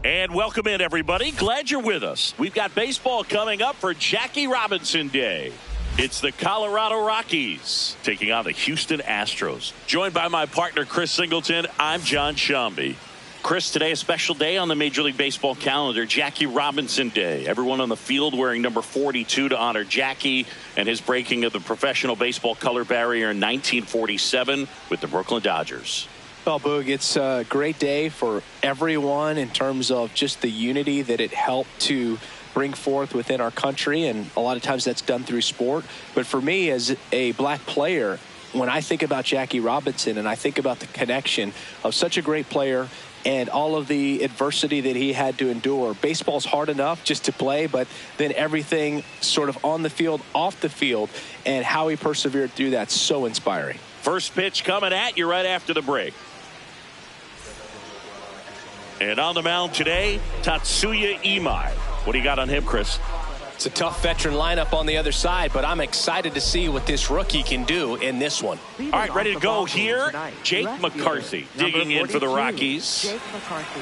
And welcome in, everybody. Glad you're with us. We've got baseball coming up for Jackie Robinson Day. It's the Colorado Rockies taking on the Houston Astros. Joined by my partner, Chris Singleton, I'm John Shambi. Chris, today a special day on the Major League Baseball calendar, Jackie Robinson Day. Everyone on the field wearing number 42 to honor Jackie and his breaking of the professional baseball color barrier in 1947 with the Brooklyn Dodgers. Well, Boog, it's a great day for everyone in terms of just the unity that it helped to bring forth within our country, and a lot of times that's done through sport. But for me, as a black player, when I think about Jackie Robinson and I think about the connection of such a great player and all of the adversity that he had to endure, baseball's hard enough just to play, but then everything sort of on the field, off the field, and how he persevered through that, so inspiring. First pitch coming at you right after the break. And on the mound today, Tatsuya Imai. What do you got on him, Chris? It's a tough veteran lineup on the other side, but I'm excited to see what this rookie can do in this one. All right, ready to go here. Jake McCarthy digging in for the Rockies. Jake McCarthy.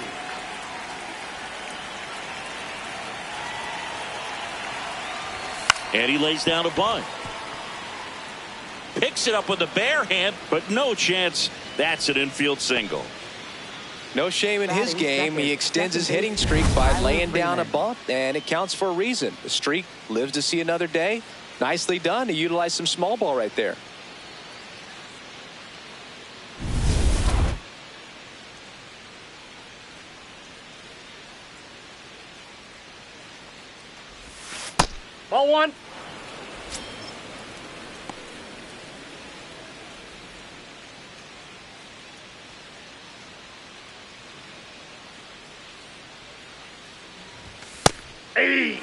And he lays down a bunt. Picks it up with a bare hand, but no chance. That's an infield single. No shame in his game. He extends his hitting streak by laying down a bunt, and it counts for a reason. The streak lives to see another day. Nicely done to utilize some small ball right there. Ball one. Hey.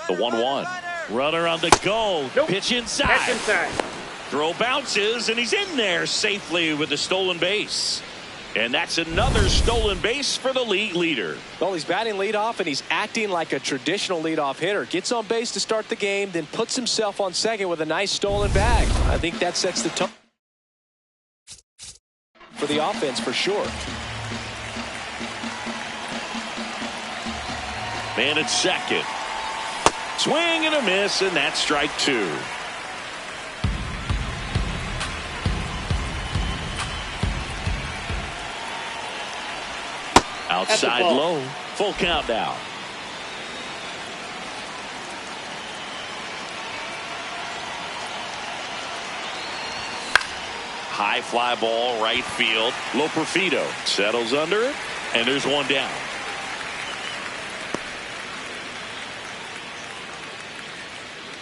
The 1-1. Runner on the go. Nope. Pitch inside. That's inside. Throw bounces, and he's in there safely with the stolen base. And that's another stolen base for the league leader. Well, he's batting leadoff, and he's acting like a traditional leadoff hitter. Gets on base to start the game, then puts himself on second with a nice stolen bag. I think that sets the tone for the offense for sure. Man at second. Swing and a miss, and that's strike two. Outside low. Full count now. High fly ball, right field. Loperfido settles under it, and there's one down.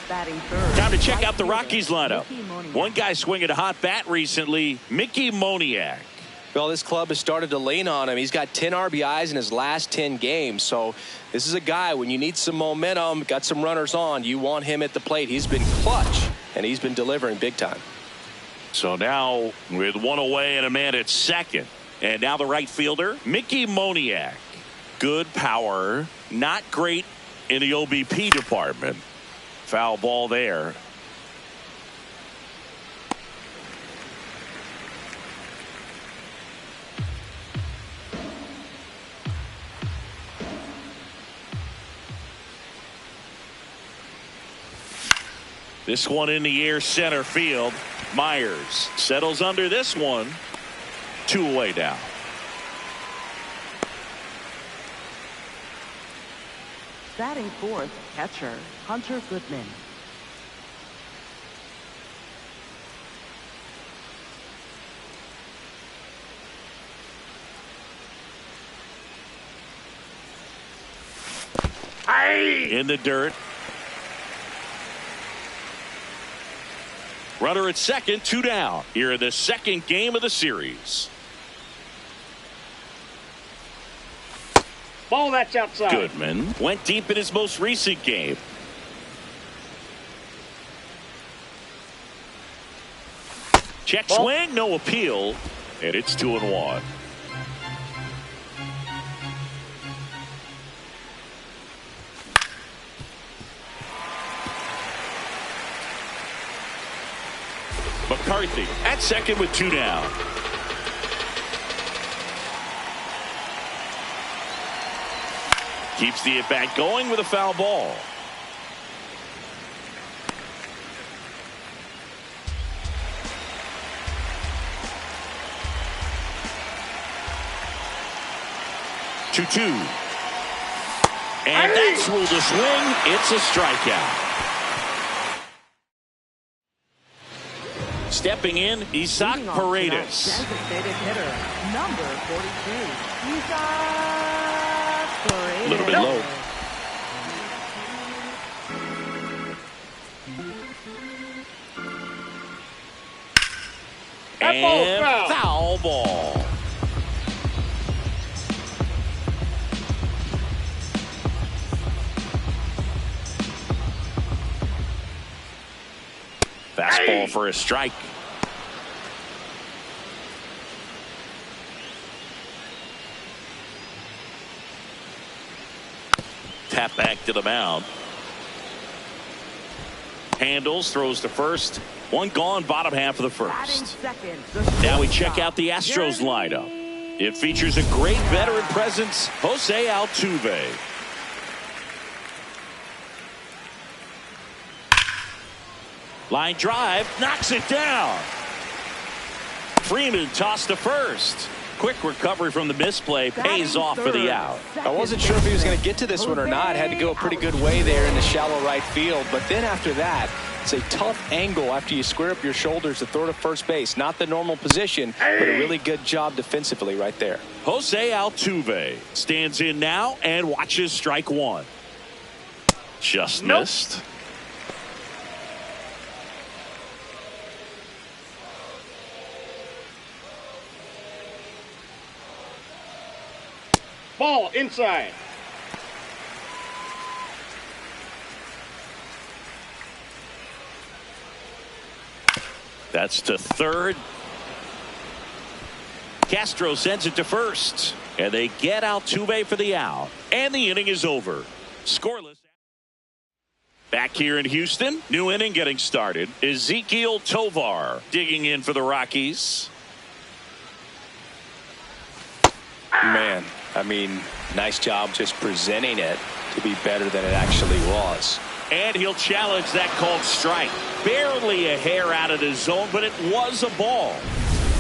Batting third. Time to check out the Rockies lineup. One guy swinging a hot bat recently, Mickey Moniak. Well, this club has started to lean on him. He's got 10 RBIs in his last 10 games. So this is a guy, when you need some momentum, got some runners on, you want him at the plate. He's been clutch, and he's been delivering big time. So now with one away and a man at second. And now the right fielder, Mickey Moniak. Good power, not great in the OBP department. Foul ball there. This one in the air, center field. Myers settles under this one. Two away now. Batting fourth, catcher Hunter Goodman. In the dirt. Runner at second, two down. Here in the second game of the series. Ball that's outside. Goodman went deep in his most recent game. Check swing, no appeal, and it's 2-1. McCarthy at second with 2 down. Keeps the at-bat going with a foul ball. Two. And that's ruled a swing. It's a strikeout. Stepping in, Isaac Paredes. Designated hitter, number 42, Isaac Paredes. A little bit low. And foul ball. Fastball for a strike. Tap back to the mound. Handles, throws to first. One gone, bottom half of the first. Now we check out the Astros lineup. It features a great veteran presence, Jose Altuve. Line drive, knocks it down. Freeman tossed to first. Quick recovery from the misplay, pays off for the out. I wasn't sure if he was going to get to this one or not. Had to go a pretty good way there in the shallow right field. But then after that, it's a tough angle after you square up your shoulders to throw to first base. Not the normal position, but a really good job defensively right there. Jose Altuve stands in now and watches strike one. Just missed. Ball inside. That's to third. Castro sends it to first. And they get Altuve for the out. And the inning is over. Scoreless. Back here in Houston, new inning getting started. Ezequiel Tovar digging in for the Rockies. Man, I mean, nice job just presenting it to be better than it actually was. And he'll challenge that called strike. Barely a hair out of the zone, but it was a ball.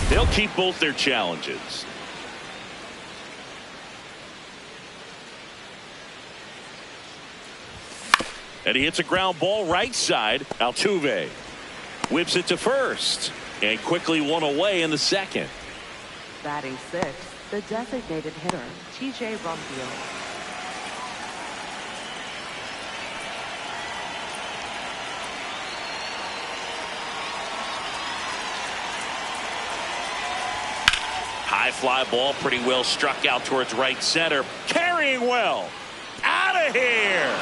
They'll keep both their challenges. And he hits a ground ball right side. Altuve whips it to first. And quickly one away in the second. Batting sixth, the designated hitter, T.J. Rumfield. High fly ball, pretty well struck out towards right center. Carrying well. Out of here.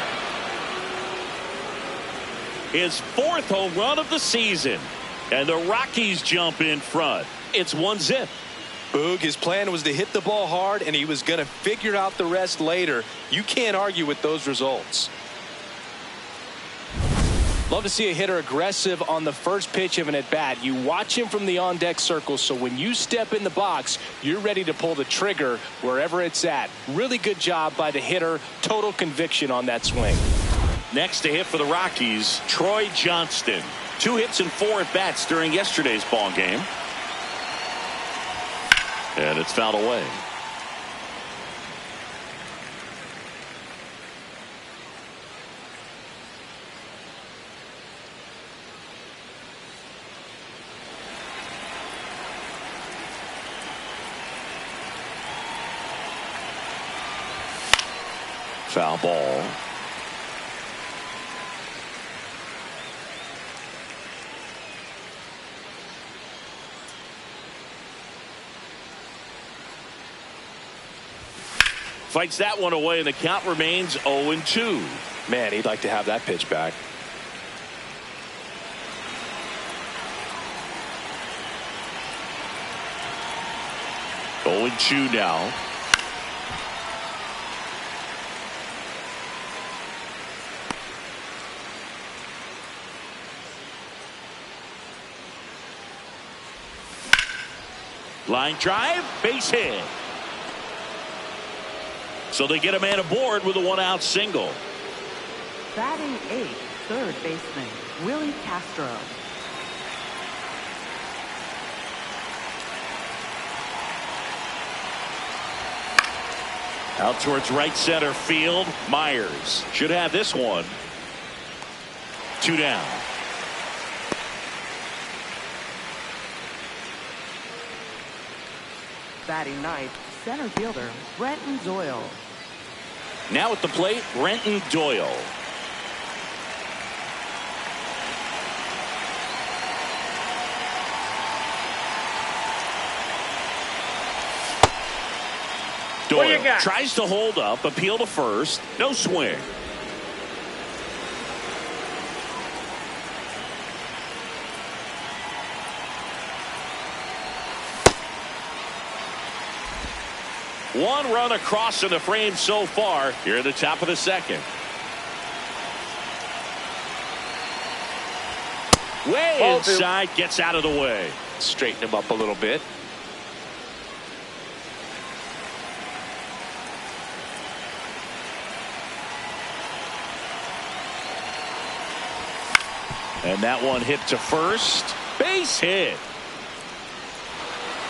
His fourth home run of the season. And the Rockies jump in front. It's 1-0. Boog, his plan was to hit the ball hard, and he was going to figure out the rest later. You can't argue with those results. Love to see a hitter aggressive on the first pitch of an at-bat. You watch him from the on-deck circle, so when you step in the box, you're ready to pull the trigger wherever it's at. Really good job by the hitter. Total conviction on that swing. Next to hit for the Rockies, Troy Johnston. 2 hits and 4 at-bats during yesterday's ball game. And it's fouled away. Foul ball. Fights that one away, and the count remains 0-2. Man, he'd like to have that pitch back. And 2 now. Line drive, base hit. So they get a man aboard with a one-out single. Batting 8th, third baseman, Willie Castro. Out towards right center field. Myers should have this one. 2 down. Batting 9th, center fielder, Brenton Doyle. Now at the plate, Brenton Doyle. Doyle tries to hold up, appeal to first, no swing. One run across in the frame so far here at the top of the second. Way inside, gets out of the way. Straighten him up a little bit. And that one hit to first. Base hit.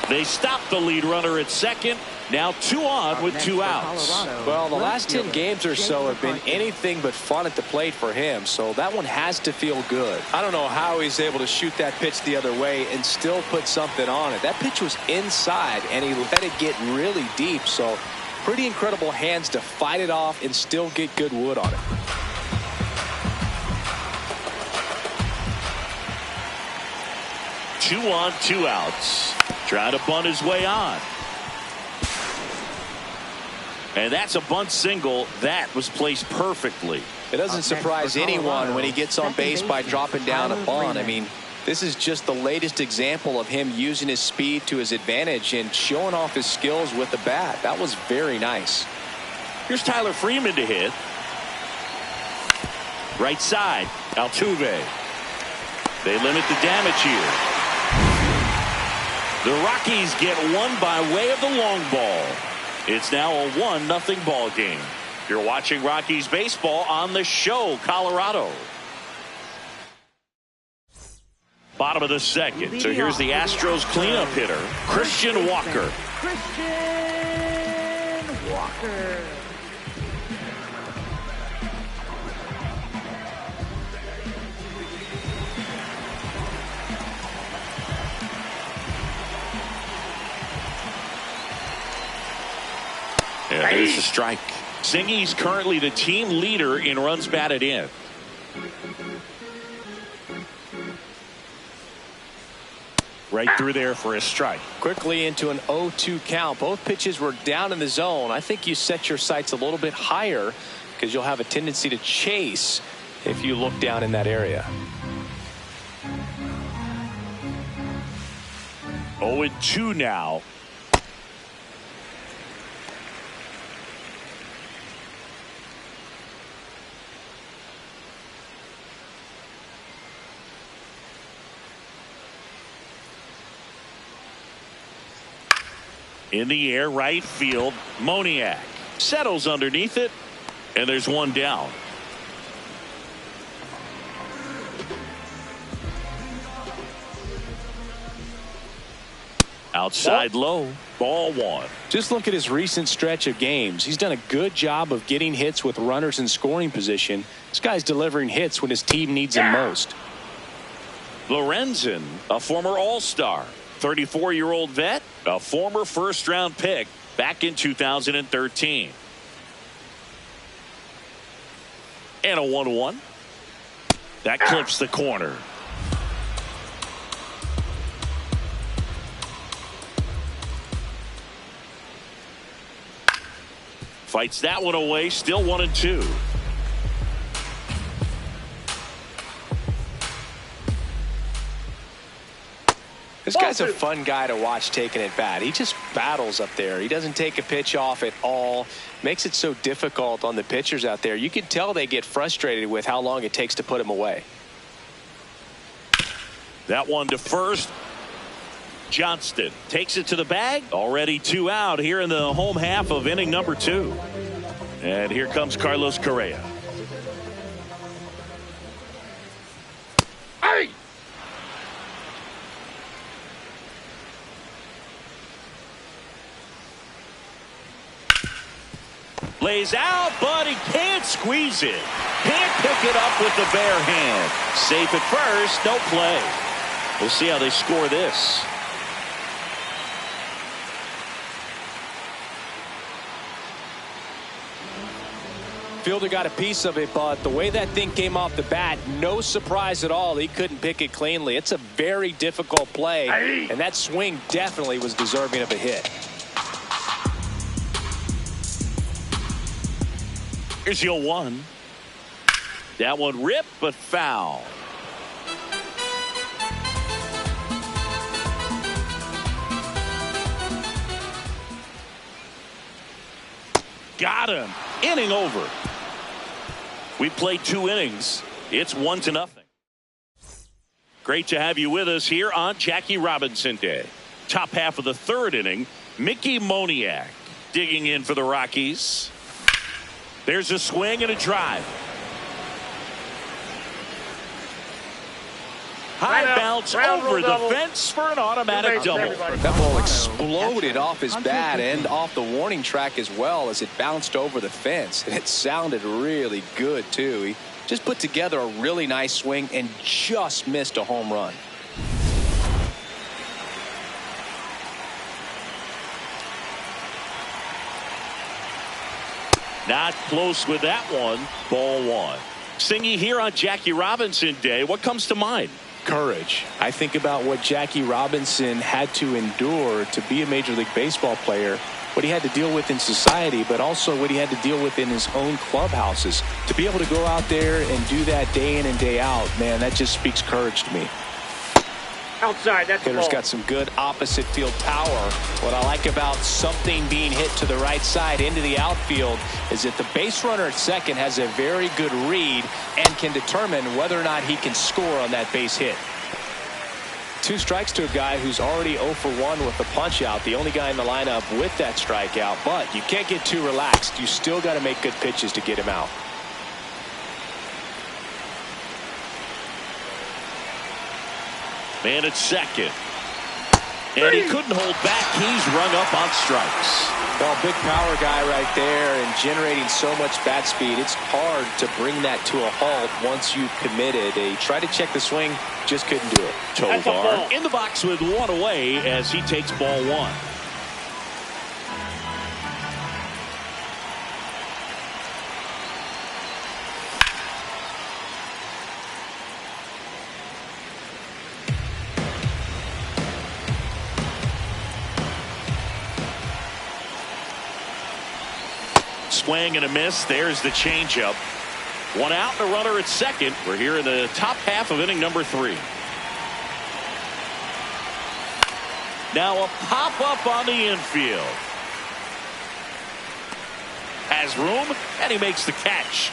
They stopped the lead runner at second. Now 2 on with 2 outs. Well, the last 10 games or so have been anything but fun at the plate for him, so that one has to feel good. I don't know how he's able to shoot that pitch the other way and still put something on it. That pitch was inside, and he let it get really deep, so pretty incredible hands to fight it off and still get good wood on it. Two on, 2 outs. Trying to bunt his way on. And that's a bunt single that was placed perfectly. It doesn't surprise anyone when he gets on base by dropping down a bunt. I mean, this is just the latest example of him using his speed to his advantage and showing off his skills with the bat. That was very nice. Here's Tyler Freeman to hit. Right side, Altuve. They limit the damage here. The Rockies get one by way of the long ball. It's now a 1-0 ball game. You're watching Rockies baseball on the show, Colorado. Bottom of the second. So here's the Astros cleanup hitter, Christian Walker. Christian Walker. Yeah, there's a strike. Singy's currently the team leader in runs batted in. Right through there for a strike. Quickly into an 0-2 count. Both pitches were down in the zone. I think you set your sights a little bit higher because you'll have a tendency to chase if you look down in that area. 0-2 now. In the air, right field, Moniak settles underneath it, and there's one down. Outside low, ball 1. Just look at his recent stretch of games. He's done a good job of getting hits with runners in scoring position. This guy's delivering hits when his team needs him most. Lorenzen, a former All-Star, 34-year-old vet, a former first-round pick back in 2013. And a 1-1. That clips the corner. Fights that one away, still 1-2. This guy's a fun guy to watch taking at bat. He just battles up there. He doesn't take a pitch off at all. Makes it so difficult on the pitchers out there. You can tell they get frustrated with how long it takes to put him away. That one to first. Johnston takes it to the bag. Already 2 out here in the home half of inning number 2. And here comes Carlos Correa. Hey! Lays out, but he can't squeeze it. Can't pick it up with the bare hand. Safe at first, no play. We'll see how they score this. Fielder got a piece of it, but the way that thing came off the bat, no surprise at all. He couldn't pick it cleanly. It's a very difficult play, and that swing definitely was deserving of a hit. Here's your 1. That one ripped, but foul. Got him. Inning over. We played 2 innings. It's 1-0. Great to have you with us here on Jackie Robinson Day. Top half of the 3rd inning. Mickey Moniak digging in for the Rockies. There's a swing and a drive. High bounce over the fence for an automatic double. That ball exploded off his bat and off the warning track as well as it bounced over the fence. And it sounded really good, too. He just put together a really nice swing and just missed a home run. Not close with that one. Ball 1. Singy here on Jackie Robinson Day. What comes to mind? Courage. I think about what Jackie Robinson had to endure to be a Major League Baseball player, what he had to deal with in society, but also what he had to deal with in his own clubhouses. To be able to go out there and do that day in and day out, man, that just speaks courage to me. Outside, that's Hitter's got some good opposite field power. What I like about something being hit to the right side into the outfield is that the base runner at second has a very good read and can determine whether or not he can score on that base hit. 2 strikes to a guy who's already 0 for 1 with the punch out, the only guy in the lineup with that strikeout. But you can't get too relaxed. You still got to make good pitches to get him out. Man at second. And he couldn't hold back. He's rung up on strikes. Well, big power guy right there and generating so much bat speed. It's hard to bring that to a halt once you've committed. He tried to check the swing, just couldn't do it. Tovar in the box with 1 away as he takes ball 1. Swing and a miss. There's the changeup. 1 out and a runner at second. We're here in the top half of inning number 3. Now a pop up on the infield. Has room and he makes the catch.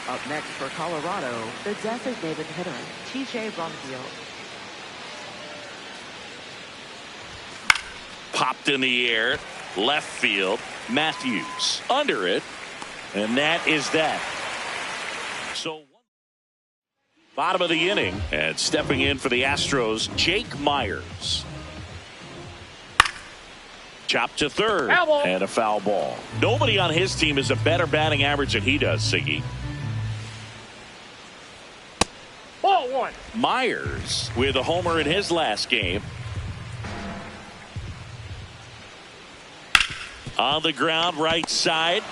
Up next for Colorado, the designated hitter, TJ Brumfield. Popped in the air. Left field. Matthews under it. And that is that. So bottom of the inning. And stepping in for the Astros, Jake Myers. Chopped to third. And a foul ball. Nobody on his team has a better batting average than he does, Siggy. Ball 1. Myers with a homer in his last game. On the ground, right side.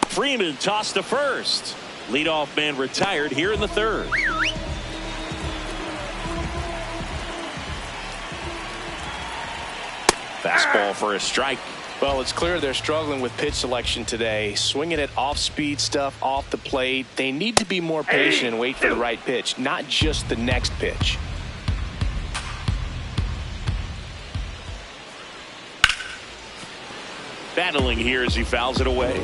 Freeman tossed to first. Leadoff man retired here in the 3rd. Fastball for a strike. Well, it's clear they're struggling with pitch selection today. Swinging at off-speed stuff off the plate. They need to be more patient and wait for the right pitch, not just the next pitch. Battling here as he fouls it away.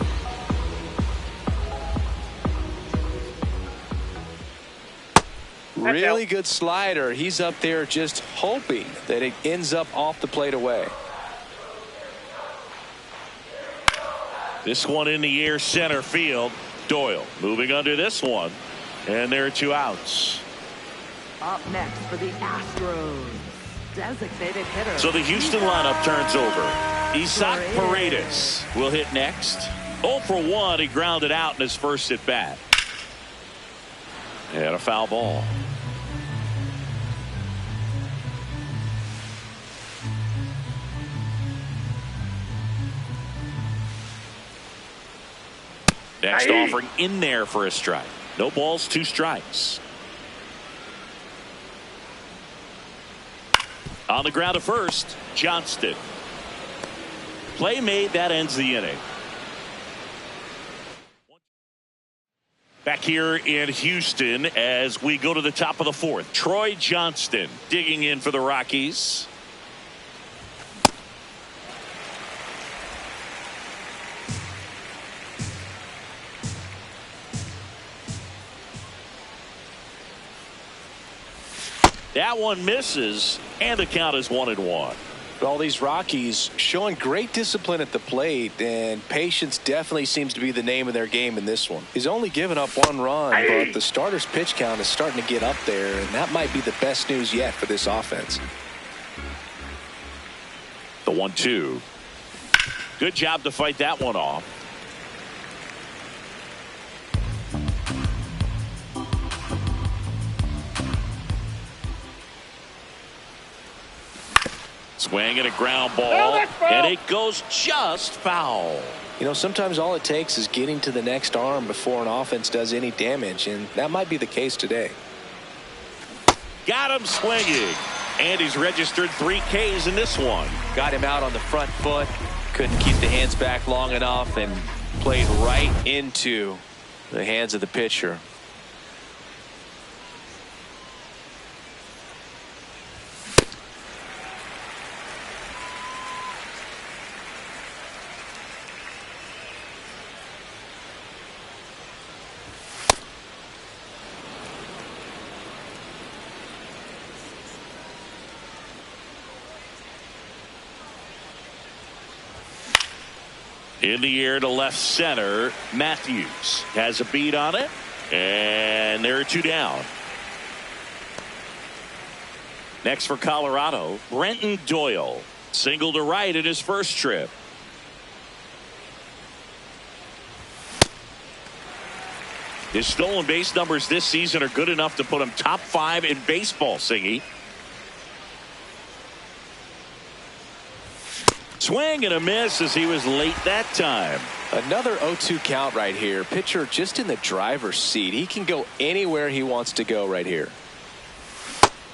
Really good slider. He's up there just hoping that it ends up off the plate away. This one in the air center field. Doyle moving under this one. And there are 2 outs. Up next for the Astros, designated hitter. So the Houston lineup turns over. Isaac Paredes will hit next. 0 for 1. He grounded out in his first at bat. And a foul ball. Next offering in there for a strike. No balls, 2 strikes. On the ground to first, Johnston. Play made, that ends the inning. Back here in Houston as we go to the top of the 4th. Troy Johnston digging in for the Rockies. That one misses, and the count is 1-1. All these Rockies showing great discipline at the plate, and patience definitely seems to be the name of their game in this one. He's only given up 1 run, but the starter's pitch count is starting to get up there, and that might be the best news yet for this offense. The 1-2. Good job to fight that one off. Swing and a ground ball, and it goes just foul. You know, sometimes all it takes is getting to the next arm before an offense does any damage, and that might be the case today. Got him swinging, and he's registered 3 Ks in this one. Got him out on the front foot. Couldn't keep the hands back long enough and played right into the hands of the pitcher. In the air to left center, Matthews has a beat on it, and there are 2 down. Next for Colorado, Brenton Doyle. Single to right in his first trip. His stolen base numbers this season are good enough to put him top 5 in baseball, Singy. Swing and a miss as he was late that time. Another 0-2 count right here. Pitcher just in the driver's seat. He can go anywhere he wants to go right here.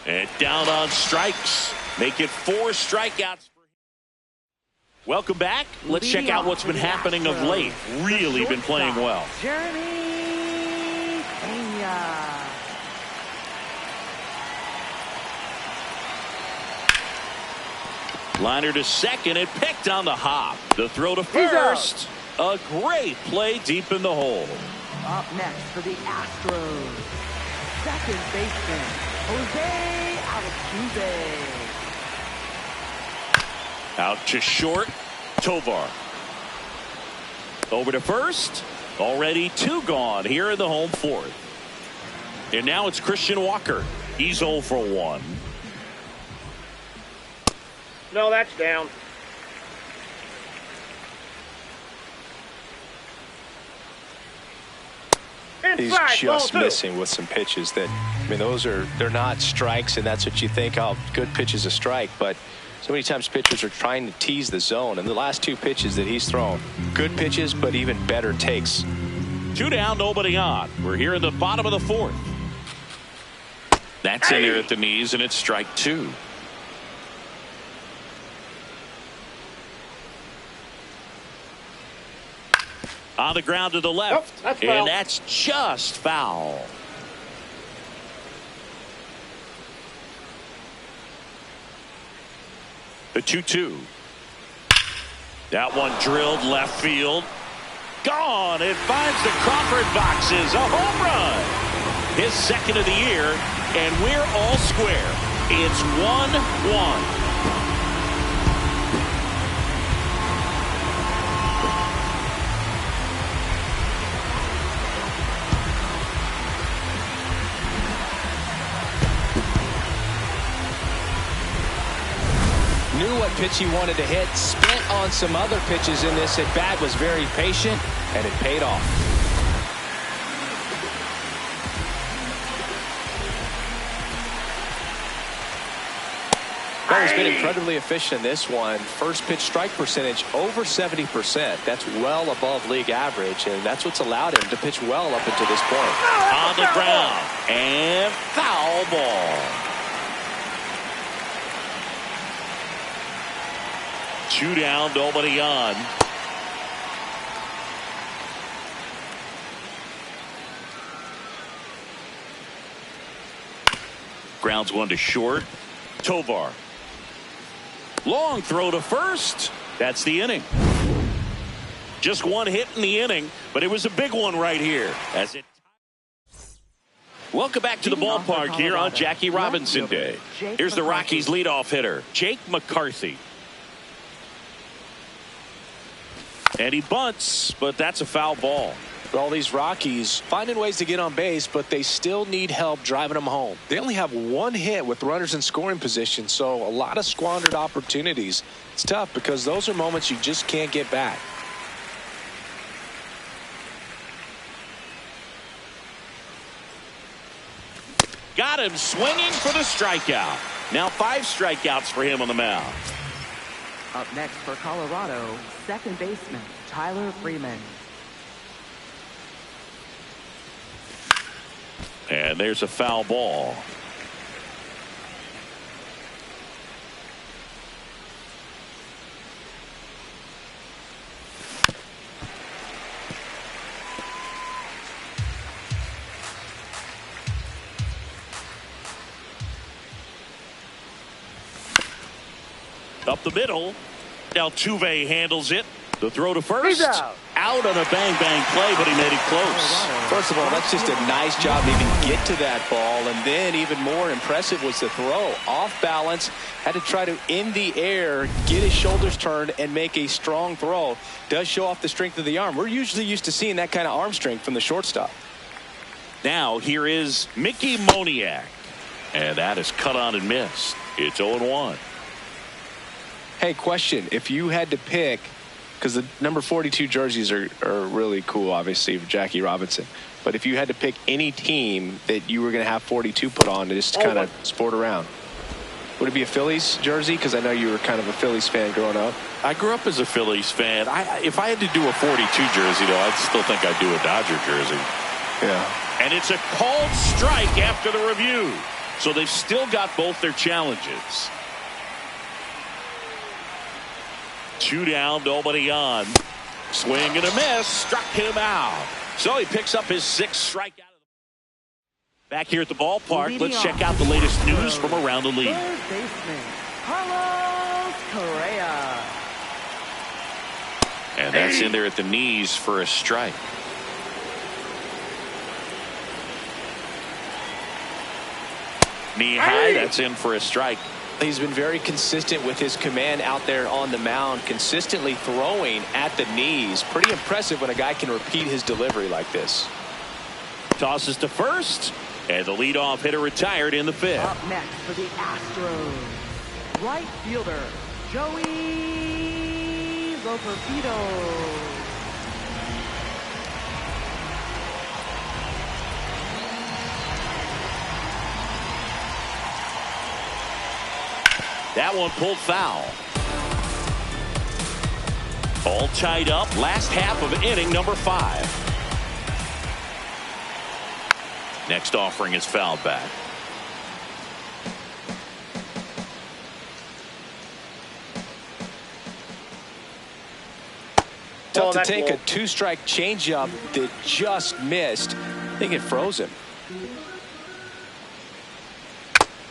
And down on strikes. Make it 4 strikeouts. Welcome back. Let's check out what's been happening of late. Really been playing well. Jeremy Pena. Liner to second and picked on the hop. The throw to first. A great play deep in the hole. Up next for the Astros, second baseman Jose Altuve. Out to short, Tovar. Over to first. Already 2 gone here in the home 4th. And now it's Christian Walker. He's 0 for 1. No, that's down. He's just missing with some pitches that, I mean, they're not strikes, and that's what you think, oh, good pitch is a strike, but so many times pitchers are trying to tease the zone, and the last 2 pitches that he's thrown, good pitches, but even better takes. 2 down, nobody on. We're here in the bottom of the 4th. That's in there at the knees, and it's strike 2. On the ground to the left, and that's just foul. The 2-2. That one drilled left field. Gone. It finds the Crawford boxes. A home run. His second of the year. And we're all square. It's 1-1. Knew what pitch he wanted to hit, spent on some other pitches in this at bat, was very patient, and it paid off. Well, he's been incredibly efficient in this one. First pitch strike percentage over 70%. That's well above league average, and that's what's allowed him to pitch well up until this point. On the ground, and foul ball. 2 down, nobody on. Grounds one to short. Tovar. Long throw to first. That's the inning. Just one hit in the inning, but it was a big one right here. As it. Welcome back to the ballpark here on Jackie Robinson Day. Here's the Rockies leadoff hitter, Jake McCarthy. And he bunts, but that's a foul ball. All these Rockies finding ways to get on base, but they still need help driving them home. They only have one hit with runners in scoring position, so a lot of squandered opportunities. It's tough because those are moments you just can't get back. Got him swinging for the strikeout. Now 5 strikeouts for him on the mound. Up next for Colorado, second baseman Tyler Freeman. And there's a foul ball. Up the middle. Altuve handles it. The throw to first. Out on a bang-bang play, but he made it close. First of all, that's just a nice job to even get to that ball. And then even more impressive was the throw. Off balance. Had to try to, in the air, get his shoulders turned and make a strong throw. Does show off the strength of the arm. We're usually used to seeing that kind of arm strength from the shortstop. Now here is Mickey Moniak. And that is cut on and missed. It's 0-1. Hey, question. If you had to pick, because the number 42 jerseys are really cool, obviously, for Jackie Robinson. But if you had to pick any team that you were going to have 42 put on to just kind of sport around, would it be a Phillies jersey? Because I know you were kind of a Phillies fan growing up. I grew up as a Phillies fan. If I had to do a 42 jersey, though, I'd still think I'd do a Dodger jersey. Yeah. And it's a called strike after the review. So they've still got both their challenges. 2 down, nobody on. Swing and a miss. Struck him out. So he picks up his 6th strikeout. Back here at the ballpark, let's check out the latest news from around the league. Third baseman Carlos Correa. And that's in there at the knees for a strike. Knee high, that's in for a strike. He's been very consistent with his command out there on the mound, consistently throwing at the knees. Pretty impressive when a guy can repeat his delivery like this. Tosses to first, and the leadoff hitter retired in the 5th. Up next for the Astros, right fielder Joey Loperfido. That one pulled foul. All tied up. Last half of inning number 5. Next offering is fouled back. Tough to take a 2-strike changeup that just missed. I think it froze him.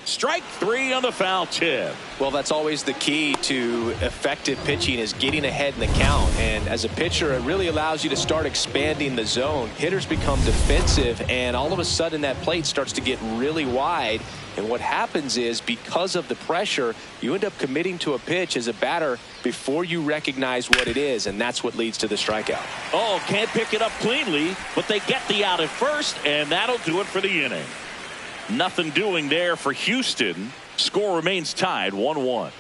Strike 3 on the foul tip. Well, that's always the key to effective pitching, is getting ahead in the count. And as a pitcher, it really allows you to start expanding the zone. Hitters become defensive, and all of a sudden that plate starts to get really wide. And what happens is, because of the pressure, you end up committing to a pitch as a batter before you recognize what it is, and that's what leads to the strikeout. Oh, can't pick it up cleanly, but they get the out at first, and that'll do it for the inning. Nothing doing there for Houston. Score remains tied 1-1.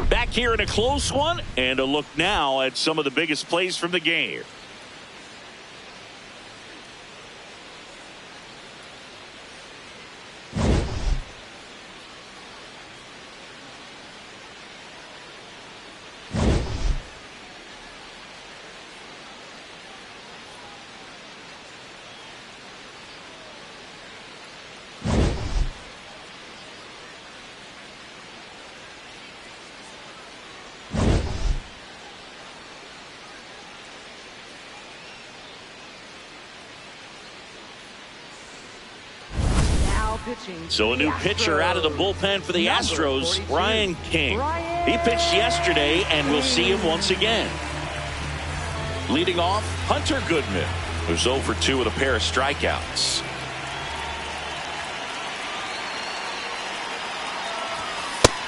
Back here in a close one, and a look now at some of the biggest plays from the game. So a new pitcher out of the bullpen for the Astros, Brian King. He pitched yesterday, and we'll see him once again. Leading off, Hunter Goodman, who's 0 for 2 with a pair of strikeouts.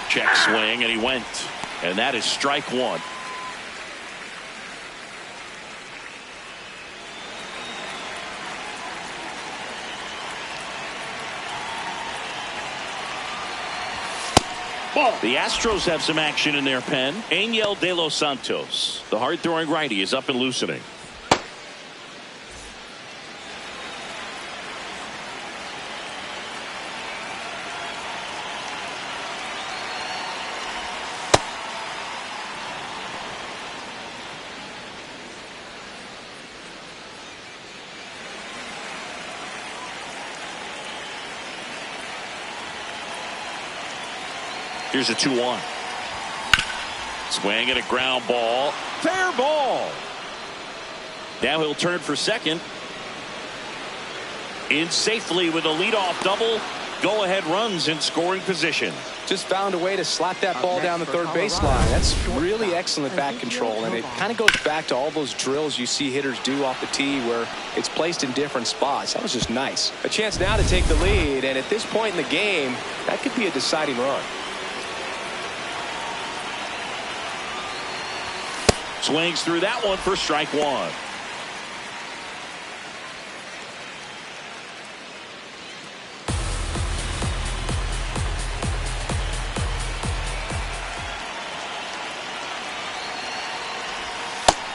Check swing, and he went. And that is strike 1. The Astros have some action in their pen. Angel De Los Santos, the hard-throwing righty, is up and loosening. Here's a 2-1. Swing and a ground ball. Fair ball. Now he'll turn for second. In safely with a leadoff double. Go-ahead runs in scoring position. Just found a way to slap that ball down the third baseline. That's really excellent bat control, and it kind of goes back to all those drills you see hitters do off the tee where it's placed in different spots. That was just nice. A chance now to take the lead, and at this point in the game, that could be a deciding run. Swings through that one for strike 1.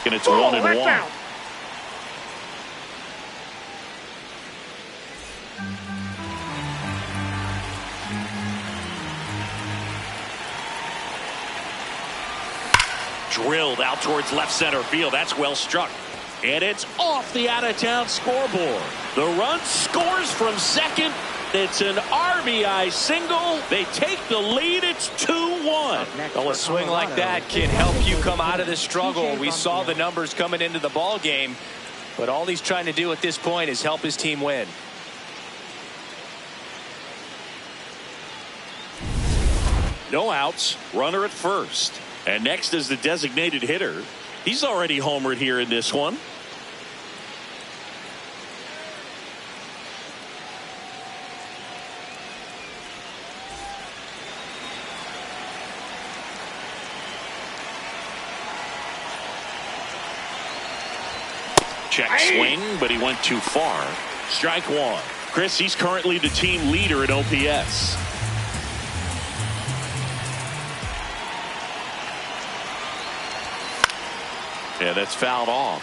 And it's 1-1. Drilled out towards left center field. That's well struck. And it's off the out-of-town scoreboard. The run scores from second. It's an RBI single. They take the lead. It's 2-1. Well, a swing like that can help you come out of this struggle. We saw the numbers coming into the ball game, but all he's trying to do at this point is help his team win. No outs. Runner at first. And next is the designated hitter. He's already homered here in this one. Check swing, but he went too far. Strike 1. Chris, he's currently the team leader in OPS. Yeah, that's fouled off.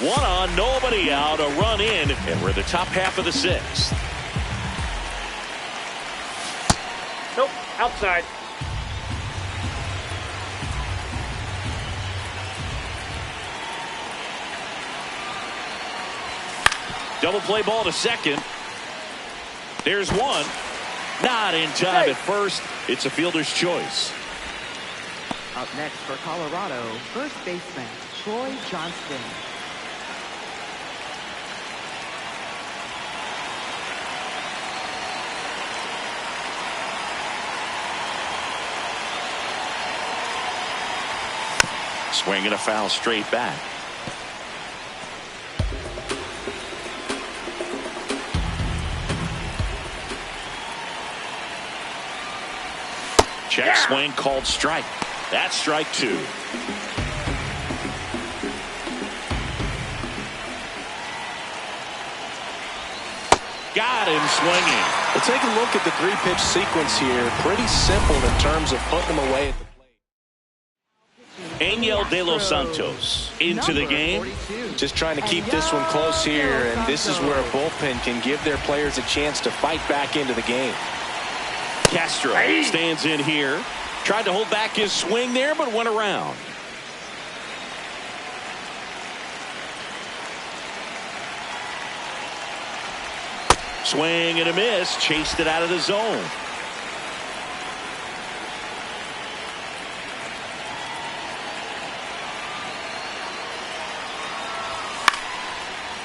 1 on, nobody out, a run in, and we're the top half of the 6th. Nope, outside. Double play ball to second. There's one. Not in time at first. It's a fielder's choice. Up next for Colorado, first baseman Troy Johnston. Swing and a foul straight back. Check swing called strike. That's strike two. Got him swinging. Well, take a look at the three-pitch sequence here. Pretty simple in terms of putting them away at the Angel De Los Santos into the game. Just trying to keep this one close here, and this is where a bullpen can give their players a chance to fight back into the game. Castro stands in here. Tried to hold back his swing there, but went around. Swing and a miss. Chased it out of the zone.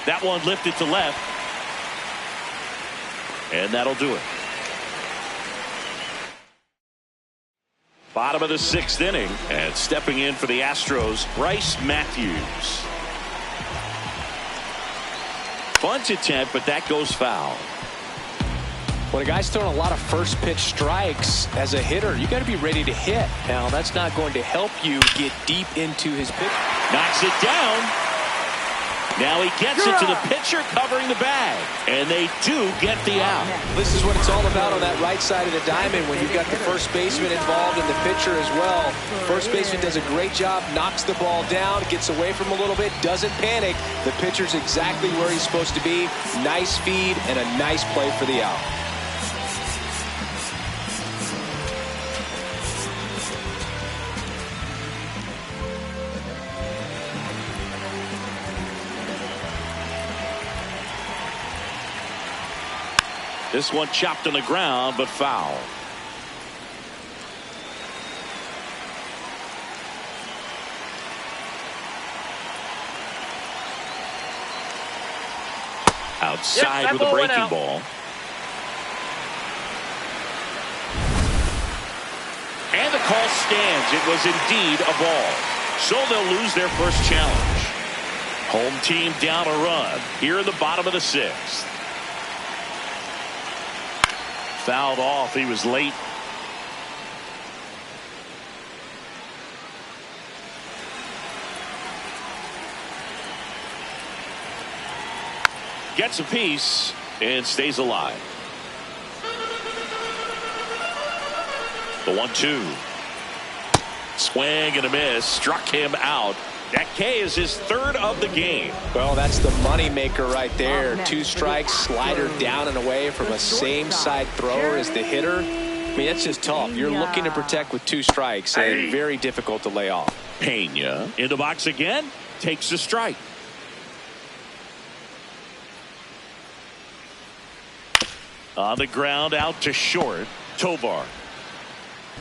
That one lifted to left. And that'll do it. Bottom of the sixth inning. And stepping in for the Astros, Bryce Matthews. Bunt attempt, but that goes foul. When a guy's throwing a lot of first pitch strikes as a hitter, you got to be ready to hit. Now, that's not going to help you get deep into his pitch. Knocks it down. Now he gets it to the pitcher covering the bag. And they do get the out. This is what it's all about on that right side of the diamond when you've got the first baseman involved and the pitcher as well. First baseman does a great job, knocks the ball down, gets away from him a little bit, doesn't panic. The pitcher's exactly where he's supposed to be. Nice feed and a nice play for the out. This one chopped on the ground, but foul. Outside with a breaking ball. And the call stands. It was indeed a ball. So they'll lose their first challenge. Home team down a run here in the bottom of the sixth. Fouled off. He was late. Gets a piece and stays alive. The 1-2. Swing and a miss. Struck him out. That K is his third of the game. Well, that's the money maker right there. Two strikes, slider down and away from a same side thrower as the hitter. I mean, that's just tough. You're looking to protect with two strikes and very difficult to lay off. Pena in the box again, takes a strike. On the ground, out to short. Tovar.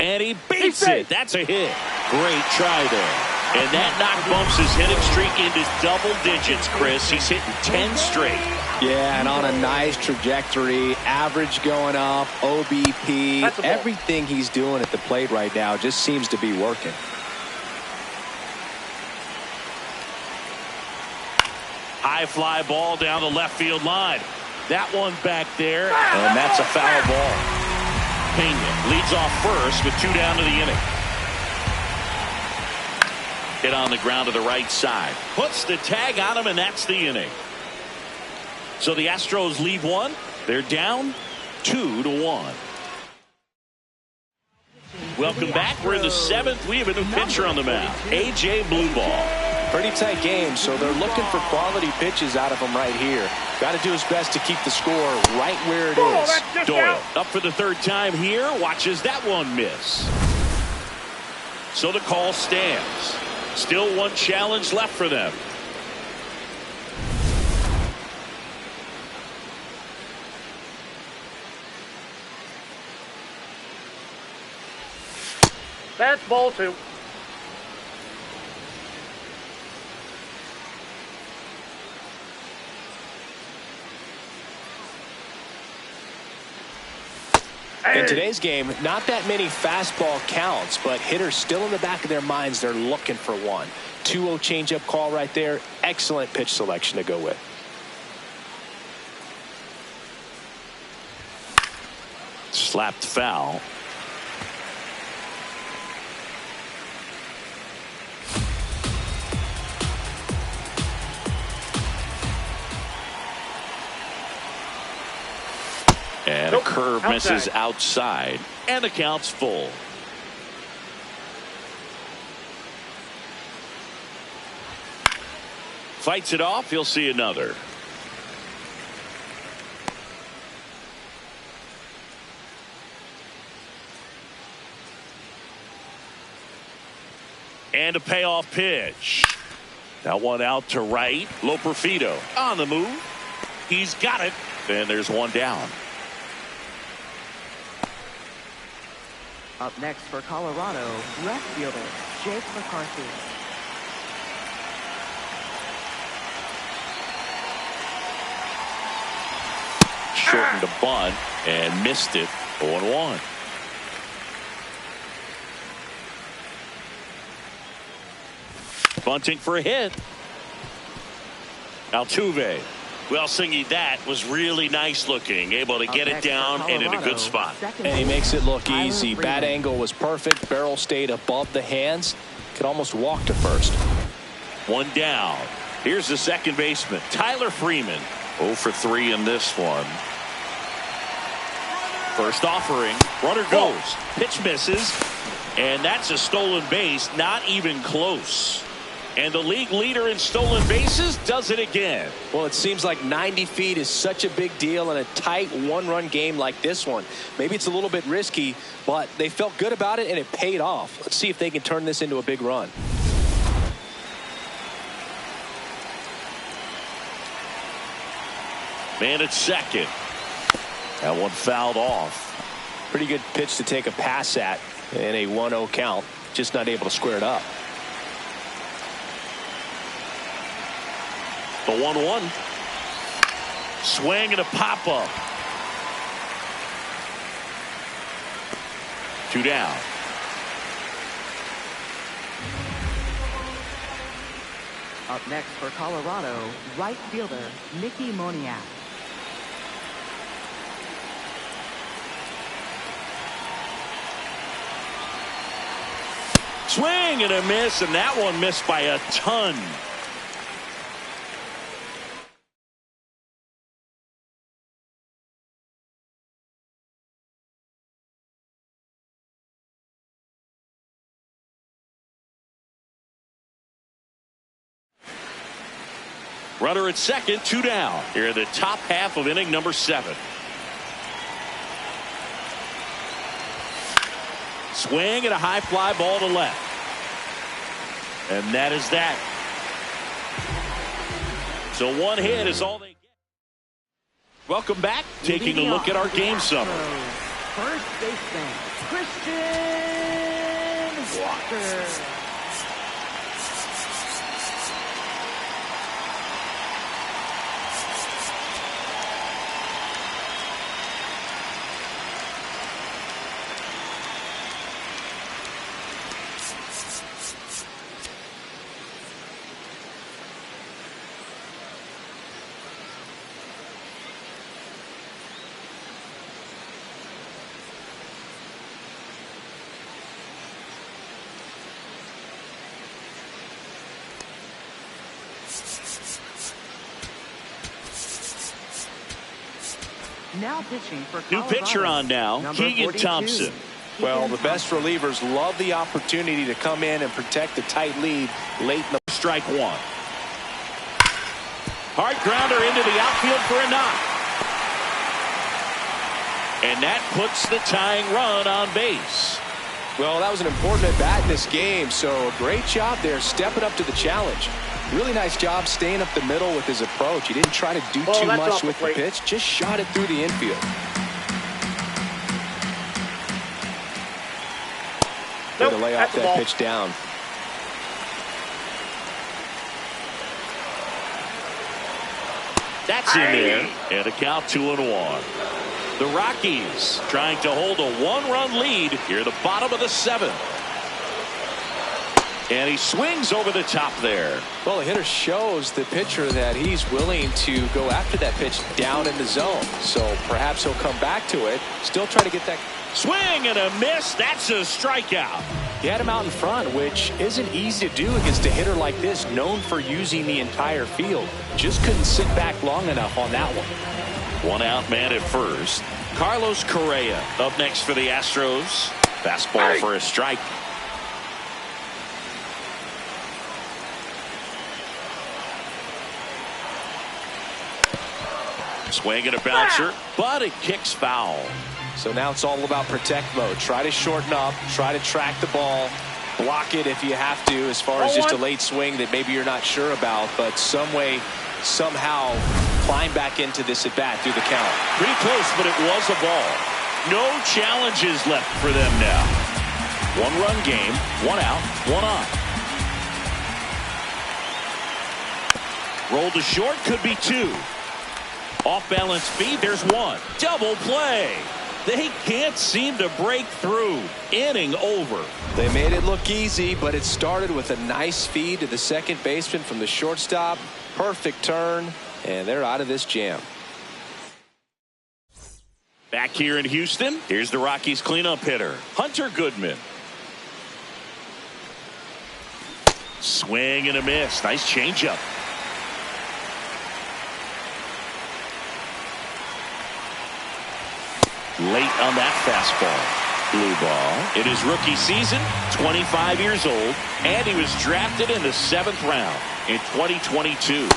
And he beats it. That's a hit. Great try there. And that knock bumps his hitting streak into double digits, Chris. He's hitting 10 straight. Yeah, and on a nice trajectory. Average going up, OBP. Everything he's doing at the plate right now just seems to be working. High fly ball down the left field line. That one back there, and that's a foul ball. Pena leads off first with 2 down to the inning. Hit on the ground to the right side. Puts the tag on him, and that's the inning. So the Astros leave one. They're down 2-1. Welcome back. We're in the 7th. We have a new pitcher on the mound. A.J. Blueball. Pretty tight game, so they're looking for quality pitches out of him right here. Got to do his best to keep the score right where it is. Doyle up for the third time here. Watches that one miss. So the call stands. Still one challenge left for them. That's ball 2. In today's game, not that many fastball counts, but hitters still in the back of their minds, they're looking for one. 2-0 changeup call right there. Excellent pitch selection to go with. Slapped foul. And a curve misses outside. And the count's full. Fights it off. He'll see another. And a payoff pitch. That one out to right. Loperfido on the move. He's got it. And there's one down. Up next for Colorado, left fielder Jake McCarthy. Shortened a bunt and missed it. 0-1. Bunting for a hit. Altuve. Well, Singy, that was really nice looking. Able to get it down and in a good spot. And he makes it look easy. Bat angle was perfect. Barrel stayed above the hands. Could almost walk to first. One down. Here's the second baseman, Tyler Freeman. 0 for 3 in this one. First offering. Runner goes. Pitch misses. And that's a stolen base. Not even close. And the league leader in stolen bases does it again. Well, it seems like 90 feet is such a big deal in a tight one-run game like this one. Maybe it's a little bit risky, but they felt good about it, and it paid off. Let's see if they can turn this into a big run. Man at second. That one fouled off. Pretty good pitch to take a pass at in a 1-0 count. Just not able to square it up. The 1-1. Swing and a pop-up. 2 down. Up next for Colorado, right fielder Mickey Moniak. Swing and a miss, and that one missed by a ton. Runner at second, 2 down. Here in the top half of inning number 7. Swing and a high fly ball to left. And that is that. So one hit is all they get. Welcome back. Taking a look at our game summary. First baseman Christian Walker. Now pitching for New Colorado, pitcher on now, Keegan 42. Thompson. Well, the best relievers love the opportunity to come in and protect the tight lead late in the Strike 1. Hard grounder into the outfield for a knock. And that puts the tying run on base. Well, that was an important at bat in this game, so a great job there stepping up to the challenge. Really nice job staying up the middle with his approach. He didn't try to do too much with the pitch, just shot it through the infield. Way to lay off that pitch down. That's in there. And a count 2-1. The Rockies trying to hold a one-run lead here at the bottom of the 7th. And he swings over the top there. Well, the hitter shows the pitcher that he's willing to go after that pitch down in the zone. So perhaps he'll come back to it. Still try to get that. Swing and a miss. That's a strikeout. He had him out in front, which isn't easy to do against a hitter like this, known for using the entire field. Just couldn't sit back long enough on that one. One out man at first. Carlos Correa up next for the Astros. Fastball for a strike. Swing and a bouncer, but it kicks foul. So now it's all about protect mode. Try to shorten up, try to track the ball, block it if you have to, as far as just a late swing that maybe you're not sure about, but some way, somehow climb back into this at bat through the count. Pretty close, but it was a ball. No challenges left for them now. One-run game, one out, one on. Roll to short, could be 2. Off-balance feed, there's 1. Double play. They can't seem to break through. Inning over. They made it look easy, but it started with a nice feed to the second baseman from the shortstop. Perfect turn, and they're out of this jam. Back here in Houston, here's the Rockies cleanup hitter, Hunter Goodman. Swing and a miss. Nice changeup. Late on that fastball. Blue ball. In his rookie season, 25 years old, and he was drafted in the 7th round in 2022.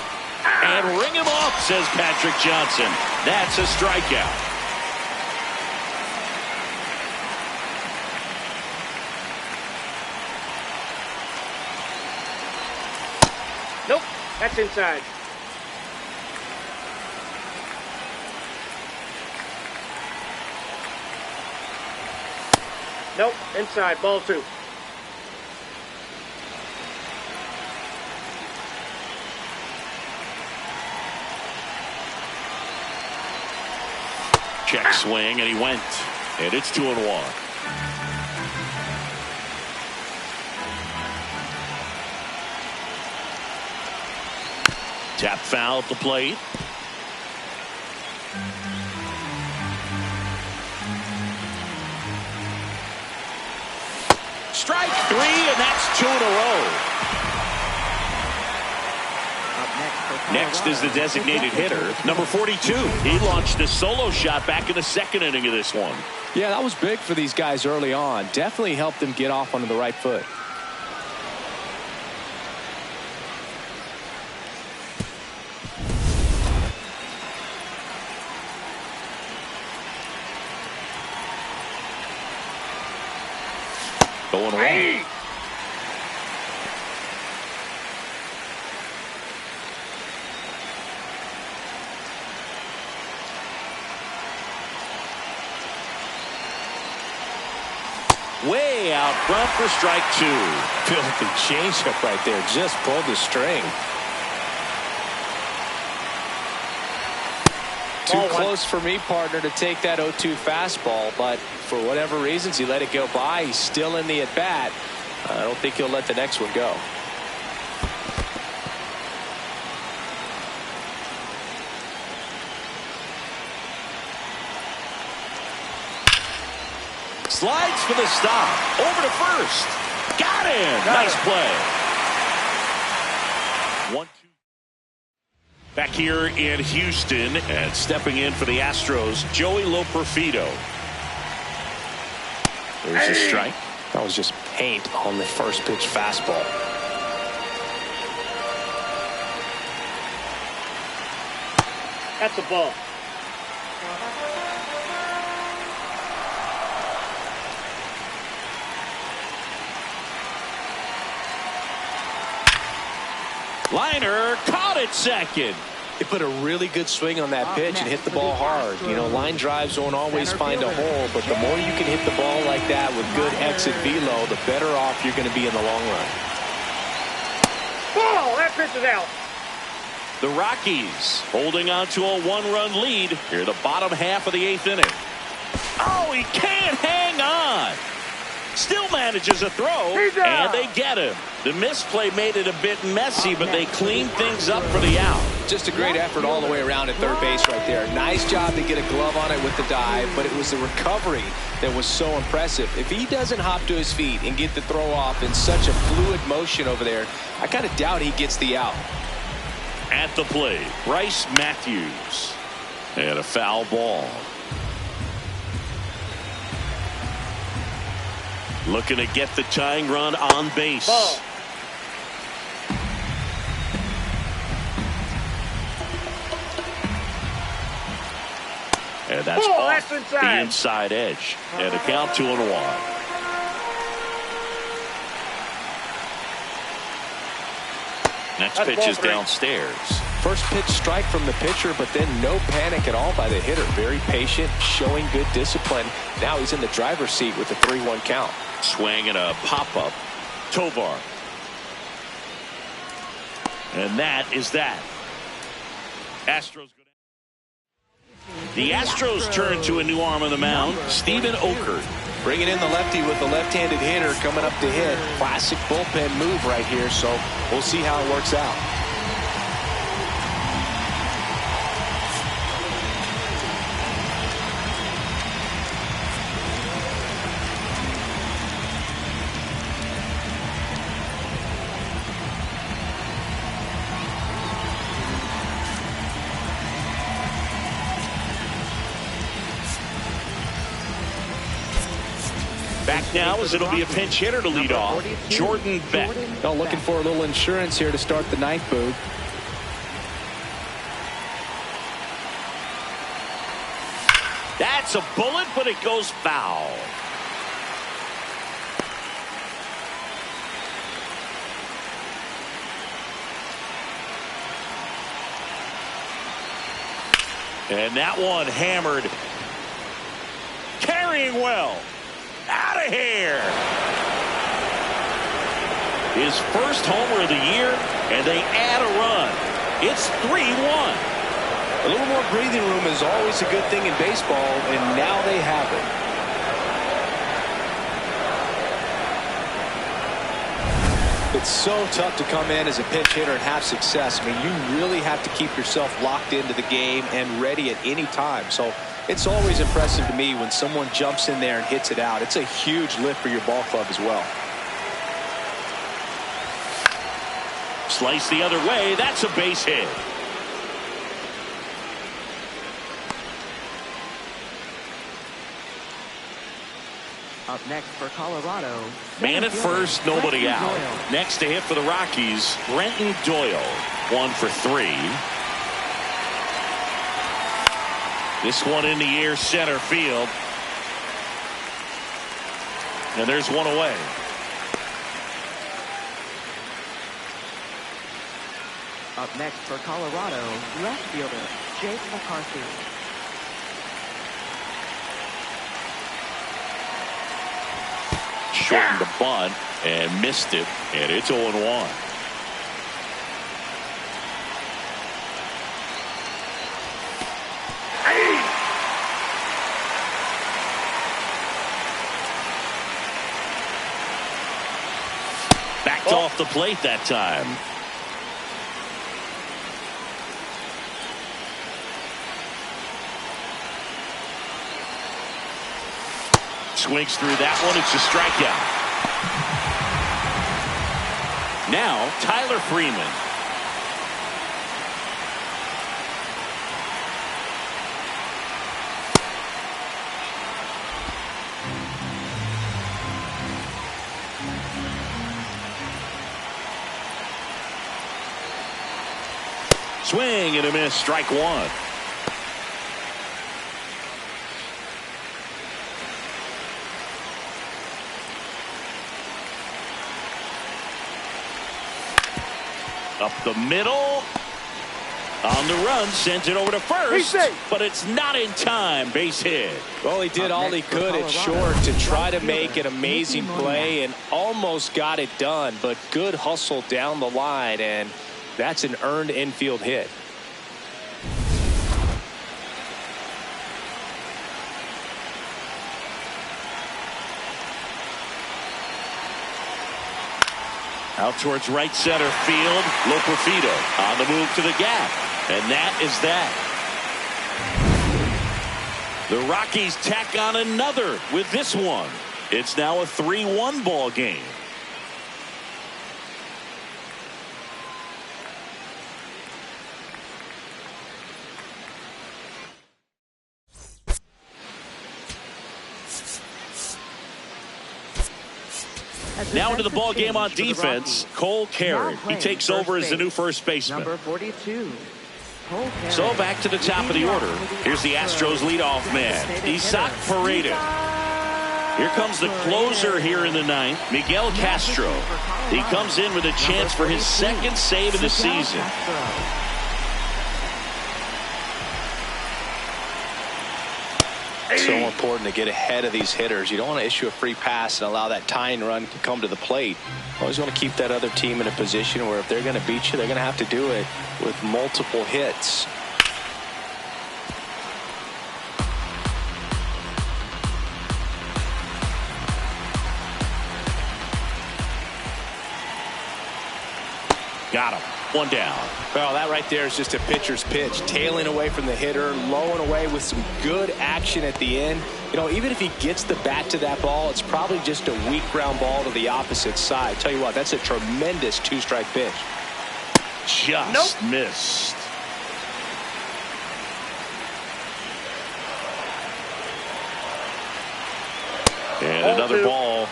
And ring him up, says Patrick Johnson. That's a strikeout. Nope, that's inside. Nope, inside, ball 2. Check swing, and he went. And it's 2-1. Tap foul at the plate. Strike 3, and that's 2 in a row. Next is the designated hitter, number 42. He launched a solo shot back in the 2nd inning of this one. Yeah, that was big for these guys early on. Definitely helped them get off onto the right foot. Going away. Way out front for strike 2. Filthy changeup right there. Just pulled the string. Too close for me, partner, to take that 0-2 fastball, but for whatever reasons, he let it go by. He's still in the at-bat. I don't think he'll let the next one go. Slides for the stop. Over to first. Got him. Nice play. 1-2. Back here in Houston, and stepping in for the Astros, Joey Loperfido. There's a strike. That was just paint on the first pitch fastball. That's a ball. Liner caught it second. He put a really good swing on that pitch and hit the ball hard. You know, line drives don't always find a hole, but the more you can hit the ball like that with good exit velo, the better off you're going to be in the long run. Ball! That pitch is out. The Rockies holding on to a one-run lead here the bottom half of the 8th inning. Oh, he can't hang on. Still manages a throw, and they get him. The misplay made it a bit messy, but they cleaned things up for the out. Just a great effort all the way around at third base right there. Nice job to get a glove on it with the dive, but it was the recovery that was so impressive. If he doesn't hop to his feet and get the throw off in such a fluid motion over there, I kind of doubt he gets the out. At the plate, Bryce Matthews. And a foul ball. Looking to get the tying run on base. Ball. And that's Ball, off that's the inside edge. And a count 2-1. Next pitch is downstairs. First pitch strike from the pitcher, but then no panic at all by the hitter. Very patient, showing good discipline. Now he's in the driver's seat with a 3-1 count. Swing and a pop-up. Tovar. And that is that. Astros. The Astros turn to a new arm on the mound, Steven Okert. Bringing in the lefty with the left-handed hitter coming up to hit. Classic bullpen move right here, so we'll see how it works out. Back now as it'll be a pinch hitter to lead off, Jordan Beck. Well, looking for a little insurance here to start the ninth, Boog. That's a bullet, but it goes foul. And that one hammered. Carrying well. Out of here. His first homer of the year, and they add a run. It's 3-1. A little more breathing room is always a good thing in baseball, and now they have it. It's so tough to come in as a pinch hitter and have success. I mean, you really have to keep yourself locked into the game and ready at any time. So it's always impressive to me when someone jumps in there and hits it out. It's a huge lift for your ball club as well. Slice the other way. That's a base hit. Up next for Colorado. Man at first, nobody out. Doyle. Next to hit for the Rockies, Brenton Doyle. 1 for 3. This one in the air, center field. And there's one away. Up next for Colorado, left fielder Jake McCarthy. Shortened the bunt and missed it, and it's 0-1. Backed off the plate that time. Swings through that one. It's a strikeout. Now Tyler Freeman. Swing and a miss. Strike one. Up the middle. On the run, sent it over to first, but it's not in time. Base hit. Well, he did all he could at short to try to make an amazing play and almost got it done, but good hustle down the line, and That's an earned infield hit. Out towards right center field. Loperfido on the move to the gap. And that is that. The Rockies tack on another with this one. It's now a 3-1 ball game. Now into the ball game on defense, Cole Carey. He takes over as the new first baseman. Number 42. So back to the top of the order. Here's the Astros leadoff man, Isaac Paredes. Here comes the closer here in the ninth, Miguel Castro. He comes in with a chance for his second save of the season. So important to get ahead of these hitters. You don't want to issue a free pass and allow that tying run to come to the plate. Always want to keep that other team in a position where if they're going to beat you, they're going to have to do it with multiple hits. Got him. One down. Well, that right there is just a pitcher's pitch. Tailing away from the hitter, low and away with some good action at the end. You know, even if he gets the bat to that ball, it's probably just a weak ground ball to the opposite side. Tell you what, that's a tremendous two-strike pitch. Just missed. And another ball.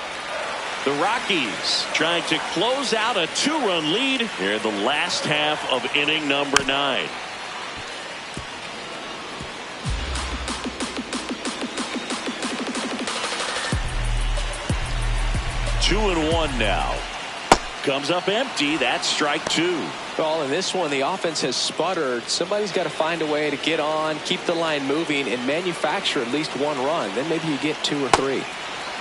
The Rockies trying to close out a 2-run lead here in the last half of inning number 9. Two and one now. Comes up empty. That's strike 2. Well, in this one, the offense has sputtered. Somebody's got to find a way to get on, keep the line moving, and manufacture at least one run. Then maybe you get 2 or 3.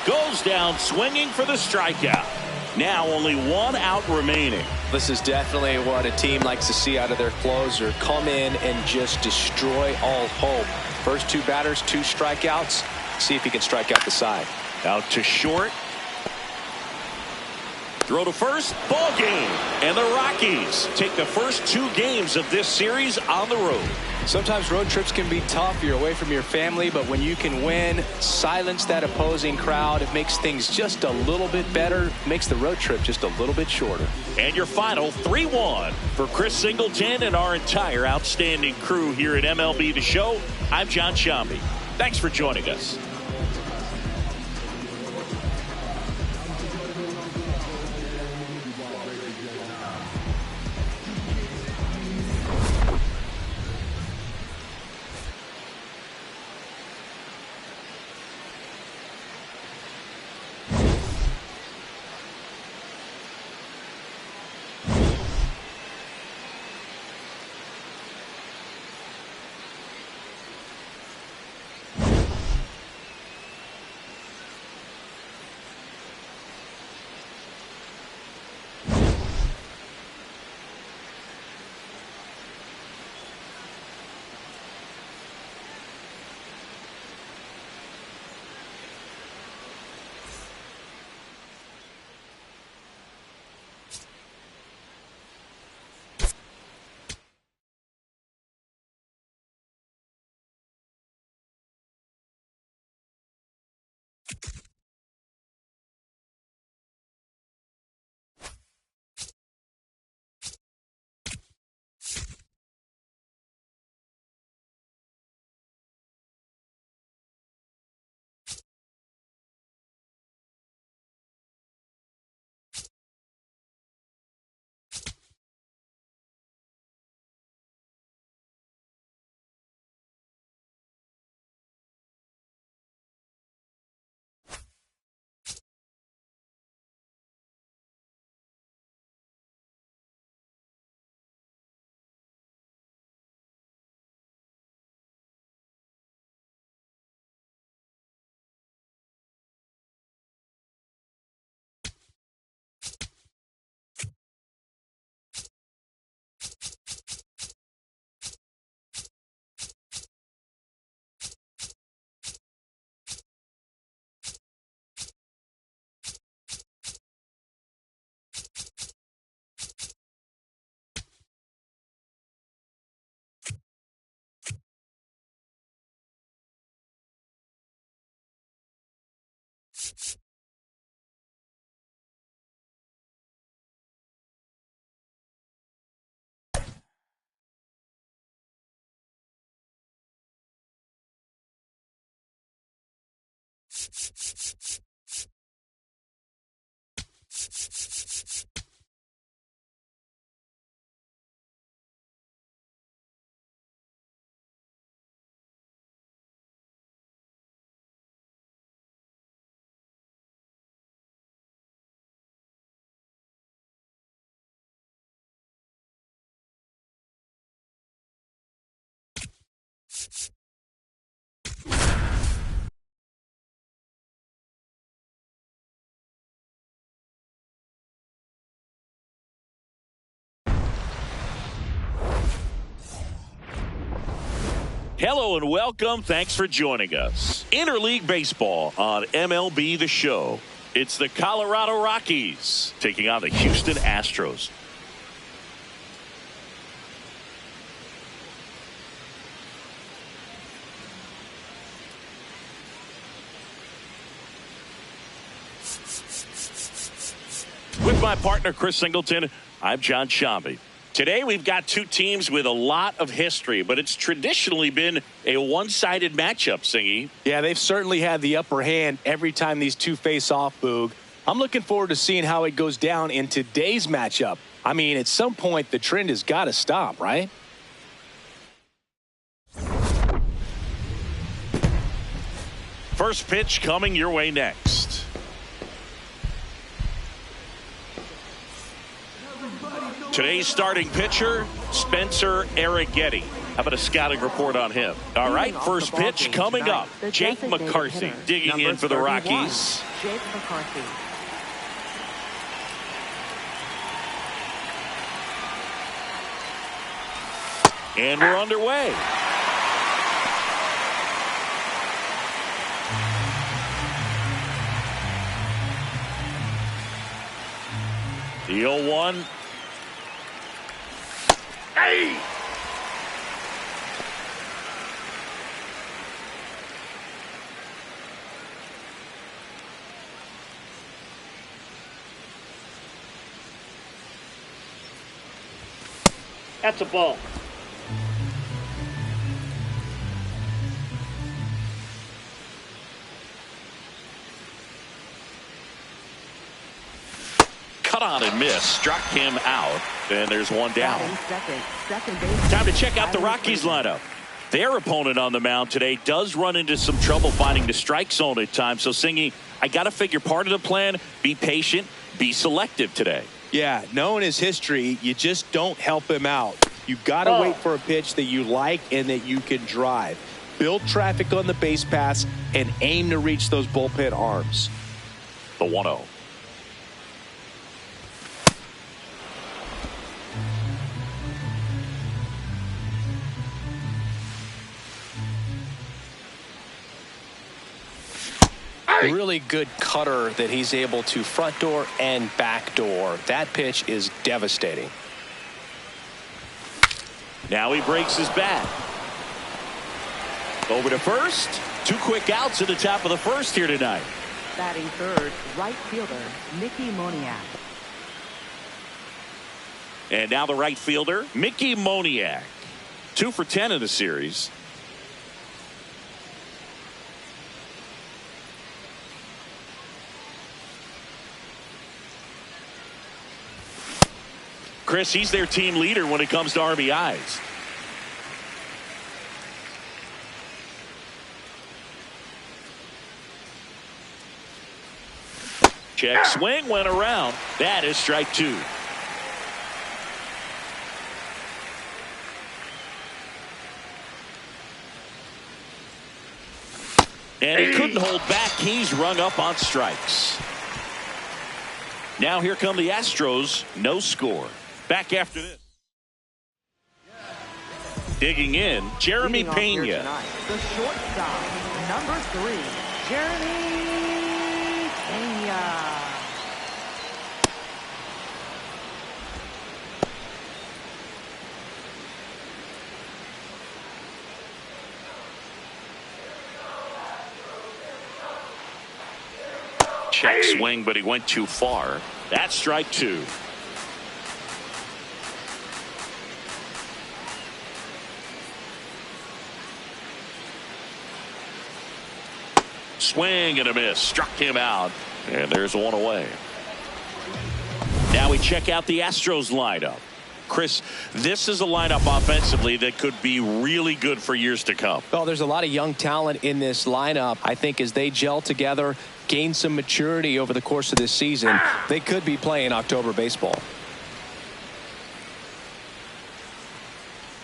Goes down swinging for the strikeout. Now only 1 out remaining. This is definitely what a team likes to see out of their closer. Come in and just destroy all hope. First 2 batters, 2 strikeouts. See if he can strike out the side. Out to short. Throw to first. Ball game. And the Rockies take the first 2 games of this series on the road. Sometimes road trips can be tough. You're away from your family, but when you can win, silence that opposing crowd, it makes things just a little bit better, makes the road trip just a little bit shorter. And your final 3-1 for Chris Singleton and our entire outstanding crew here at MLB The Show. I'm John Shambi. Thanks for joining us. Hello and welcome. Thanks for joining us. Interleague Baseball on MLB The Show. It's the Colorado Rockies taking on the Houston Astros. With my partner, Chris Singleton, I'm John Shambi. Today, we've got two teams with a lot of history, but it's traditionally been a one-sided matchup, Singy. Yeah, they've certainly had the upper hand every time these two face off, Boog. I'm looking forward to seeing how it goes down in today's matchup. I mean, at some point, the trend has got to stop, right? First pitch coming your way next. Today's starting pitcher, Spencer Arrighetti. How about a scouting report on him? All right, first pitch coming up. Jake McCarthy digging in for the Rockies. Jake McCarthy. And we're underway. The 0-1. Hey! That's a ball. Cut on and miss. Struck him out. And there's one down. Second base. Time to check out the Rockies lineup. Their opponent on the mound today does run into some trouble finding the strike zone at times. So, Singy, I got to figure part of the plan, be patient, be selective today. Yeah, knowing his history, you just don't help him out. You've got to wait for a pitch that you like and that you can drive. Build traffic on the base paths and aim to reach those bullpen arms. The 1-0. Really good cutter that he's able to front door and back door. That pitch is devastating. Now he breaks his bat. Over to first. Two quick outs at the top of the first here tonight. Batting third, right fielder, Mickey Moniak. And now the right fielder, Mickey Moniak. 2 for 10 in the series. Chris, he's their team leader when it comes to RBIs. Check swing went around. That is strike 2. And he couldn't hold back. He's rung up on strikes. Now here come the Astros. No score. Back after this. Digging in, Jeremy Pena. The shortstop, number 3, Jeremy Pena. Check swing, but he went too far. That's strike 2. Swing and a miss. Struck him out. And there's one away. Now we check out the Astros lineup. Chris, this is a lineup offensively that could be really good for years to come. Well, there's a lot of young talent in this lineup. I think as they gel together, gain some maturity over the course of this season, they could be playing October baseball.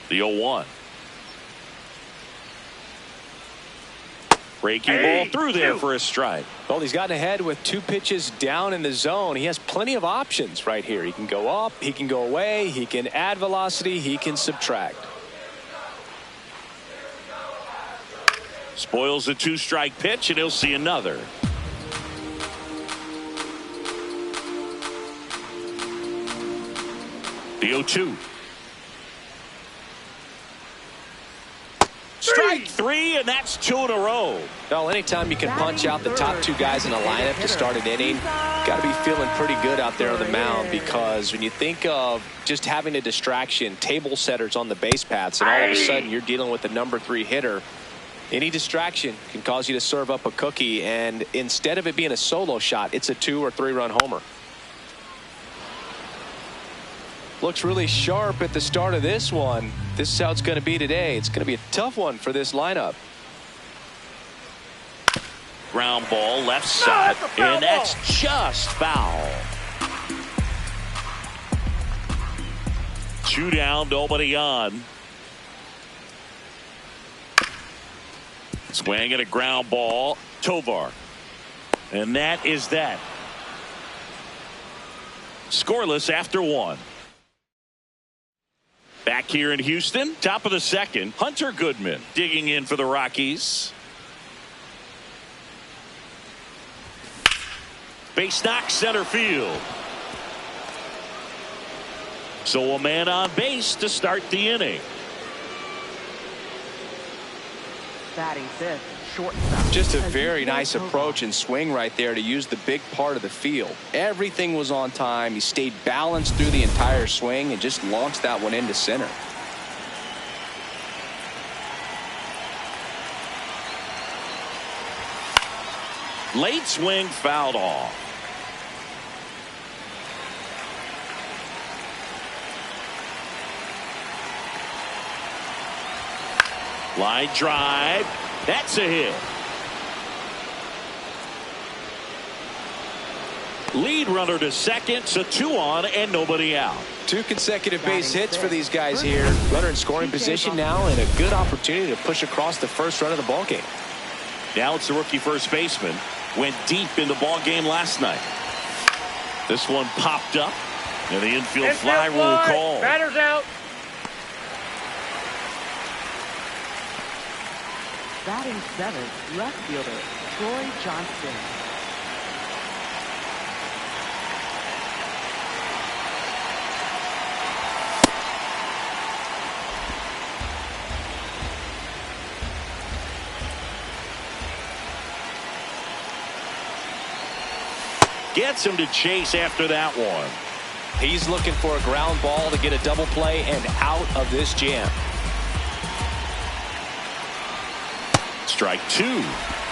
The 0-1. Breaking ball through there for a strike. Well, he's gotten ahead with 2 pitches down in the zone. He has plenty of options right here. He can go up, he can go away, he can add velocity, he can subtract. Spoils the 2-strike pitch, and he'll see another. The 0-2. Strike 3, and that's 2 in a row. Well, anytime you can punch out the top 2 guys in a lineup to start an inning, got to be feeling pretty good out there on the mound, because when you think of just having a distraction, table setters on the base paths, and all of a sudden you're dealing with the number 3 hitter, any distraction can cause you to serve up a cookie, and instead of it being a solo shot, it's a 2 or 3 run homer. Looks really sharp at the start of this one. This is how it's going to be today. It's going to be a tough one for this lineup. Ground ball left side, and that's just foul. 2 down, nobody on. Swing at a ground ball, Tovar. And that is that. Scoreless after 1. Back here in Houston, top of the second, Hunter Goodman digging in for the Rockies. Base knock, center field. So a man on base to start the inning. Batting 5th, shortstop. Just a very nice approach and swing right there to use the big part of the field. Everything was on time. He stayed balanced through the entire swing and just launched that one into center. Late swing, fouled off. Line drive. That's a hit. Lead runner to second, so 2 on and nobody out. 2 consecutive base hits for these guys here. Runner in scoring position now, and a good opportunity to push across the first run of the ballgame. Now it's the rookie first baseman. Went deep in the ballgame last night. This one popped up, and the infield fly rule call. Batter's out. Batting 7th, left fielder, Troy Johnston. Gets him to chase after that one. He's looking for a ground ball to get a double play and out of this jam. Strike 2.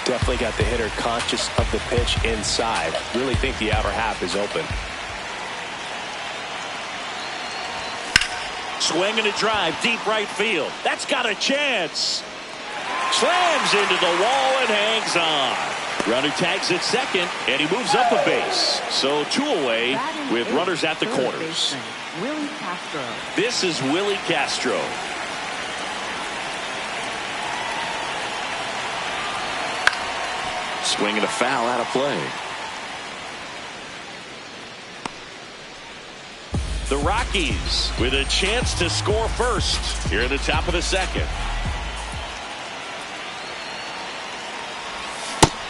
Definitely got the hitter conscious of the pitch inside. Really think the outer half is open. Swing and a drive, deep right field. That's got a chance. Slams into the wall and hangs on. Runner tags at second, and he moves up a base. So 2 away with runners at the corners. Willie Castro. This is Willie Castro. Swing and a foul out of play. The Rockies with a chance to score first here at the top of the second.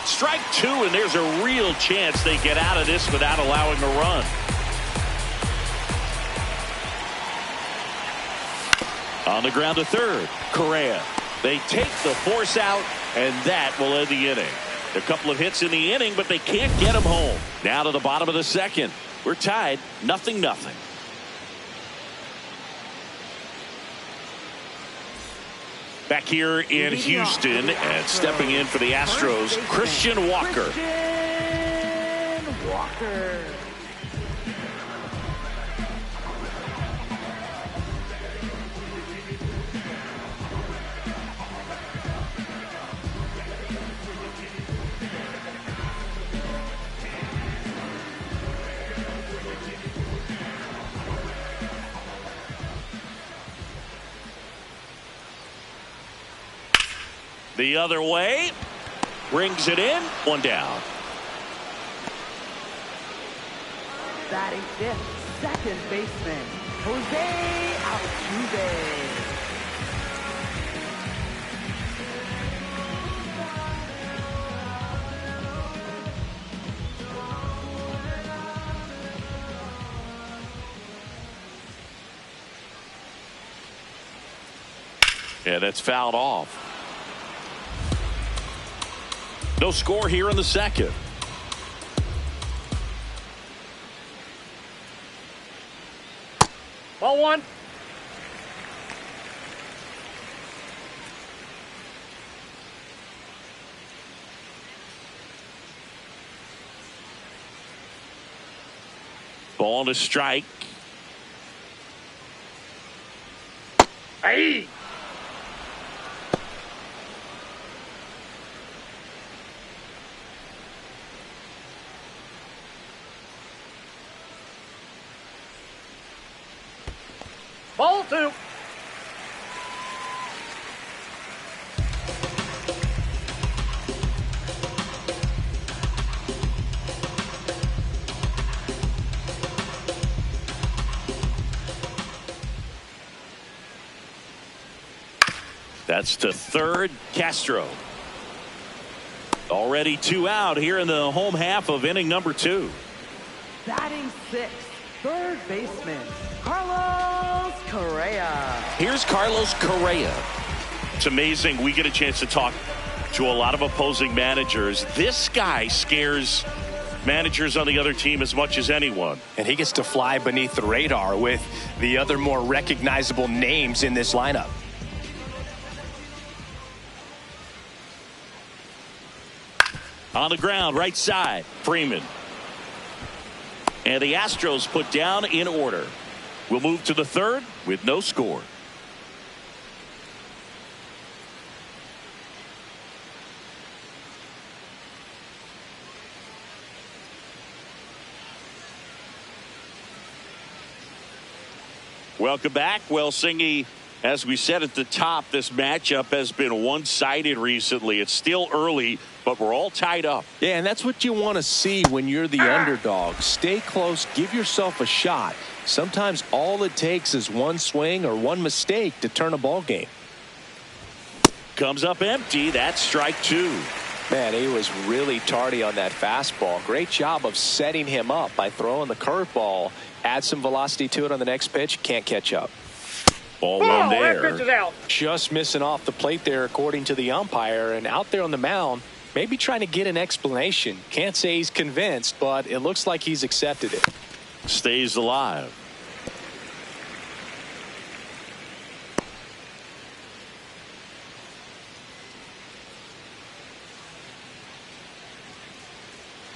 Strike 2, and there's a real chance they get out of this without allowing a run. On the ground to third, Correa. They take the force out, and that will end the inning. A couple of hits in the inning, but they can't get them home. Now to the bottom of the second. We're tied, 0-0. Back here in Houston, and stepping in for the Astros, Christian Walker. Christian Walker. The other way, brings it in, 1 down. Batting 5th, second baseman, Jose Altuve. Yeah, that's fouled off. No score here in the second. Ball one. Ball to strike. Hey. Ball two. That's to third. Castro. Already 2 out here in the home half of inning number 2. Batting sixth, third baseman, Carlos Correa. Here's Carlos Correa. It's amazing we get a chance to talk to a lot of opposing managers. This guy scares managers on the other team as much as anyone. And he gets to fly beneath the radar with the other more recognizable names in this lineup. On the ground, right side, Freeman. And the Astros put down in order. We'll move to the third with no score. Welcome back. Well, Singy, as we said at the top, this matchup has been one-sided recently. It's still early, but we're all tied up. Yeah, and that's what you want to see when you're the underdog. Stay close, give yourself a shot. Sometimes all it takes is one swing or one mistake to turn a ball game. Comes up empty. That's strike 2. Man, he was really tardy on that fastball. Great job of setting him up by throwing the curveball. Add some velocity to it on the next pitch. Can't catch up. Ball one That pitch there. is out. Just missing off the plate there, according to the umpire. And out there on the mound, maybe trying to get an explanation. Can't say he's convinced, but it looks like he's accepted it. Stays alive.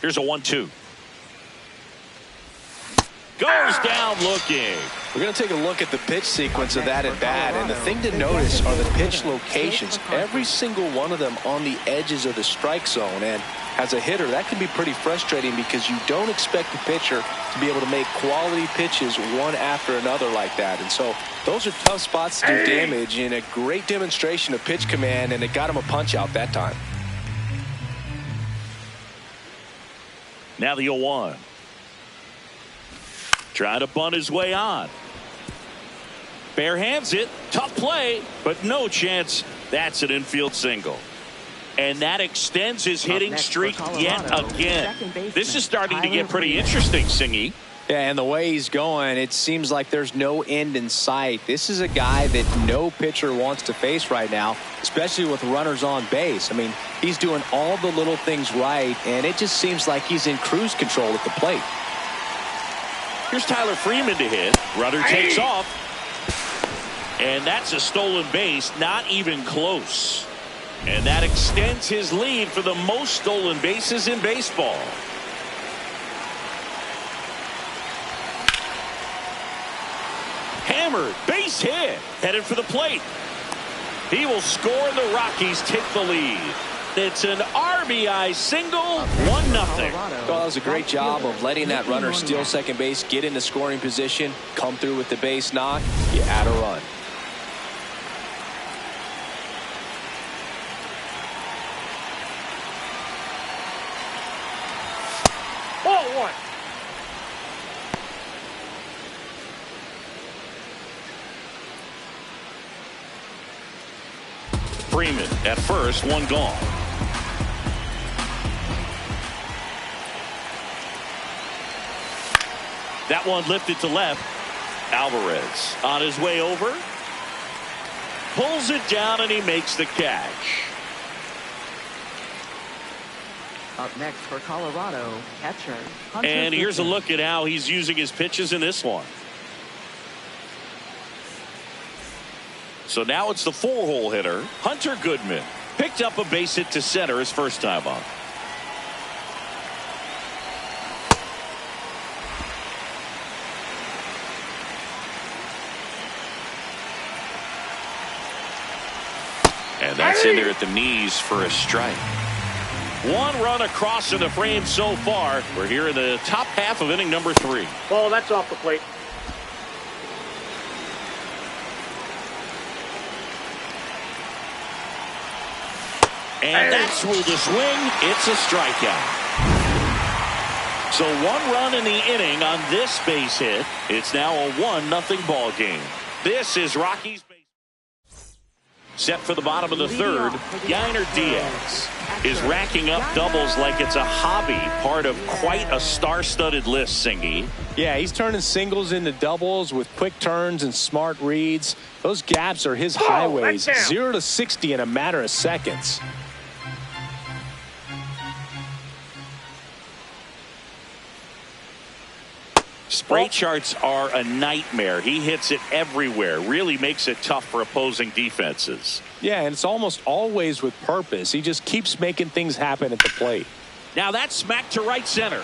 Here's a 1-2. Goes down looking. We're going to take a look at the pitch sequence of that at bat, and the thing to notice are the pitch locations. Every single one of them on the edges of the strike zone, and as a hitter, that can be pretty frustrating because you don't expect the pitcher to be able to make quality pitches one after another like that. And so those are tough spots to do damage, and a great demonstration of pitch command, and it got him a punch out that time. Now the 0-1. Trying to bunt his way on. Bare hands it. Tough play, but no chance. That's an infield single. And that extends his hitting streak yet again. This is starting to get pretty interesting, Singy. Yeah, and the way he's going, it seems like there's no end in sight. This is a guy that no pitcher wants to face right now, especially with runners on base. I mean, he's doing all the little things right, and it just seems like he's in cruise control at the plate. Here's Tyler Freeman to hit. Runner takes off. And that's a stolen base, not even close. And that extends his lead for the most stolen bases in baseball. Hammered, base hit, headed for the plate. He will score, and the Rockies take the lead. It's an RBI single, 1-0. Well, that was a great job of letting that runner steal second base, get into scoring position, come through with the base knock. You add a run. Ball one. Freeman at first, one gone. That one lifted to left. Alvarez on his way over. Pulls it down and he makes the catch. Up next for Colorado, catcher Hunter And here's a Goodman. look at how he's using his pitches in this one. So now it's the 4-hole hitter, Hunter Goodman. Picked up a base hit to center his first time up. And that's in there at the knees for a strike. One run across in the frame so far. We're here in the top half of inning number 3. Ball, that's off the plate. And that's ruled a swing. It's a strikeout. So 1 run in the inning on this base hit. It's now a 1-0 ball game. This is Rockies base. Set for the bottom of the third, Diaz is racking up doubles like it's a hobby, part of quite a star-studded list, Singy. Yeah, he's turning singles into doubles with quick turns and smart reads. Those gaps are his highways. that's down. 0 to 60 in a matter of seconds. Spray charts are a nightmare. He hits it everywhere. Really makes it tough for opposing defenses. Yeah, and it's almost always with purpose. He just keeps making things happen at the plate. Now that's smacked to right center.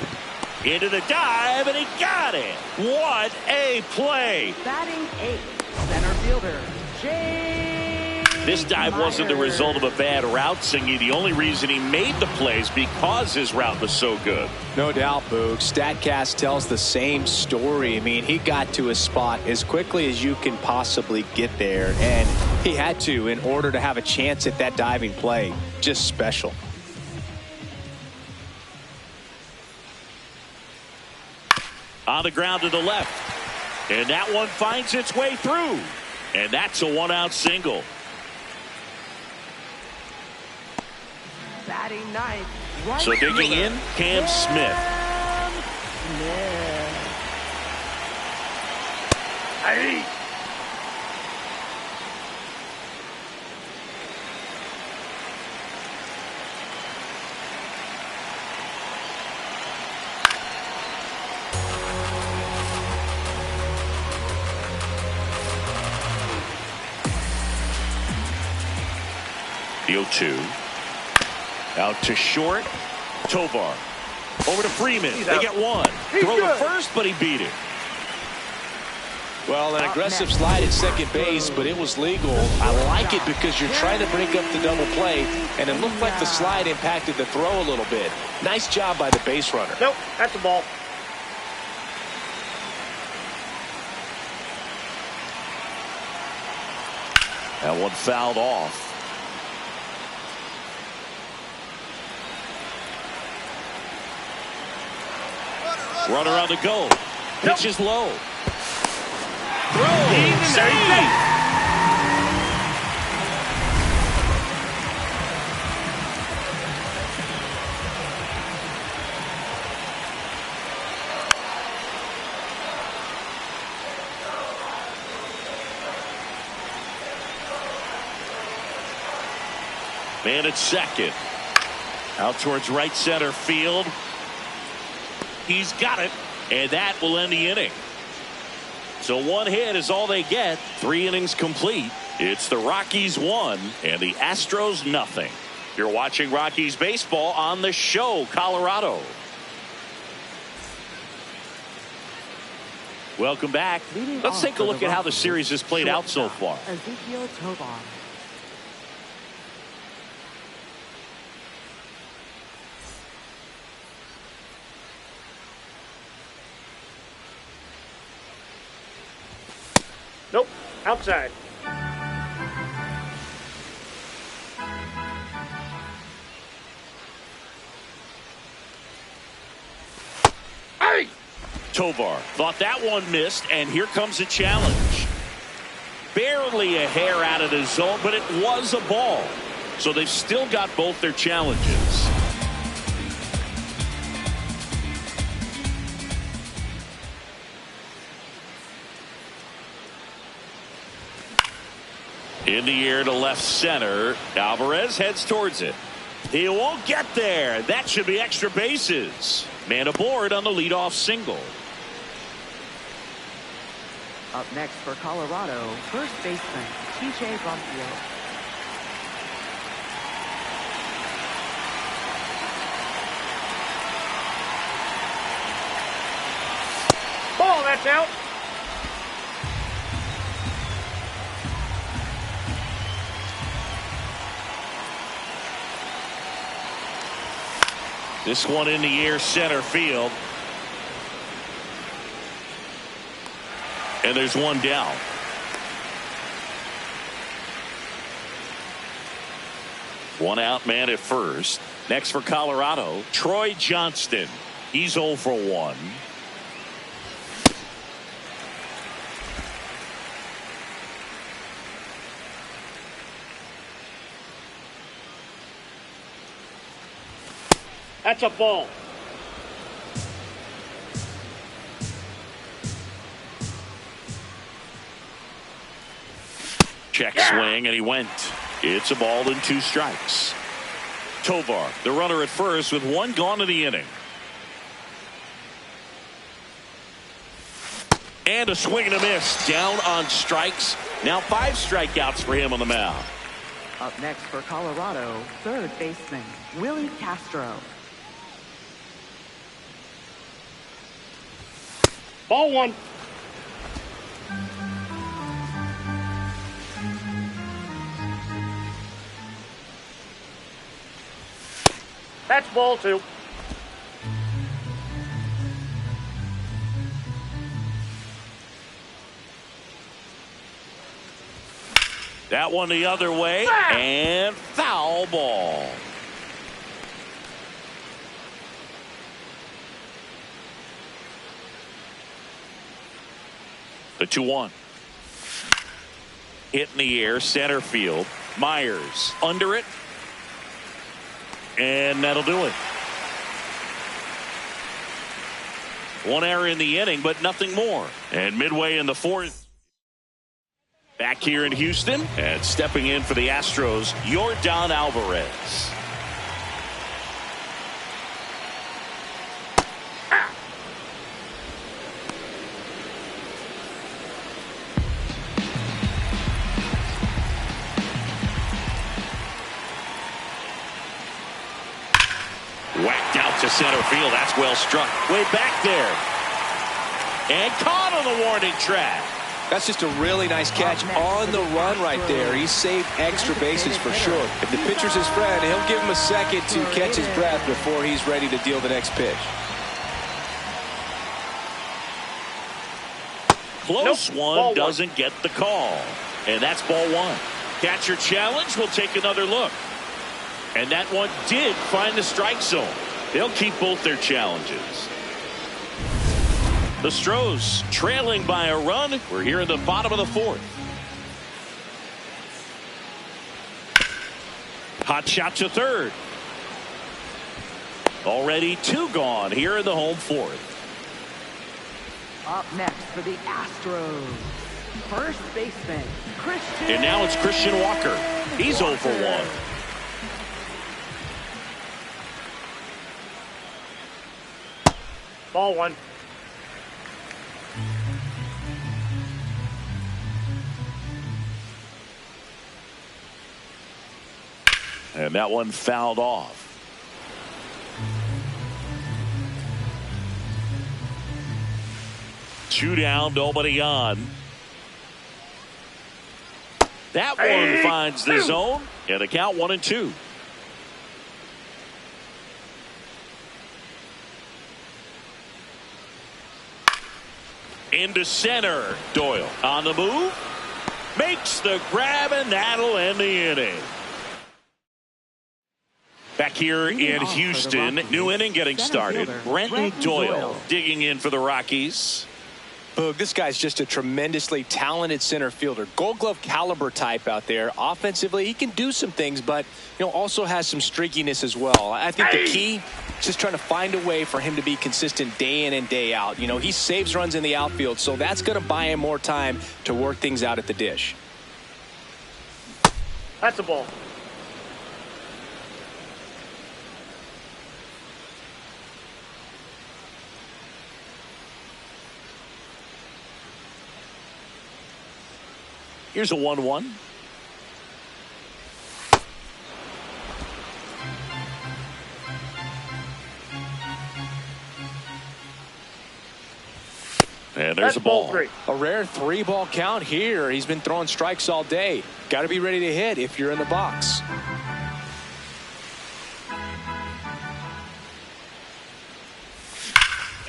Into the dive, and he got it. What a play. Batting 8th, center fielder James This dive wasn't the Myers. result of a bad route, Singy. The only reason he made the play is because his route was so good. No doubt, Boog. StatCast tells the same story. I mean, he got to his spot as quickly as you can possibly get there, and he had to in order to have a chance at that diving play. Just special. On the ground to the left. And that one finds its way through. And that's a 1-out single. Batting 9th, right So digging fielder, in, Cam Smith. Smith. Hey. The 0-2. Out to short. Tovar. Over to Freeman. He's They out. get one. He's Throw to good. first, but he beat it. Well, an aggressive slide at second base, but it was legal. I like it because you're trying to break up the double play, and it looked like the slide impacted the throw a little bit. Nice job by the base runner. Nope, that's the ball. That one fouled off. Runner on the go. Pitch is low. Throw. Save. Man at second. Out towards right center field. He's got it, and that will end the inning. So 1 hit is all they get. 3 innings complete. It's the Rockies 1 and the Astros 0. You're watching Rockies baseball on the show, Colorado. Welcome back. Leading Let's off take a for look the at how the Rockies, series has played out so shortstop, far. Ezekiel Tovar. Nope, outside. Hey! Tovar thought that one missed, and here comes a challenge. Barely a hair out of the zone, but it was a ball. So they've still got both their challenges. In the air to left center. Alvarez heads towards it. He won't get there. That should be extra bases. Man aboard on the leadoff single. Up next for Colorado, first baseman TJ Rossio. Ball, that's out. This one in the air center field. And there's one down. One out man at first. Next for Colorado, Troy Johnston. He's 0 for 1. That's a ball. Check swing, and he went. It's a ball and 2 strikes. Tovar, the runner at first with 1 gone in the inning. And a swing and a miss. Down on strikes. Now 5 strikeouts for him on the mound. Up next for Colorado, third baseman Willie Castro. Ball 1. That's ball 2. That one the other way, and foul ball. The 2-1. Hit in the air, center field. Myers under it. And that'll do it. 1 error in the inning, but nothing more. And midway in the 4th. Back here in Houston, and stepping in for the Astros, Yordan Alvarez. Whacked out to center field. That's well struck. Way back there. And caught on the warning track. That's just a really nice catch on the run right there. He saved extra bases for sure. If the pitcher's his friend, he'll give him a second to catch his breath before he's ready to deal the next pitch. Close one, doesn't get the call. And that's ball 1. Catcher challenge, will take another look. And that one did find the strike zone. They'll keep both their challenges. The Stros trailing by a run. We're here in the bottom of the 4th. Hot shot to third. Already 2 gone here in the home 4th. Up next for the Astros, first baseman Christian. And now it's Christian Walker. He's 0 for 1. Ball 1. And that one fouled off. Two down, nobody on. That one finds the zone. And the count 1-2. Into center. Doyle on the move. Makes the grab, and that'll end the inning. Back here in Houston, new inning getting started. Brenton Doyle digging in for the Rockies. Boog, this guy's just a tremendously talented center fielder. Gold Glove caliber type out there. Offensively, he can do some things, but also has some streakiness as well. I think the key is just trying to find a way for him to be consistent day in and day out. He saves runs in the outfield, so that's going to buy him more time to work things out at the dish. That's a ball. Here's a 1-1. And there's That's a ball. 3. A rare 3-ball count here. He's been throwing strikes all day. Got to be ready to hit if you're in the box.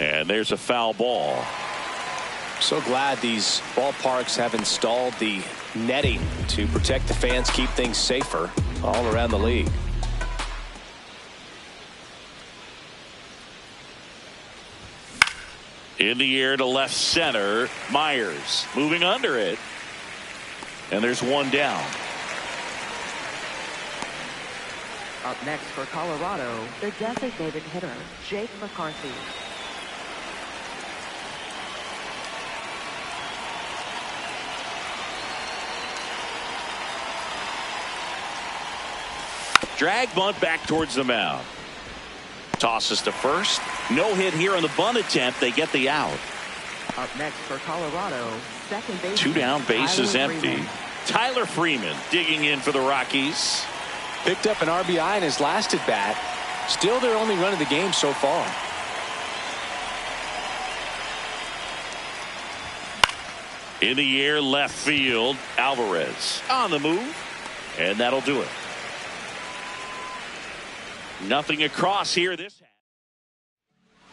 And there's a foul ball. So glad these ballparks have installed the netting to protect the fans, keep things safer all around the league. In the air to left center. Myers moving under it. And there's one down. Up next for Colorado, the designated hitter, Jake McCarthy. Drag bunt back towards the mound. Tosses to first. No hit here on the bunt attempt. They get the out. Up next for Colorado, second base. 2 down, base is empty. Freeman. Tyler Freeman digging in for the Rockies. Picked up an RBI in his last at bat. Still their only run of the game so far. In the air left field. Alvarez on the move. And that'll do it. Nothing across here this half.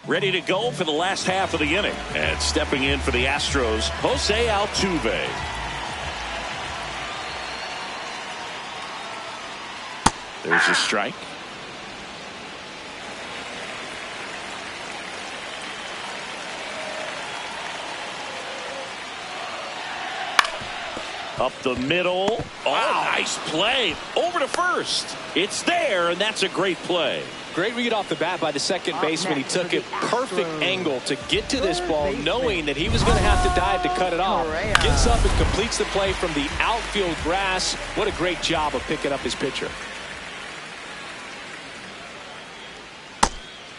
Ready to go for the last half of the inning. And stepping in for the Astros, Jose Altuve. There's a strike. Up the middle. Oh, nice play. Over to first. It's there, and that's a great play. Great read off the bat by the second baseman. He took a perfect angle to get to this ball, knowing that he was going to have to dive to cut it off. Gets up and completes the play from the outfield grass. What a great job of picking up his pitcher.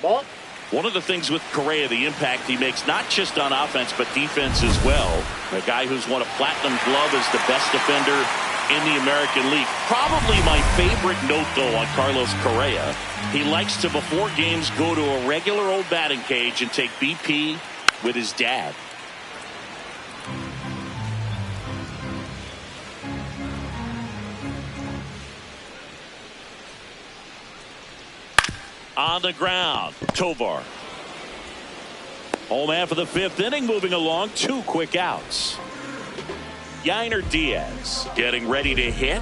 Ball. One of the things with Correa, the impact he makes, not just on offense, but defense as well. A guy who's won a platinum glove as the best defender in the American League. Probably my favorite note, though, on Carlos Correa. He likes to, before games, go to a regular old batting cage and take BP with his dad. On the ground, Tovar. Home half of the 5th inning, moving along. 2 quick outs. Yainer Diaz getting ready to hit.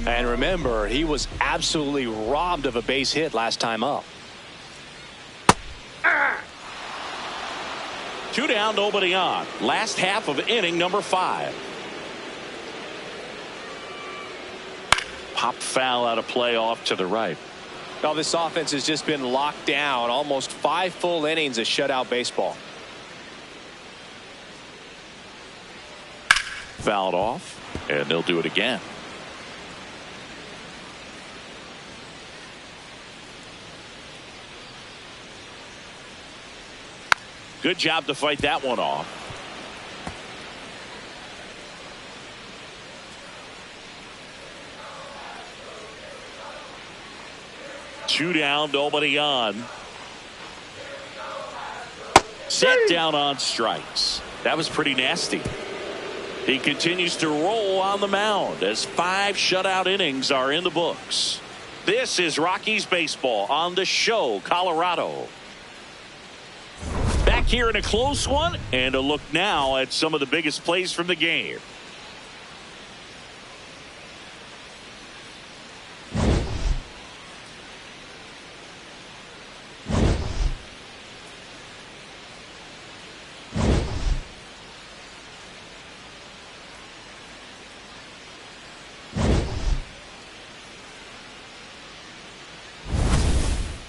And remember, he was absolutely robbed of a base hit last time up. 2 down, nobody on. Last half of inning number 5. Pop foul out of play off to the right. Well, this offense has just been locked down. Almost 5 full innings of shutout baseball. Fouled off, and they'll do it again. Good job to fight that one off. Two down, nobody on. Set down on strikes. That was pretty nasty. He continues to roll on the mound as 5 shutout innings are in the books. This is Rockies baseball on the show, Colorado. Back here in a close one, and a look now at some of the biggest plays from the game.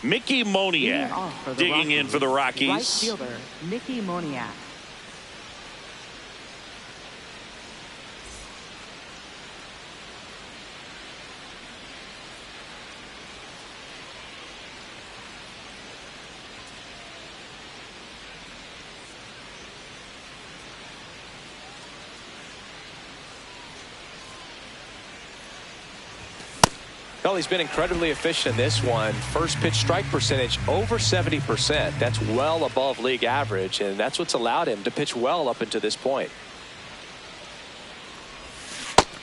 Mickey Moniak digging in for the Rockies. Right fielder, Mickey Moniak. Well, he's been incredibly efficient in this one. First pitch strike percentage over 70%. That's well above league average, and that's what's allowed him to pitch well up until this point.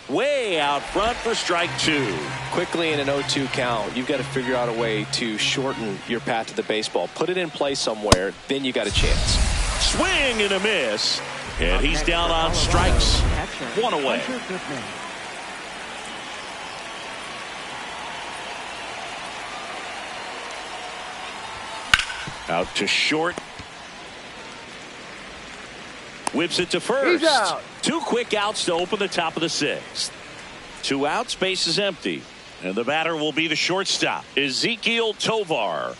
Way out front for strike two. Quickly in an 0-2 count, you've got to figure out a way to shorten your path to the baseball. Put it in play somewhere, then you got a chance. Swing and a miss. And he's down on strikes. One away. Out to short. Whips it to first. He's out. 2 quick outs to open the top of the 6th. 2 outs, base is empty. And the batter will be the shortstop, Ezekiel Tovar.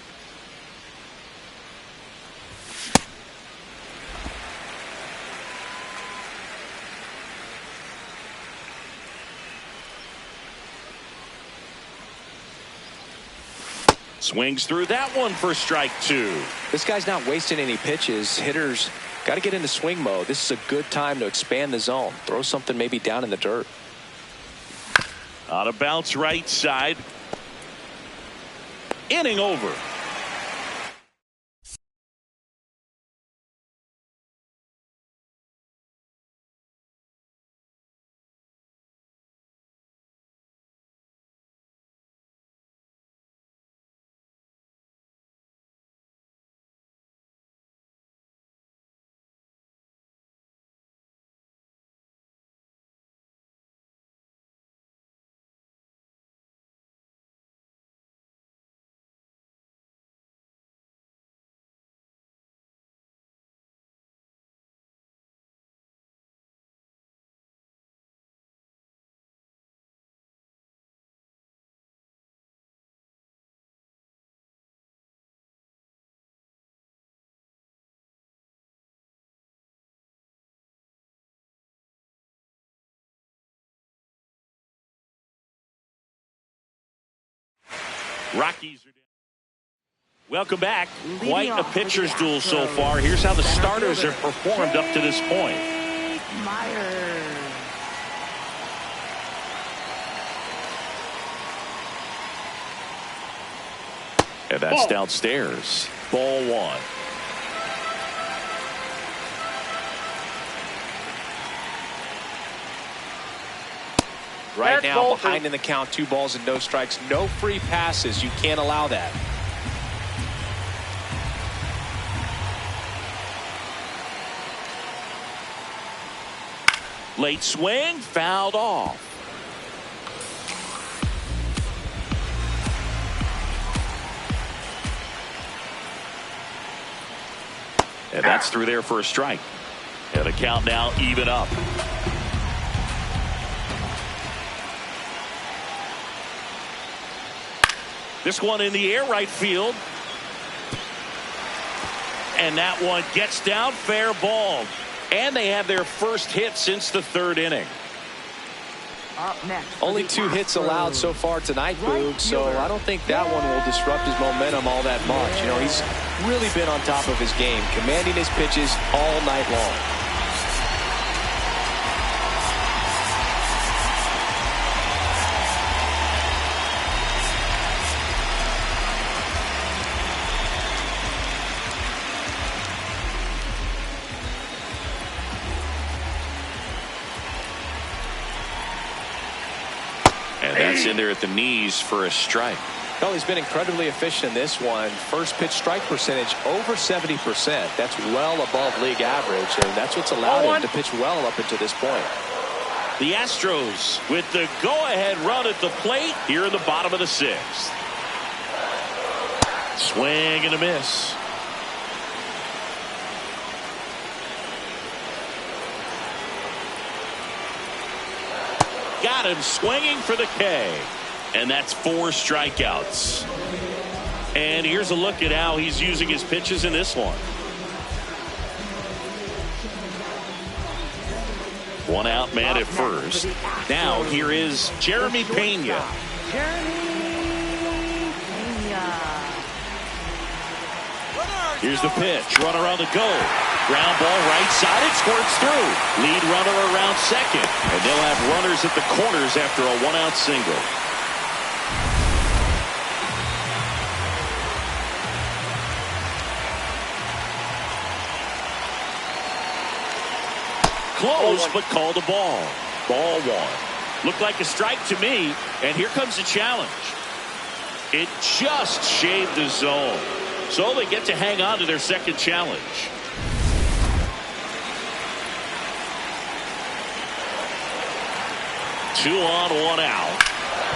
Swings through that one for strike 2. This guy's not wasting any pitches. Hitters got to get into swing mode. This is a good time to expand the zone. Throw something maybe down in the dirt. On a bounce right side. Inning over. Rockies are down. Welcome back. Quite a pitcher's duel so far. Here's how the starters have performed up to this point. And that's downstairs. Ball 1. Right now, behind in the count, 2 balls and no strikes. No free passes. You can't allow that. Late swing, fouled off. And that's through there for a strike. And the count now even up. This one in the air, right field. And that one gets down, fair ball. And they have their first hit since the 3rd inning. Only 2 hits allowed so far tonight, Boog, so I don't think that one will disrupt his momentum all that much. You know, he's really been on top of his game, commanding his pitches all night long. And that's in there at the knees for a strike. Well, he's been incredibly efficient in this one. First pitch strike percentage over 70%. That's well above league average, and that's what's allowed him to pitch well up until this point. The Astros with the go-ahead run at the plate here in the bottom of the 6th. Swing and a miss. Got him swinging for the K. And that's 4 strikeouts. And here's a look at how he's using his pitches in this one. 1 out, man at first. Now here is Jeremy Pena. Here's the pitch. Runner on the go. Ground ball right side. It squirts through. Lead runner around second. And they'll have runners at the corners after a 1-out single. close, but called a ball. Ball one. Looked like a strike to me, and here comes the challenge. It just shaved the zone. So they get to hang on to their second challenge. Two on, one out.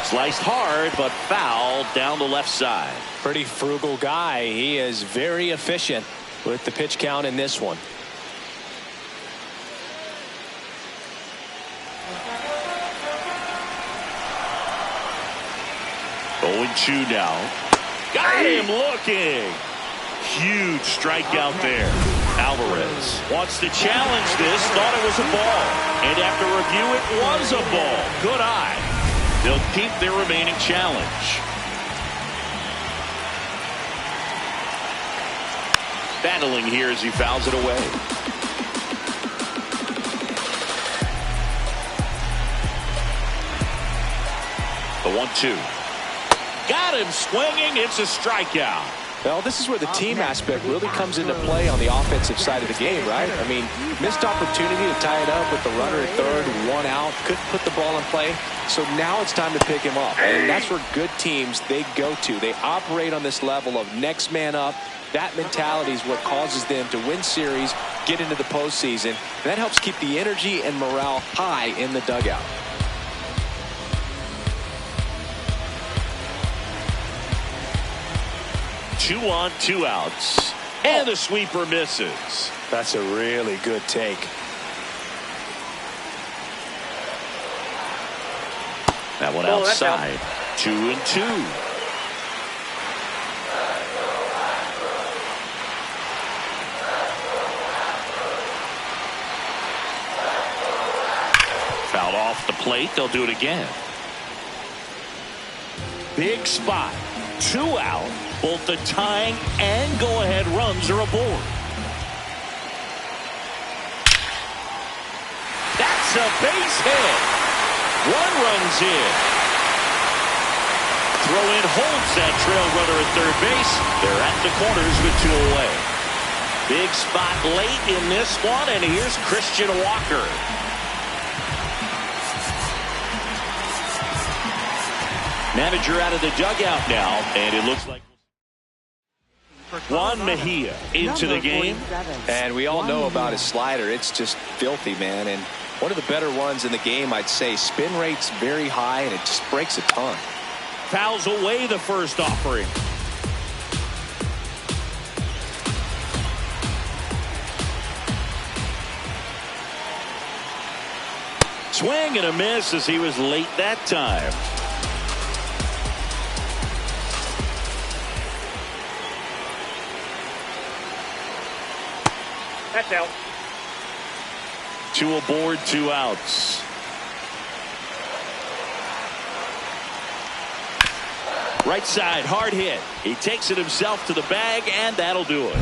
Sliced hard, but fouled down the left side. Pretty frugal guy. He is very efficient with the pitch count in this one. 0-2 now. Got him looking. Huge strikeout there. Alvarez wants to challenge this. Thought it was a ball. And after review, it was a ball. Good eye. They'll keep their remaining challenge. Battling here as he fouls it away. The 1-2. Got him swinging. It's a strikeout. Well, this is where the team aspect really comes into play on the offensive side of the game, right? I mean, missed opportunity to tie it up with the runner at third, one out, couldn't put the ball in play. So now it's time to pick him up. And that's where good teams, they go to. They operate on this level of next man up. That mentality is what causes them to win series, get into the postseason. And that helps keep the energy and morale high in the dugout. Two on, two outs. And the sweeper misses. That's a really good take. That one outside. 2-2. Fouled off the plate. They'll do it again. Big spot. 2 out. Both the tying and go-ahead runs are aboard. That's a base hit. 1 run's in. Throw in holds that trail runner at third base. They're at the corners with 2 away. Big spot late in this one, and here's Christian Walker. Manager out of the dugout now, and it looks like Juan Mejia into the game. And we all know about his slider. It's just filthy, man. And one of the better ones in the game, I'd say. Spin rate's very high, and it just breaks a ton. Fouls away the first offering. Swing and a miss as he was late that time. That's out. 2 aboard, 2 outs. Right side, hard hit. He takes it himself to the bag, and that'll do it.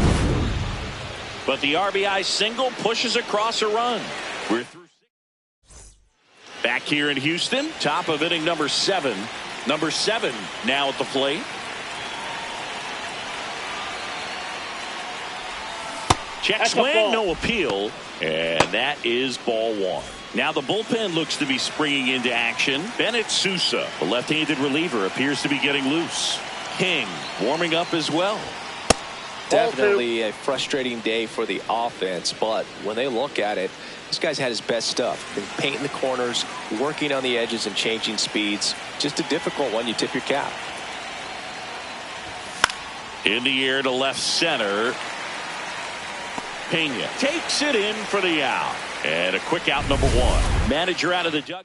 But the RBI single pushes across a run. We're through 6. Back here in Houston, top of inning number 7. Number 7 now at the plate. Check swing, no appeal, and that is ball 1. Now the bullpen looks to be springing into action. Bennett Sousa, the left-handed reliever, appears to be getting loose. King warming up as well. Definitely a frustrating day for the offense, but when they look at it, this guy's had his best stuff. Been painting the corners, working on the edges, and changing speeds. Just a difficult one. You tip your cap. In the air to left center. Pena takes it in for the out. And a quick out, number 1. Manager out of the dugout.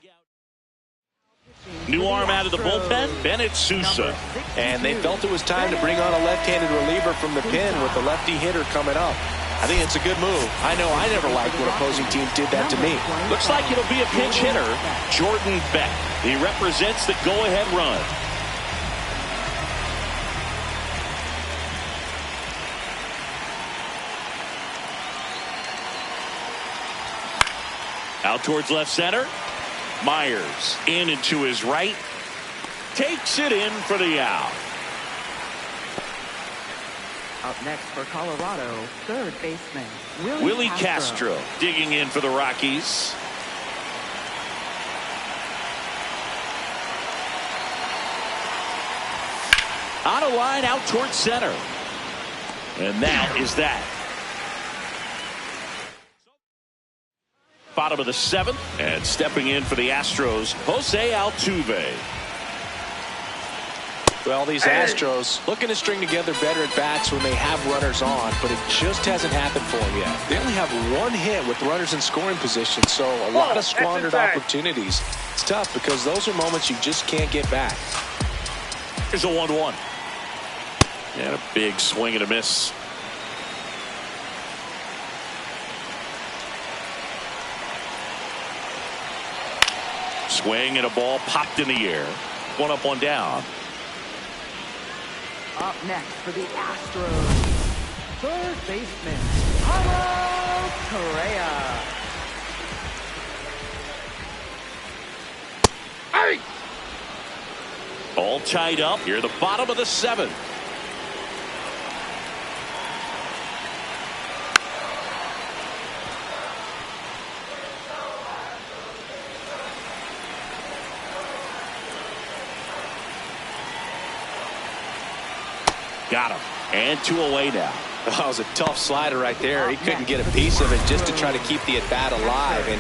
New arm out of the bullpen, Bennett Sousa. And they felt it was time to bring on a left-handed reliever from the pen with the lefty hitter coming up. I think it's a good move. I know I never liked when opposing teams did that to me. Looks like it'll be a pinch hitter, Jordan Beck. He represents the go-ahead run. Out towards left center. Myers in and to his right. Takes it in for the out. Up next for Colorado, third baseman Willie Castro digging in for the Rockies. On a line out towards center. And that is that. Bottom of the seventh. And stepping in for the Astros, Jose Altuve. Well, these Astros looking to string together better at bats when they have runners on, but it just hasn't happened for them yet. They only have one hit with runners in scoring position, so a lot of squandered opportunities. It's tough because those are moments you just can't get back. Here's a 1-1. And a big swing and a miss. Swing and a ball popped in the air. One up, one down. Up next for the Astros, third baseman Carlos Correa. Hey! All tied up here at the bottom of the seventh. Got him. And 2 away now. That was a tough slider right there. He couldn't get a piece of it just to try to keep the at-bat alive. And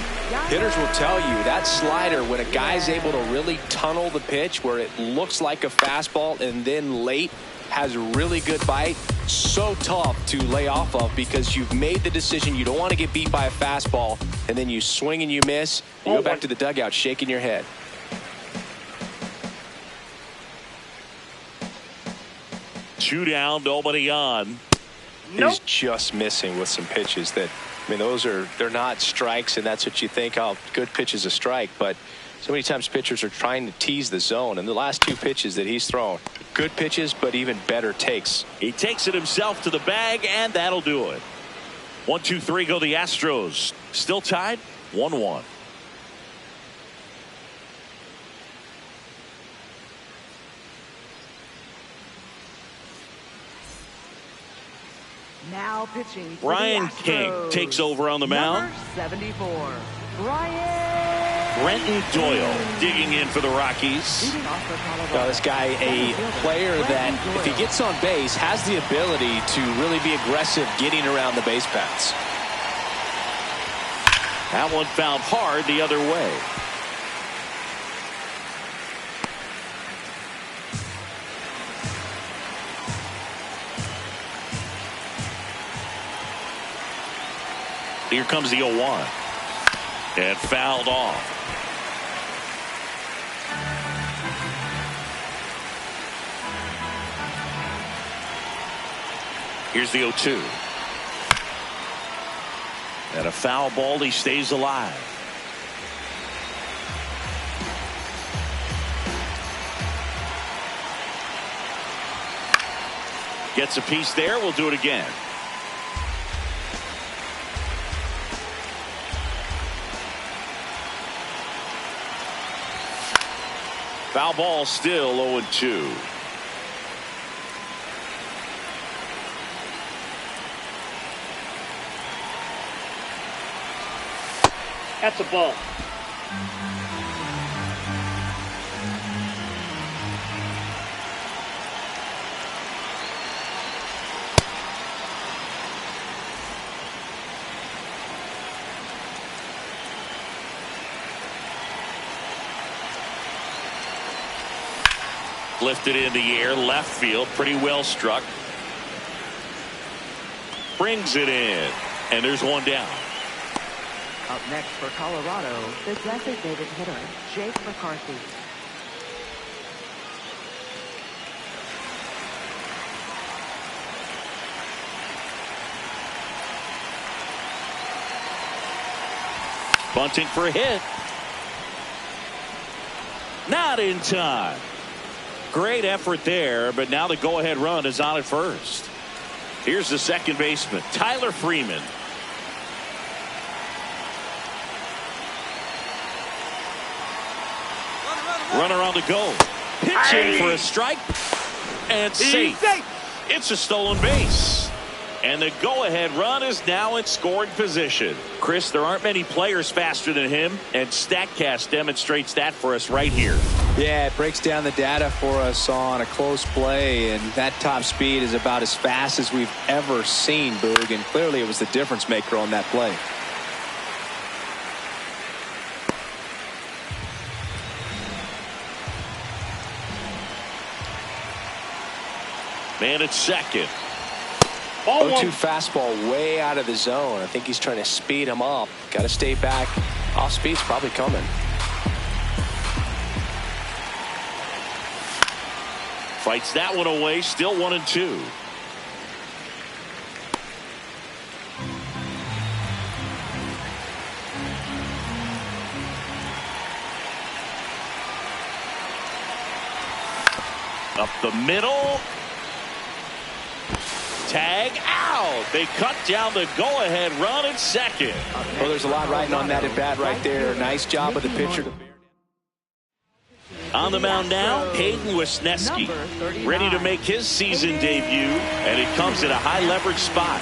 hitters will tell you that slider, when a guy's able to really tunnel the pitch where it looks like a fastball and then late has a really good bite, so tough to lay off of because you've made the decision you don't want to get beat by a fastball, and then you swing and you miss. You go back to the dugout shaking your head. Two down, nobody on. He's just missing with some pitches that, I mean, they're not strikes, and that's what you think, oh, good pitch is a strike. But so many times pitchers are trying to tease the zone, and the last 2 pitches that he's thrown, good pitches, but even better takes. He takes it himself to the bag, and that'll do it. 1, 2, 3 go the Astros. Still tied, 1-1. Now pitching for Brian the Astros, King takes over on the mound. Number 74, Brian Brenton Doyle digging in for the Rockies. Leading off for Colorado. Well, this guy, a player that if he gets on base has the ability to really be aggressive getting around the base paths. That one fouled hard the other way. Here comes the 0-1. And fouled off. Here's the 0-2. And a foul ball. He stays alive. Gets a piece there. We'll do it again. Foul ball, still 0-2. That's a ball. Lifted in the air, left field, pretty well struck. Brings it in, and there's one down. Up next for Colorado, the designated hitter, Jake McCarthy. Bunting for a hit. Not in time. Great effort there, but now the go-ahead run is on at first. Here's the second baseman, Tyler Freeman. Runner on the go. Pitching for a strike. And safe. It's a stolen base. And the go-ahead run is now in scoring position. Chris, there aren't many players faster than him, and StatCast demonstrates that for us right here. Yeah, it breaks down the data for us on a close play, and that top speed is about as fast as we've ever seen, Boog, and clearly it was the difference maker on that play. Man at second. 0-2 fastball way out of the zone. I think he's trying to speed him up. Got to stay back. Off speed's probably coming. Fights that one away. Still 1-2. Up the middle. Tag out. They cut down the go-ahead run at second. Well, there's a lot riding on that at bat right there. Nice job of the pitcher. On the mound now, Hayden DYNASTY, ready to make his season debut, and it comes at a high-leverage spot.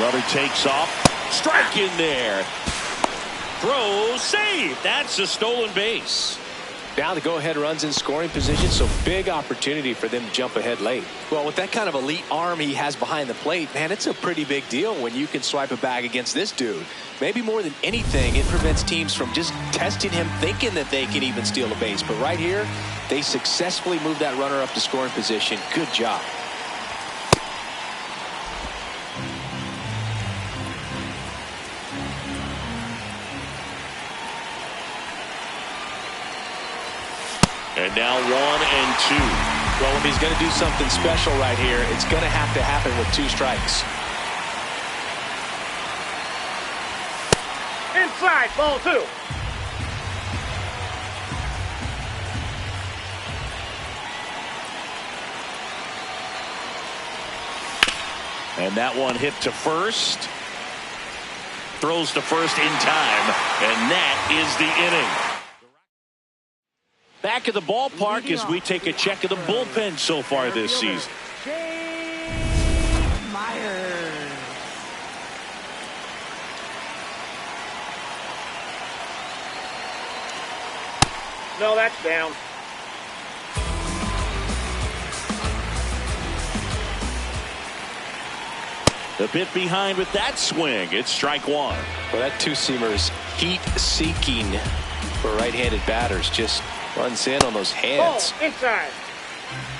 Runner takes off. Strike in there. Throw, save. That's a stolen base. Now the go-ahead runs in scoring position, so big opportunity for them to jump ahead late. Well, with that kind of elite arm he has behind the plate, man, it's a pretty big deal when you can swipe a bag against this dude. Maybe more than anything, it prevents teams from just testing him, thinking that they can even steal a base. But right here, they successfully moved that runner up to scoring position. Good job. And now 1-2. Well, if he's going to do something special right here, it's going to have to happen with 2 strikes. Inside, ball 2. And that one hit to first. Throws to first in time. And that is the inning. Back at the ballpark as we take a check of the bullpen so far this season. No, that's down. The bit behind with that swing. It's strike 1. Well, that two-seamer is heat-seeking for right-handed batters. Just runs in on those hands. Oh, inside.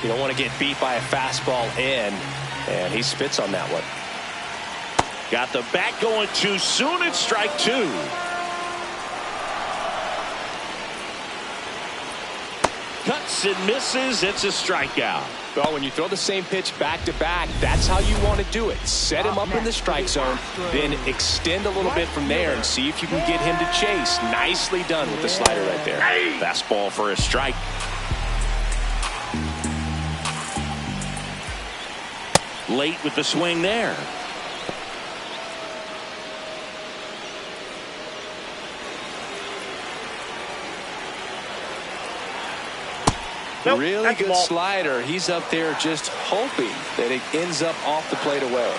You don't want to get beat by a fastball in, and he spits on that one. Got the bat going too soon. It's strike 2. Cuts and misses. It's a strikeout. Well, when you throw the same pitch back-to-back, that's how you want to do it. Set him up in the strike zone, then extend a little bit from there and see if you can get him to chase. Nicely done with the slider right there. Fastball for a strike. Late with the swing there. Nope, really good slider. He's up there just hoping that it ends up off the plate away.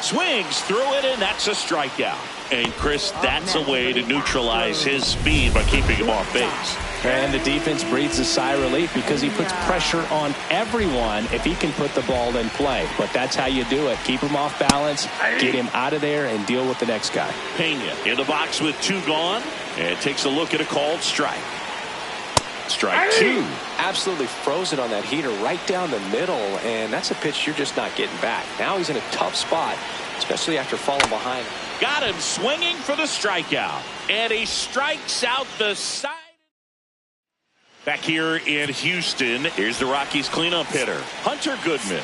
Swings through it, and that's a strikeout. And Chris, that's a way to neutralize his speed by keeping him off base. And the defense breathes a sigh of relief because he puts pressure on everyone if he can put the ball in play. But that's how you do it. Keep him off balance, get him out of there, and deal with the next guy. Pena in the box with 2 gone, and takes a look at a called strike. Strike 2. Absolutely frozen on that heater right down the middle, and that's a pitch you're just not getting back. Now he's in a tough spot, especially after falling behind. Got him swinging for the strikeout, and he strikes out the side. Back here in Houston, here's the Rockies cleanup hitter, Hunter Goodman.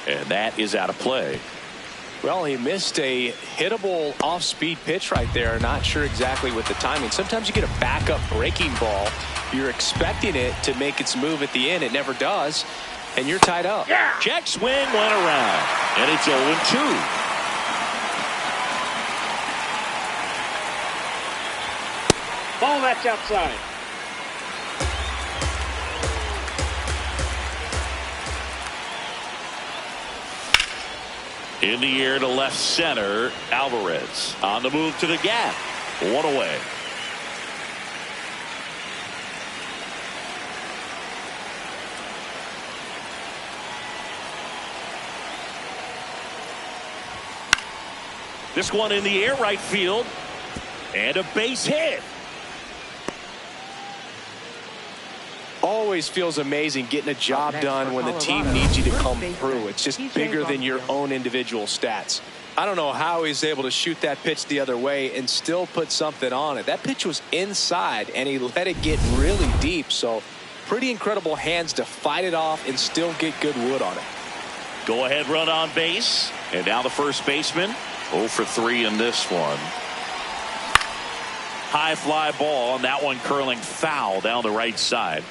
And that is out of play. Well, he missed a hittable off-speed pitch right there. Not sure exactly with the timing. Sometimes you get a backup breaking ball. You're expecting it to make its move at the end. It never does. And you're tied up. Yeah. Check swing went around. And it's 0-2. Ball, that's outside. In the air to left center, Alvarez on the move to the gap. One away. This one in the air, right field, and a base hit. Always feels amazing getting a job done when the team needs you to come through. It's just bigger than your own individual stats. I don't know how he's able to shoot that pitch the other way and still put something on it. That pitch was inside, and he let it get really deep. So pretty incredible hands to fight it off and still get good wood on it. Go ahead run on base. And now the first baseman. 0 for 3 in this one. High fly ball, and that one curling foul down the right side.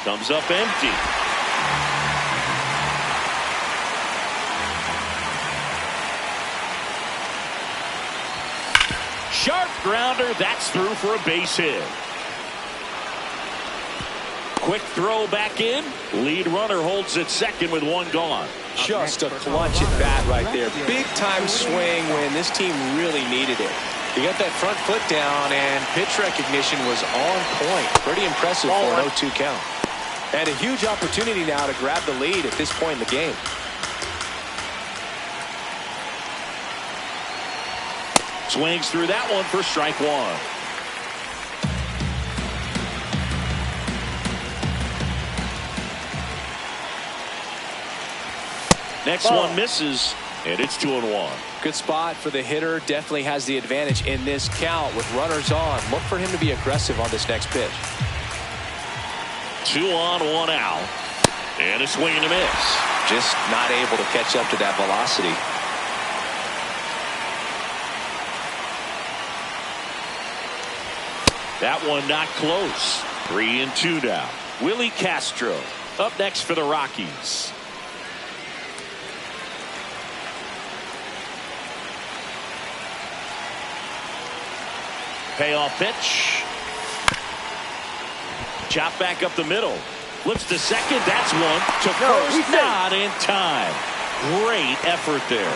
Comes up empty. Sharp grounder. That's through for a base hit. Quick throw back in. Lead runner holds at second with one gone. Just a clutch at bat right there. Big time swing when this team really needed it. He got that front foot down, and pitch recognition was on point. Pretty impressive for an 0-2 count. And a huge opportunity now to grab the lead at this point in the game. Swings through that one for strike one. Next one misses, and it's 2-1. Good spot for the hitter. Definitely has the advantage in this count with runners on. Look for him to be aggressive on this next pitch. 2 on, 1 out. And a swing and a miss. Just not able to catch up to that velocity. That one not close. 3-2 now. Willie Castro up next for the Rockies. Payoff pitch. Chop back up the middle. Flips to second. That's one. To first. Not in time. Great effort there.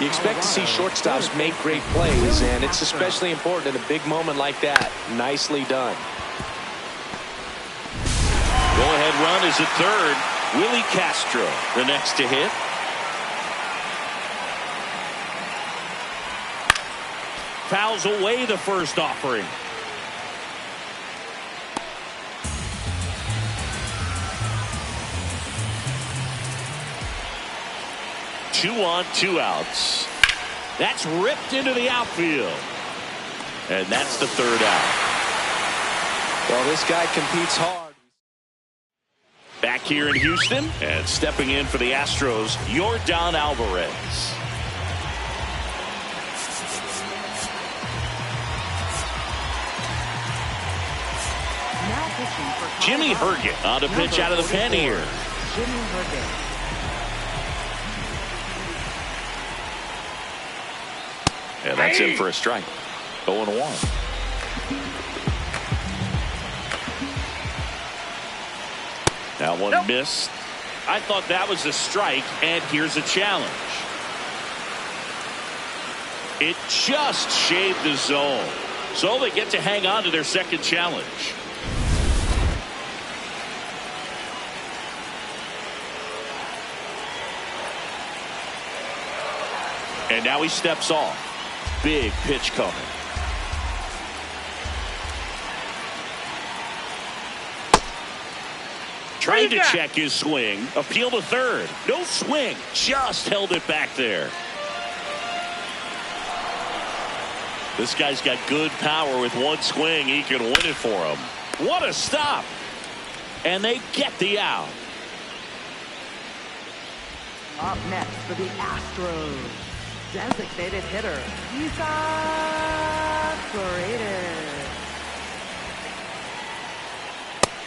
You expect to see shortstops make great plays, and it's especially important in a big moment like that. Nicely done. Go-ahead run is at third. Willie Castro, the next to hit. Fouls away the first offering. Two on, 2 outs. That's ripped into the outfield. And that's the third out. Well, this guy competes hard. Back here in Houston, and stepping in for the Astros, Yordan Alvarez. Now pitching for Jimmy Colorado, Herget on to pitch out of the pen here. Jimmy Herget. And that's in for a strike. 0-1. That one missed. I thought that was a strike, and here's a challenge. It just shaved the zone. So they get to hang on to their second challenge. And now he steps off. Big pitch coming. Trying to check his swing. Appeal to third. No swing. Just held it back there. This guy's got good power. With one swing, he can win it for him. What a stop. And they get the out. Up next for the Astros, designated hitter, Floridas.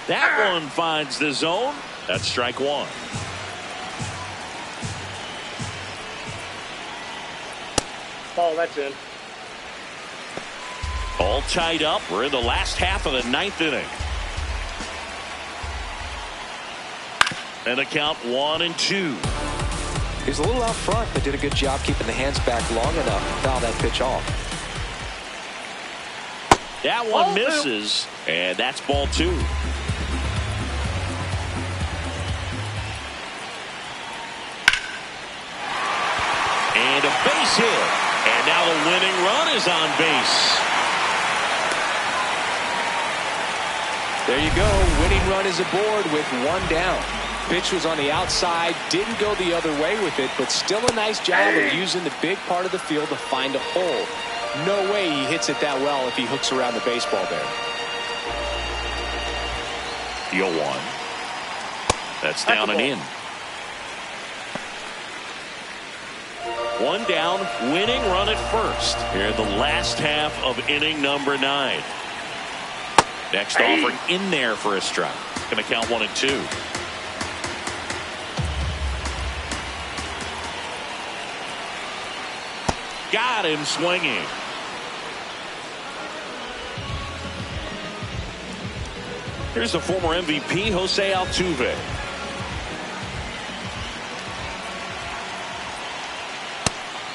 That one finds the zone. That's strike one. Ball, that's in. All tied up. We're in the last half of the ninth inning. And a count 1-2. He's a little out front, but did a good job keeping the hands back long enough to foul that pitch off. That one misses, and that's ball two. And a base hit. And now the winning run is on base. There you go. Winning run is aboard with one down. Pitch was on the outside, didn't go the other way with it, but still a nice job of using the big part of the field to find a hole. No way he hits it that well if he hooks around the baseball there. 0-1. That's down and in. One down, winning run at first. Here in the last half of inning number 9. Next offering in there for a strike. Going to count 1-2. Got him swinging. Here's the former MVP, Jose Altuve.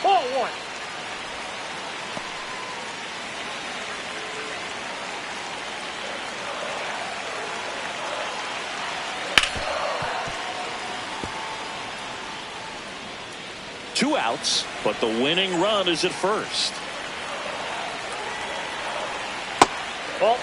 Ball one. Two outs, but the winning run is at first. Ball.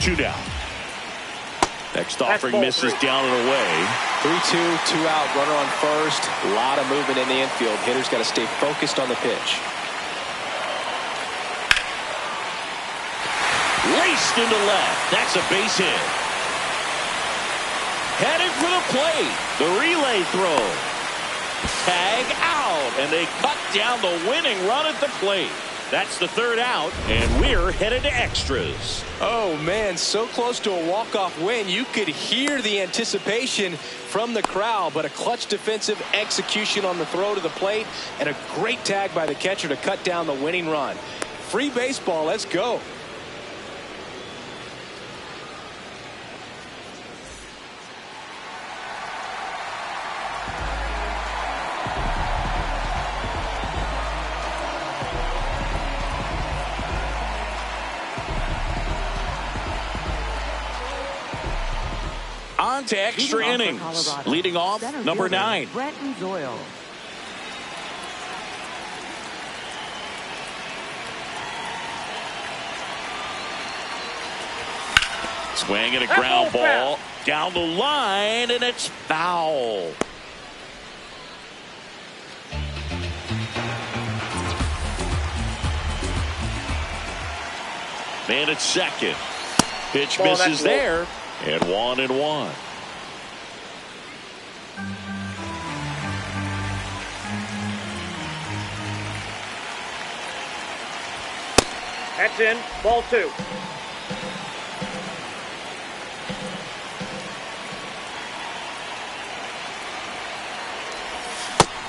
Two down. Next offering misses down and away. 3-2, 2 out, runner on first. A lot of movement in the infield. Hitter's got to stay focused on the pitch. Raced into left. That's a base hit. Headed for the plate. The relay throw. Tag out. And they cut down the winning run at the plate. That's the third out, and we're headed to extras. Oh, man, so close to a walk-off win. You could hear the anticipation from the crowd, but a clutch defensive execution on the throw to the plate and a great tag by the catcher to cut down the winning run. Free baseball, let's go. On to extra innings. Leading off, number 9. Brenton Doyle. Swing and a ground ball down the line, and it's foul. Man at second. Pitch misses there. And 1-1. That's in. Ball two.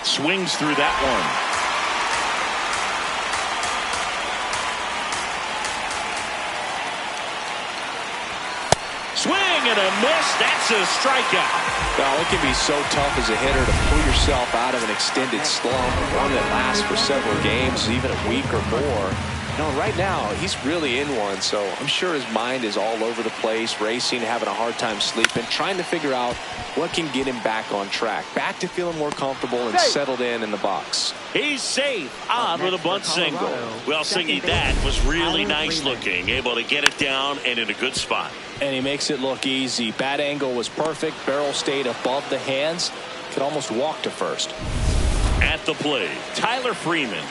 Swings through that one. Swing and a miss. That's a strikeout. Well, it can be so tough as a hitter to pull yourself out of an extended slump, one that lasts for several games, even a week or more. No, right now he's really in one, so I'm sure his mind is all over the place, racing, having a hard time sleeping, trying to figure out what can get him back on track, back to feeling more comfortable and settled in the box. He's safe on with a bunt single. Well, Singy, that was really nice looking, able to get it down and in a good spot. And he makes it look easy. Bat angle was perfect. Barrel stayed above the hands. Could almost walk to first. At the plate, Tyler Freeman.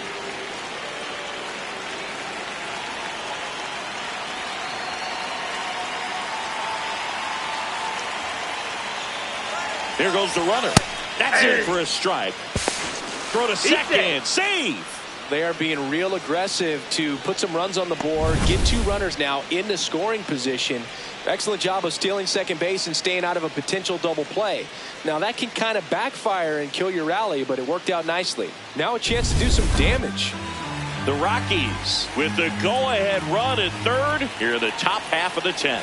Here goes the runner. That's it for a strike. Throw to second. Save. They are being real aggressive to put some runs on the board, get 2 runners now in the scoring position. Excellent job of stealing second base and staying out of a potential double play. Now that can kind of backfire and kill your rally, but it worked out nicely. Now a chance to do some damage. The Rockies with the go-ahead run at third here in the top half of the 10th.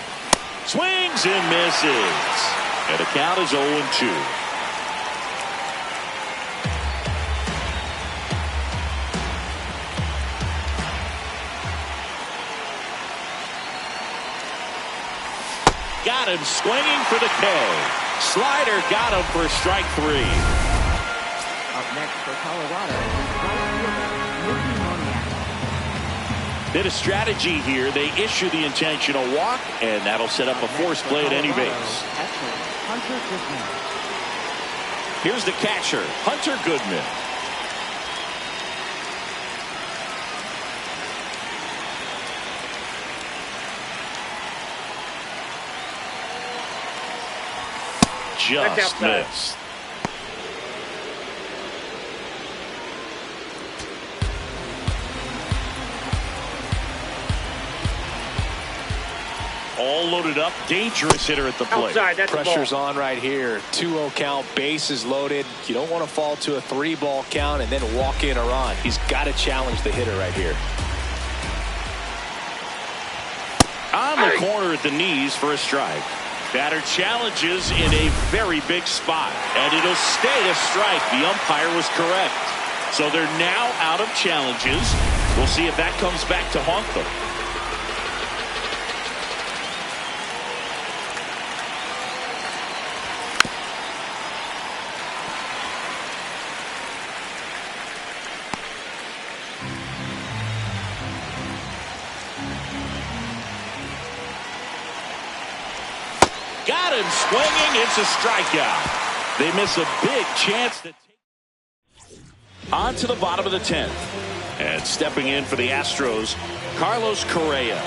Swings and misses. And the count is 0-2. Got him swinging for the K. Slider got him for strike 3. Up next for Colorado, right fielder, Mickey Moniak. Bit of strategy here. They issue the intentional walk, and that'll set up a force play at any base. Hunter Goodman. Here's the catcher, Hunter Goodman. Just missed. All loaded up, dangerous hitter at the plate. Outside, that's Pressure's on right here. 2-0 count, bases loaded. You don't want to fall to a 3-ball count and then walk in or on. He's got to challenge the hitter right here. On the corner at the knees for a strike. Batter challenges in a very big spot, and it'll stay a strike. The umpire was correct. So they're now out of challenges. We'll see if that comes back to haunt them. Got him swinging. It's a strikeout. They miss a big chance to take on to the bottom of the 10th. And stepping in for the Astros, Carlos Correa.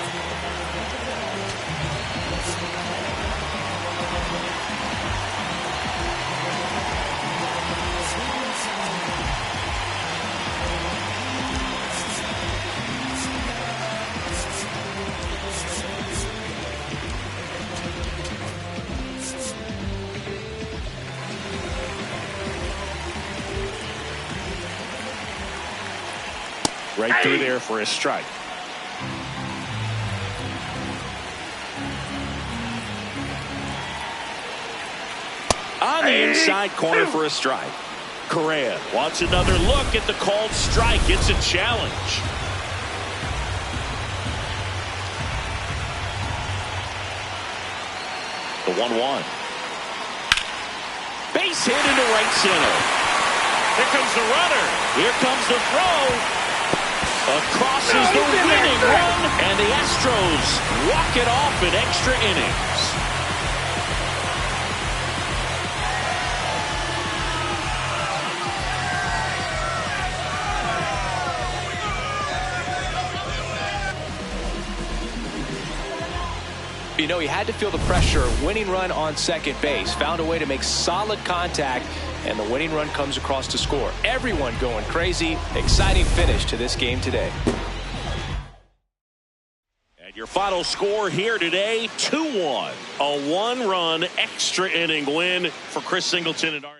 Right through there for a strike. On the inside corner for a strike. Correa wants another look at the called strike. It's a challenge. The 1-1. Base hit into right center. Here comes the runner. Here comes the throw. Across is the winning run, and the Astros walk it off in extra innings. You know, he had to feel the pressure. Winning run on second base. Found a way to make solid contact, and the winning run comes across to score. Everyone going crazy. Exciting finish to this game today. And your final score here today, 2-1. A one-run extra inning win for Chris Singleton and our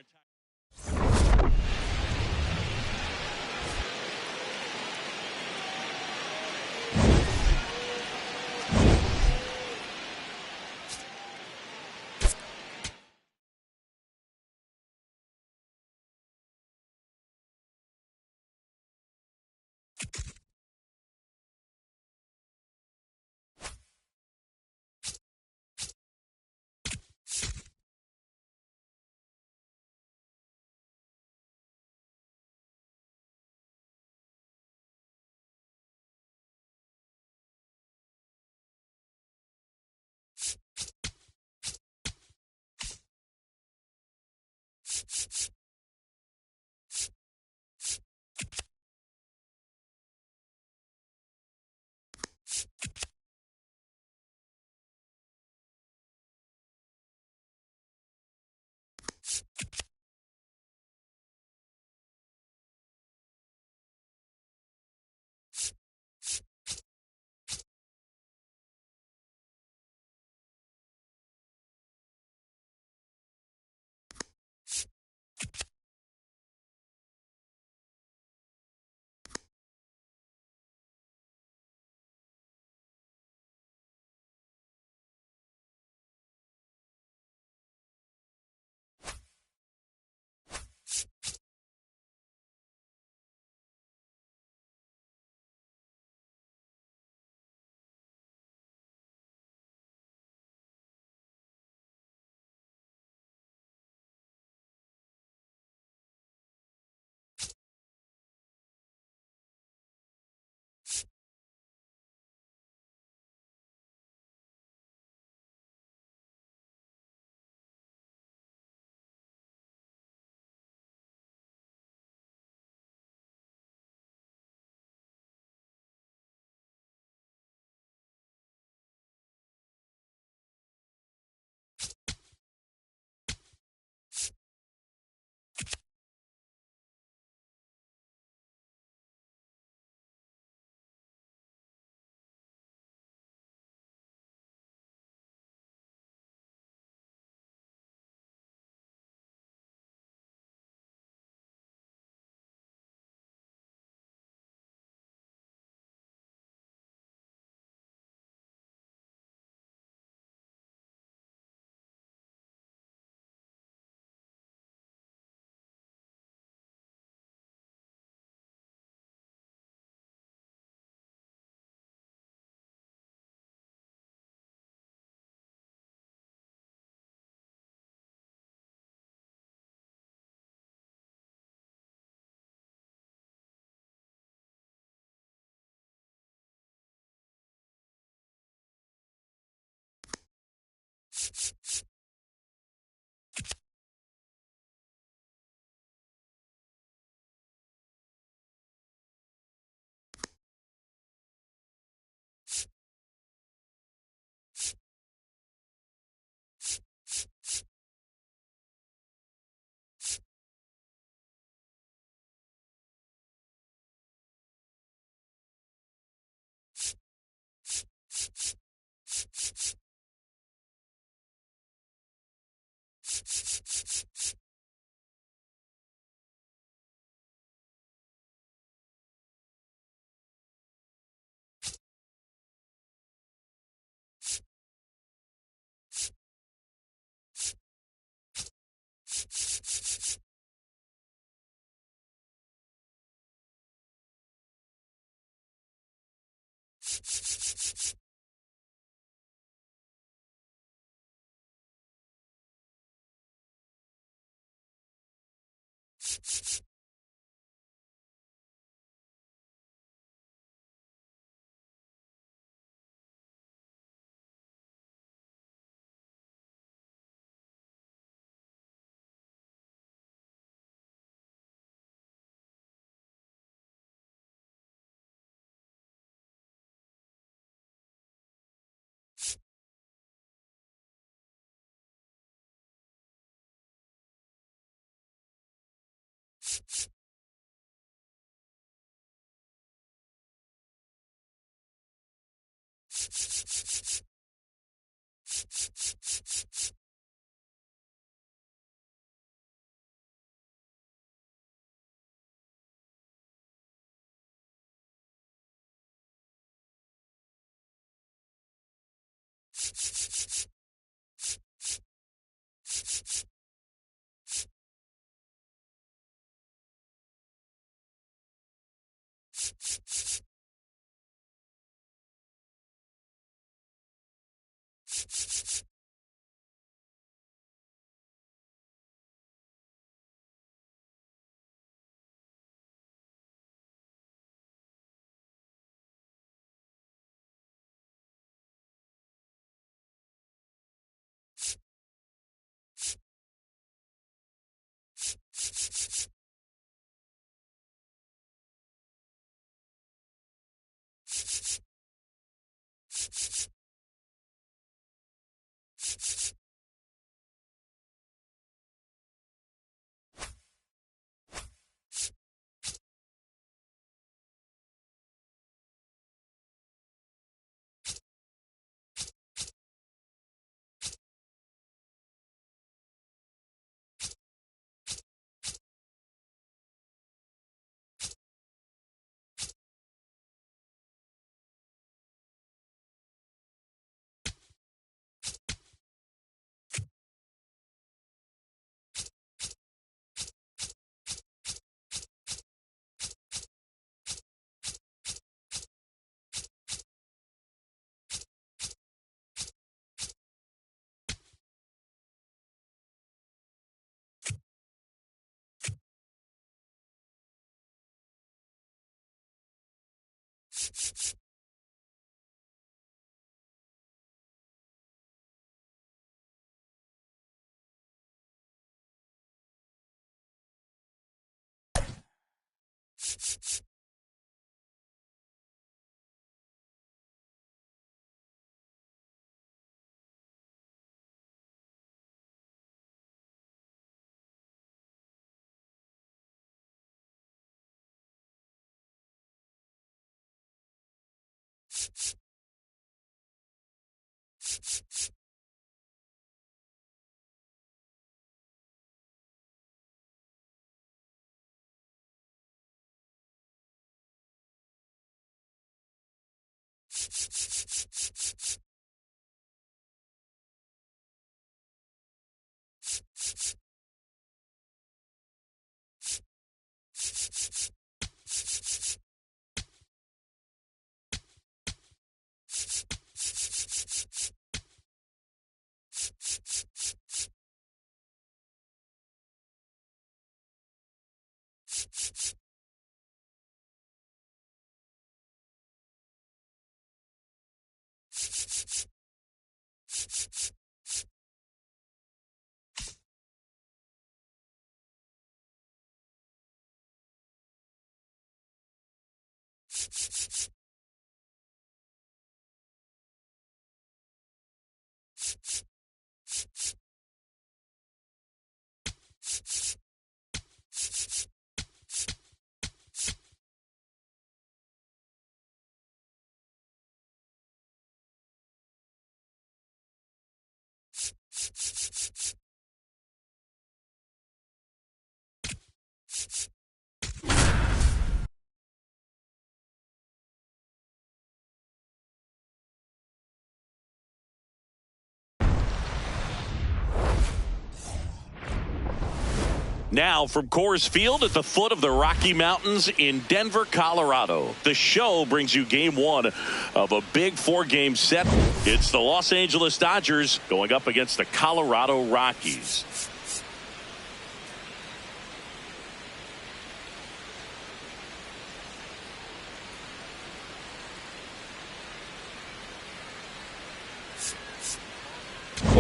Now from Coors Field at the foot of the Rocky Mountains in Denver, Colorado. The show brings you game one of a big 4-game set. It's the Los Angeles Dodgers going up against the Colorado Rockies.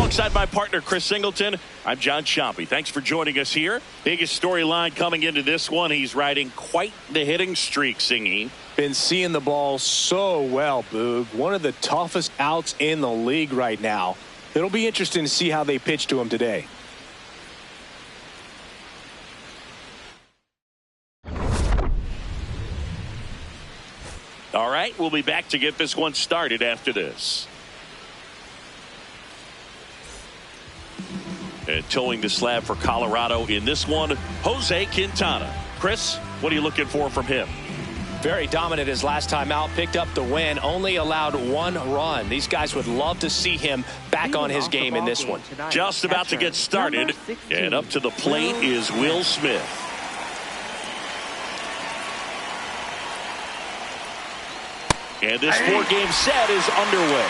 Alongside my partner, Chris Singleton, I'm John Chompy. Thanks for joining us here. Biggest storyline coming into this one. He's riding quite the hitting streak, Singy. Been seeing the ball so well, Boog. One of the toughest outs in the league right now. It'll be interesting to see how they pitch to him today. All right, we'll be back to get this one started after this. And towing the slab for Colorado in this one, Jose Quintana. Chris, what are you looking for from him? Very dominant his last time out, picked up the win, only allowed 1 run. These guys would love to see him back on his game in this one. Just about to get started, and up to the plate is Will Smith. And this 4-game set is underway.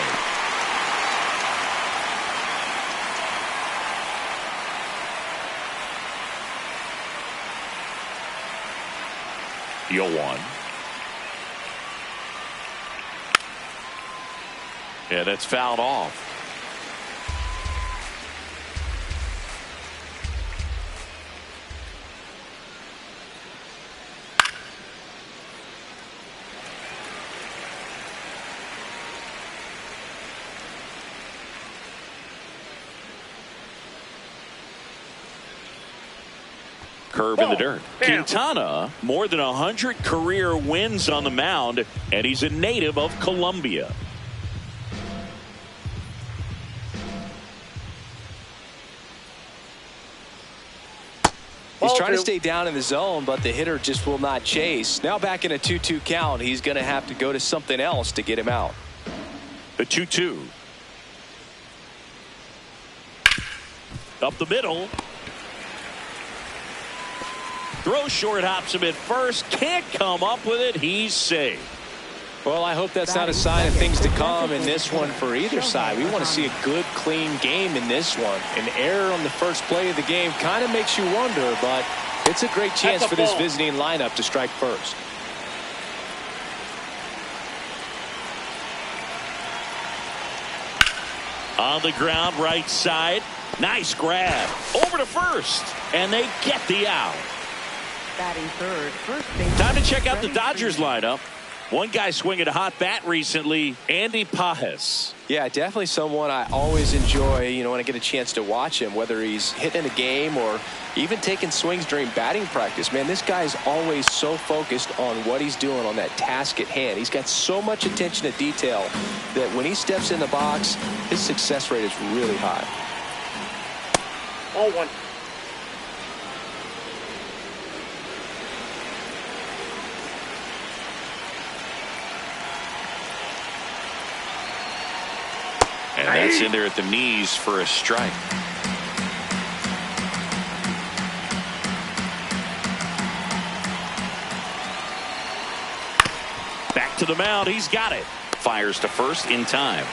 Yo one. Yeah, that's fouled off. Curve in the dirt. Quintana, more than 100 career wins on the mound, and he's a native of Colombia. He's trying to stay down in the zone, but the hitter just will not chase. Now back in a 2-2 count, he's going to have to go to something else to get him out. The 2-2. Up the middle. Throw short, hops him at first. Can't come up with it. He's safe. Well, I hope that's not a sign of things to come in this one for either side. We want to see a good, clean game in this one. An error on the first play of the game kind of makes you wonder, but it's a great chance for this visiting lineup to strike first. On the ground, right side. Nice grab. Over to first. And they get the out. Batting third, first base. Time to check out the Dodgers lineup. One guy swinging a hot bat recently, Andy Pajes. Yeah, definitely someone I always enjoy, when I get a chance to watch him, whether he's hitting a game or even taking swings during batting practice. Man, this guy is always so focused on what he's doing on that task at hand. He's got so much attention to detail that when he steps in the box, his success rate is really high. 0-1. And that's in there at the knees for a strike. Back to the mound. He's got it. Fires to first in time.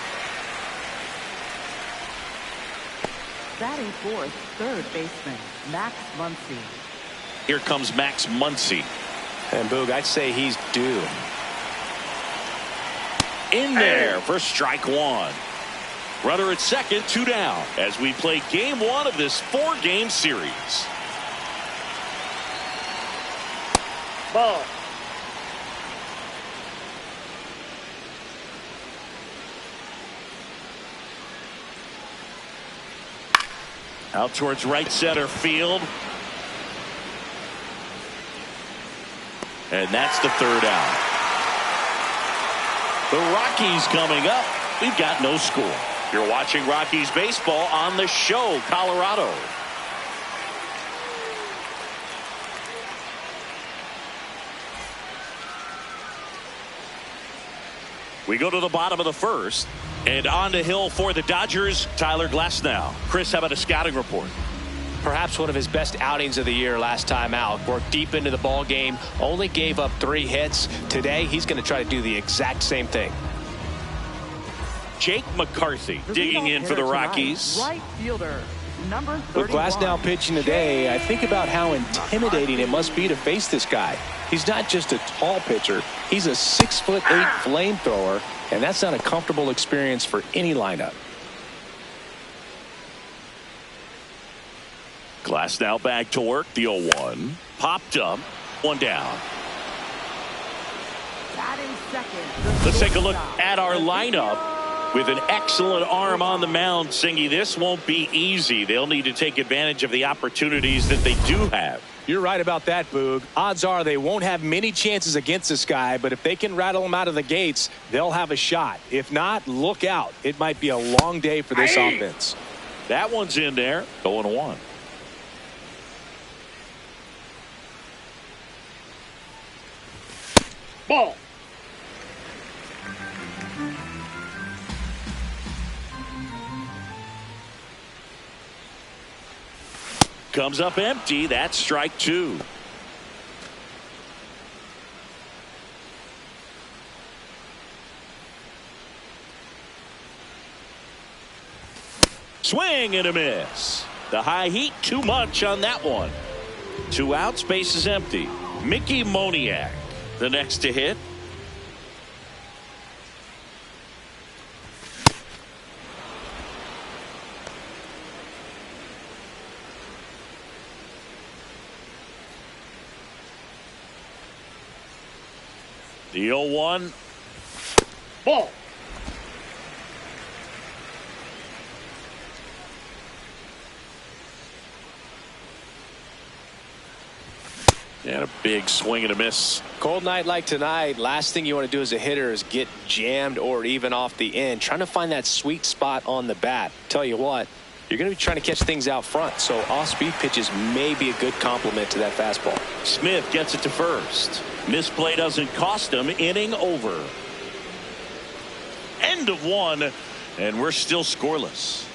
Batting fourth, third baseman, Max Muncy. Here comes Max Muncy. And Boog, I'd say he's due. In there for strike one. Runner at second, 2 down as we play game 1 of this 4-game series. Ball. Out towards right center field. And that's the 3rd out. The Rockies coming up. We've got no score. You're watching Rockies baseball on the show, Colorado. We go to the bottom of the first. And on the hill for the Dodgers, Tyler Glasnow. Chris, how about a scouting report? Perhaps one of his best outings of the year last time out. Worked deep into the ball game. Only gave up 3 hits. Today, he's going to try to do the exact same thing. Jake McCarthy digging in for the Rockies. Right fielder, number 31. With Glasnow pitching today, I think about how intimidating it must be to face this guy. He's not just a tall pitcher. He's a 6'8" flamethrower, and that's not a comfortable experience for any lineup. Glass now back to work. The 0-1. Popped up. One down. Let's take a look at our lineup. With an excellent arm on the mound, Singy, this won't be easy. They'll need to take advantage of the opportunities that they do have. You're right about that, Boog. Odds are they won't have many chances against this guy, but if they can rattle him out of the gates, they'll have a shot. If not, look out. It might be a long day for this offense. That one's in there. 0-1. Ball. Comes up empty. That's strike 2. Swing and a miss. The high heat too much on that one. 2 outs, base is empty. Mickey Moniak, the next to hit. The 0-1. Ball. And a big swing and a miss. Cold night like tonight, last thing you want to do as a hitter is get jammed or even off the end. Trying to find that sweet spot on the bat. Tell you what, you're going to be trying to catch things out front, so off-speed pitches may be a good complement to that fastball. Smith gets it to first. Misplay doesn't cost him. Inning over. End of 1, and we're still scoreless.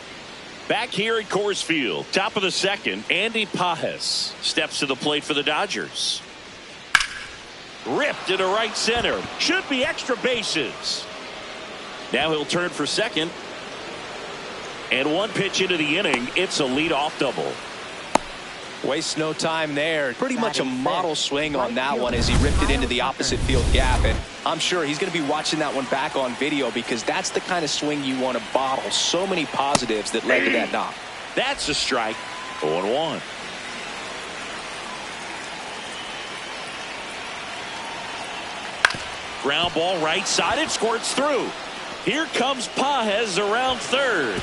Back here at Coors Field, top of the second, Andy Pages steps to the plate for the Dodgers. Ripped into right center. Should be extra bases. Now he'll turn for second. And 1 pitch into the inning, it's a leadoff double. Wastes no time there. Pretty much a model swing on that one as he ripped it into the opposite field gap. And I'm sure he's going to be watching that one back on video because that's the kind of swing you want to bottle. So many positives that led to that knock. That's a strike. 0-1. Ground ball right side. It squirts through. Here comes Pages around third.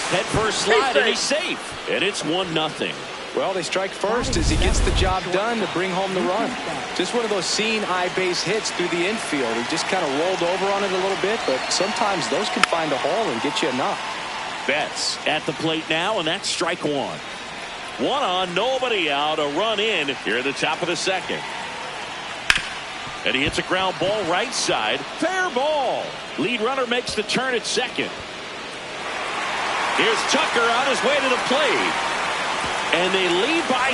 Head first slide and he's safe. And it's 1-0. Well, they strike first as he gets the job done to bring home the run. Just one of those seeing eye base hits through the infield. He just kind of rolled over on it a little bit, but sometimes those can find a hole and get you a knock. Betts at the plate now, and that's strike 1. 1 on, nobody out, a run in here at the top of the second. And he hits a ground ball right side. Fair ball. Lead runner makes the turn at second. Here's Tucker on his way to the plate. And they lead by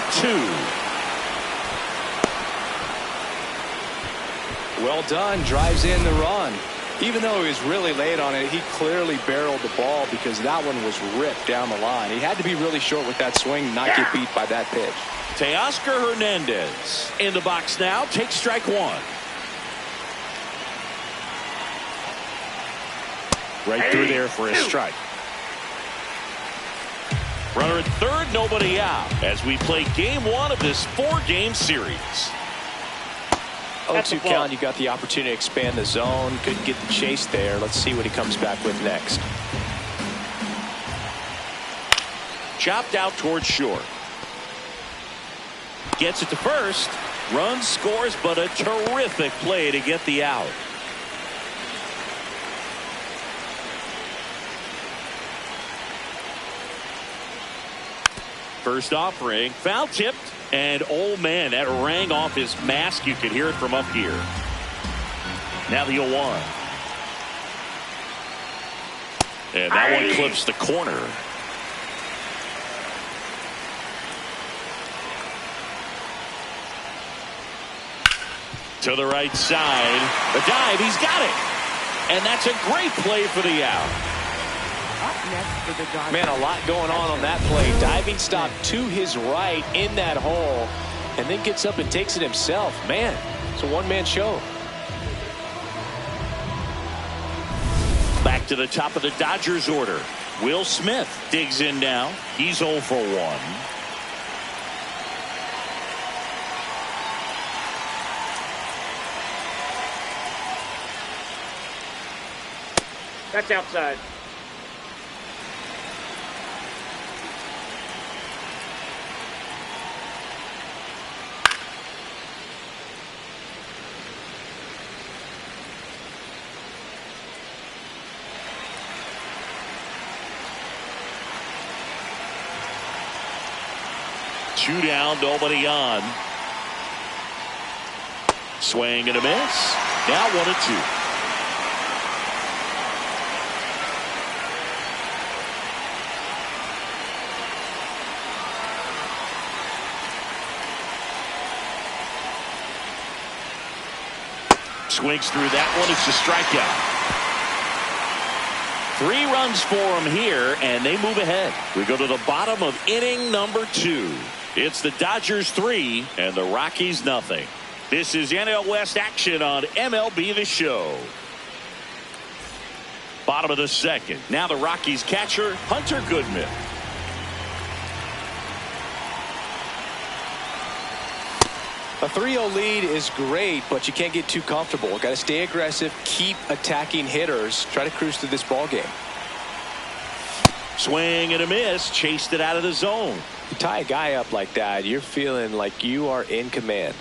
2. Well done. Drives in the run. Even though he was really late on it, he clearly barreled the ball because that one was ripped down the line. He had to be really short with that swing, not get beat by that pitch. Teoscar Hernandez in the box now. Takes strike 1. Right through there for a strike. Runner at third, nobody out as we play game 1 of this 4-game series. 0-2 count. You got the opportunity to expand the zone. Couldn't get the chase there. Let's see what he comes back with next. Chopped out towards short. Gets it to first. Runs, scores, but a terrific play to get the out. First offering, foul tipped, and oh man, that rang off his mask. You could hear it from up here. Now the 0-1. And that one clips the corner. To the right side. The dive, he's got it. And that's a great play for the out. Man, a lot going on that play. Diving stop to his right in that hole, and then gets up and takes it himself. Man, it's a one-man show. Back to the top of the Dodgers order. Will Smith digs in now. He's 0 for 1. That's outside. Two down, nobody on. Swing and a miss. Now 1-2. Swings through that one. It's a strikeout. 3 runs for him here, and they move ahead. We go to the bottom of inning number 2. It's the Dodgers 3 and the Rockies nothing. This is NL West action on MLB The Show. Bottom of the second. Now the Rockies catcher, Hunter Goodman. A 3-0 lead is great, but you can't get too comfortable. Got to stay aggressive, keep attacking hitters, try to cruise through this ball game. Swing and a miss, chased it out of the zone. You tie a guy up like that, you're feeling like you are in command.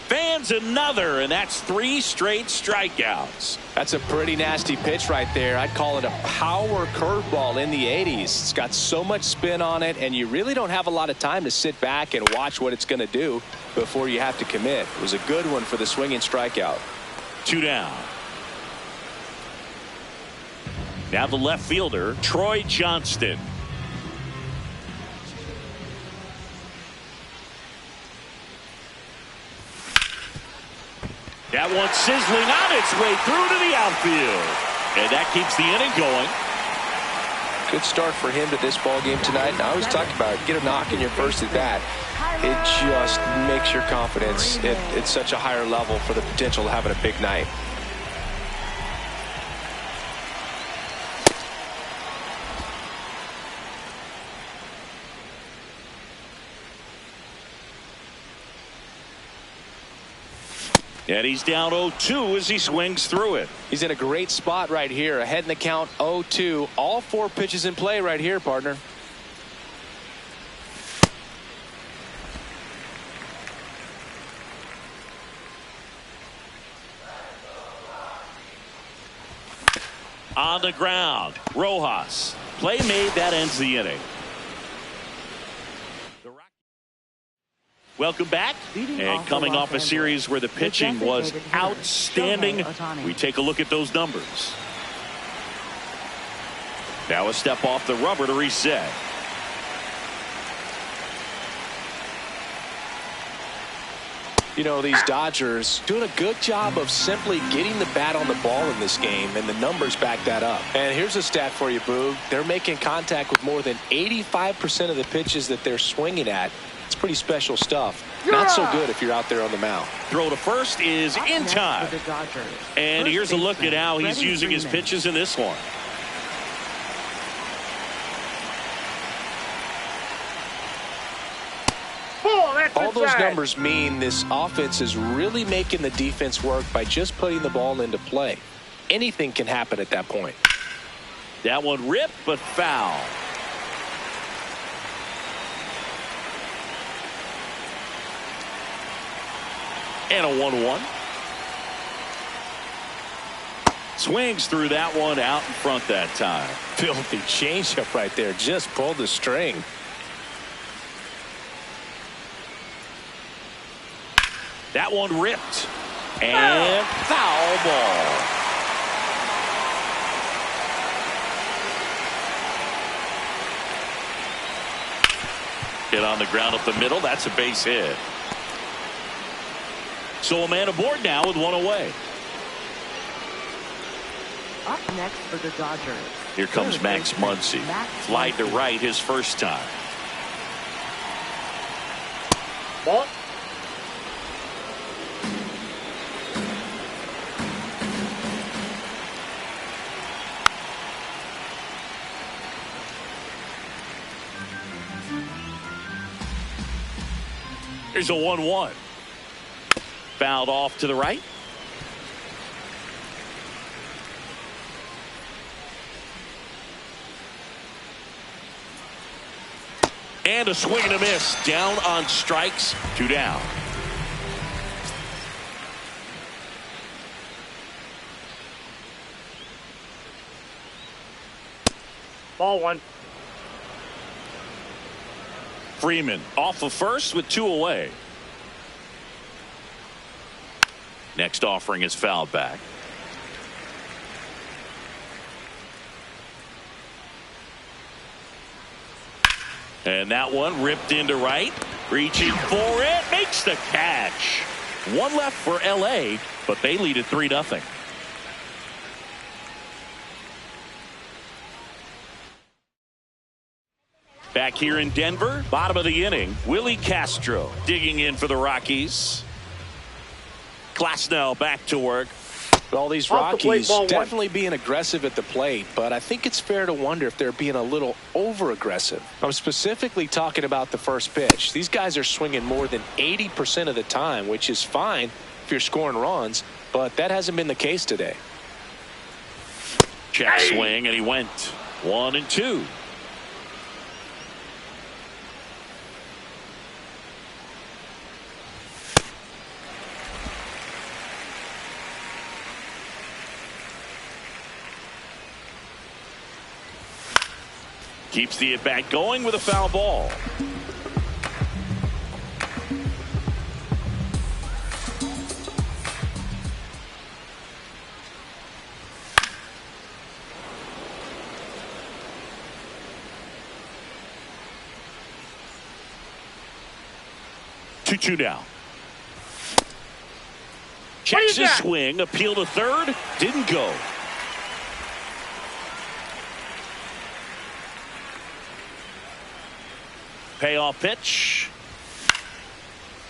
Fans another, and that's 3 straight strikeouts. That's a pretty nasty pitch right there. I'd call it a power curveball in the 80s. It's got so much spin on it, and you really don't have a lot of time to sit back and watch what it's going to do before you have to commit. It was a good one for the swinging strikeout. 2 down. Now the left fielder, Troy Johnston. That one sizzling on its way through to the outfield. And that keeps the inning going. Good start for him to this ball game tonight. And I always talk about it. Get a knock in your first at bat. It just makes your confidence at such a higher level for the potential of having a big night. And he's down 0-2 as he swings through it. He's in a great spot right here. Ahead in the count, 0-2. All 4 pitches in play right here, partner. On the ground, Rojas. Play made, that ends the inning. Welcome back, and coming off a series where the pitching was outstanding, we take a look at those numbers. Now a step off the rubber to reset. You know, these Dodgers doing a good job of simply getting the bat on the ball in this game, and the numbers back that up. And here's a stat for you, Boog. They're making contact with more than 85% of the pitches that they're swinging at. It's pretty special stuff. Not so good if you're out there on the mound. Throw to first is in time. And here's a look at how he's using his pitches in this one. All those numbers mean this offense is really making the defense work by just putting the ball into play. Anything can happen at that point. That one ripped, but foul. And a 1-1. Swings through that one out in front that time. Filthy changeup right there. Just pulled the string. That one ripped. And foul ball. Hit on the ground up the middle. That's a base hit. So a man aboard now with 1 away. Up next for the Dodgers. Here comes Max Muncy. Flied to right his first time. Ball. Here's a 1-1. Fouled off to the right. And a swing and a miss. Down on strikes. 2 down. Ball 1. Freeman off of first with 2 away. Next offering is fouled back. And that one ripped into right. Reaching for it. Makes the catch. 1 left for L.A., but they lead at 3-0. Back here in Denver, bottom of the inning, Willie Castro digging in for the Rockies. Glasnow back to work. Well, these Rockies definitely being aggressive at the plate, but I think it's fair to wonder if they're being a little over-aggressive. I'm specifically talking about the first pitch. These guys are swinging more than 80% of the time, which is fine if you're scoring runs, but that hasn't been the case today. Check swing, and he went 1-2. Keeps the at-bat going with a foul ball. Two down. Checks his swing. Appeal to third. Didn't go. Payoff pitch.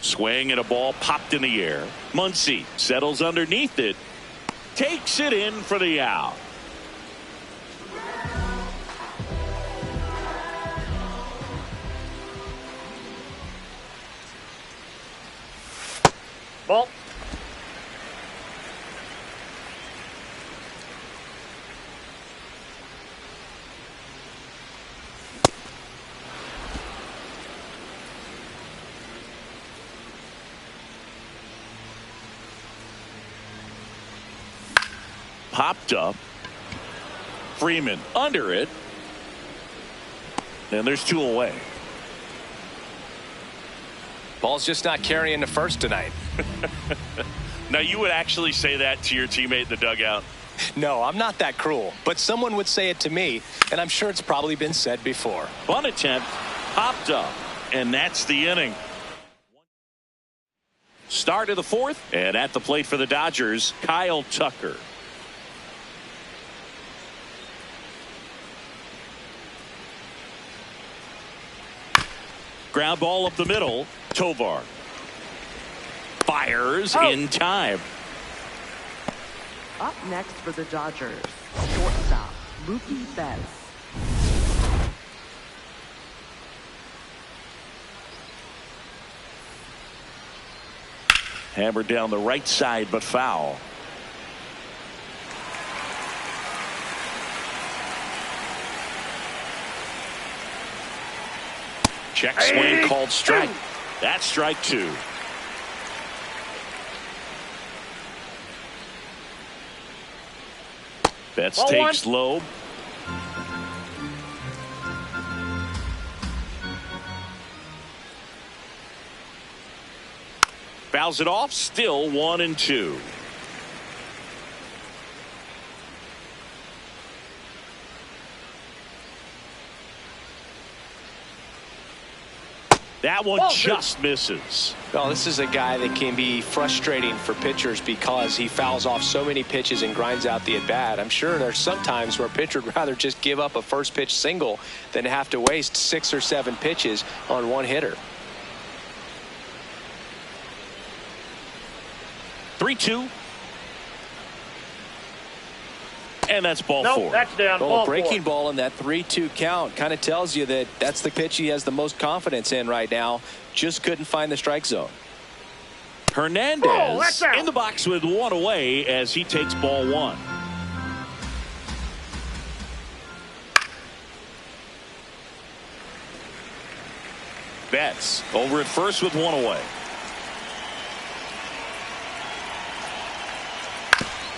Swing and a ball popped in the air. Muncy settles underneath it. Takes it in for the out. Ball. Popped up. Freeman under it. And there's 2 away. Ball's just not carrying the first tonight. Now, you would actually say that to your teammate in the dugout? No, I'm not that cruel, but someone would say it to me, and I'm sure it's probably been said before. Fun attempt. Popped up. And that's the inning. Start of the 4th. And at the plate for the Dodgers, Kyle Tucker. Ground ball up the middle. Tovar fires in time. Up next for the Dodgers, shortstop Mookie Betts. Hammered down the right side, but foul. Check swing called strike. That's strike 2. Betts takes low. Fouls it off. Still 1-2. That one just misses. Well, this is a guy that can be frustrating for pitchers because he fouls off so many pitches and grinds out the at-bat. I'm sure there's some times where a pitcher would rather just give up a first pitch single than have to waste 6 or 7 pitches on one hitter. 3-2. And that's ball 4. That's down. Well, a breaking ball in that 3-2 count kind of tells you that that's the pitch he has the most confidence in right now. Just couldn't find the strike zone. Hernandez in the box with 1 away as he takes ball 1. Betts over at first with one away.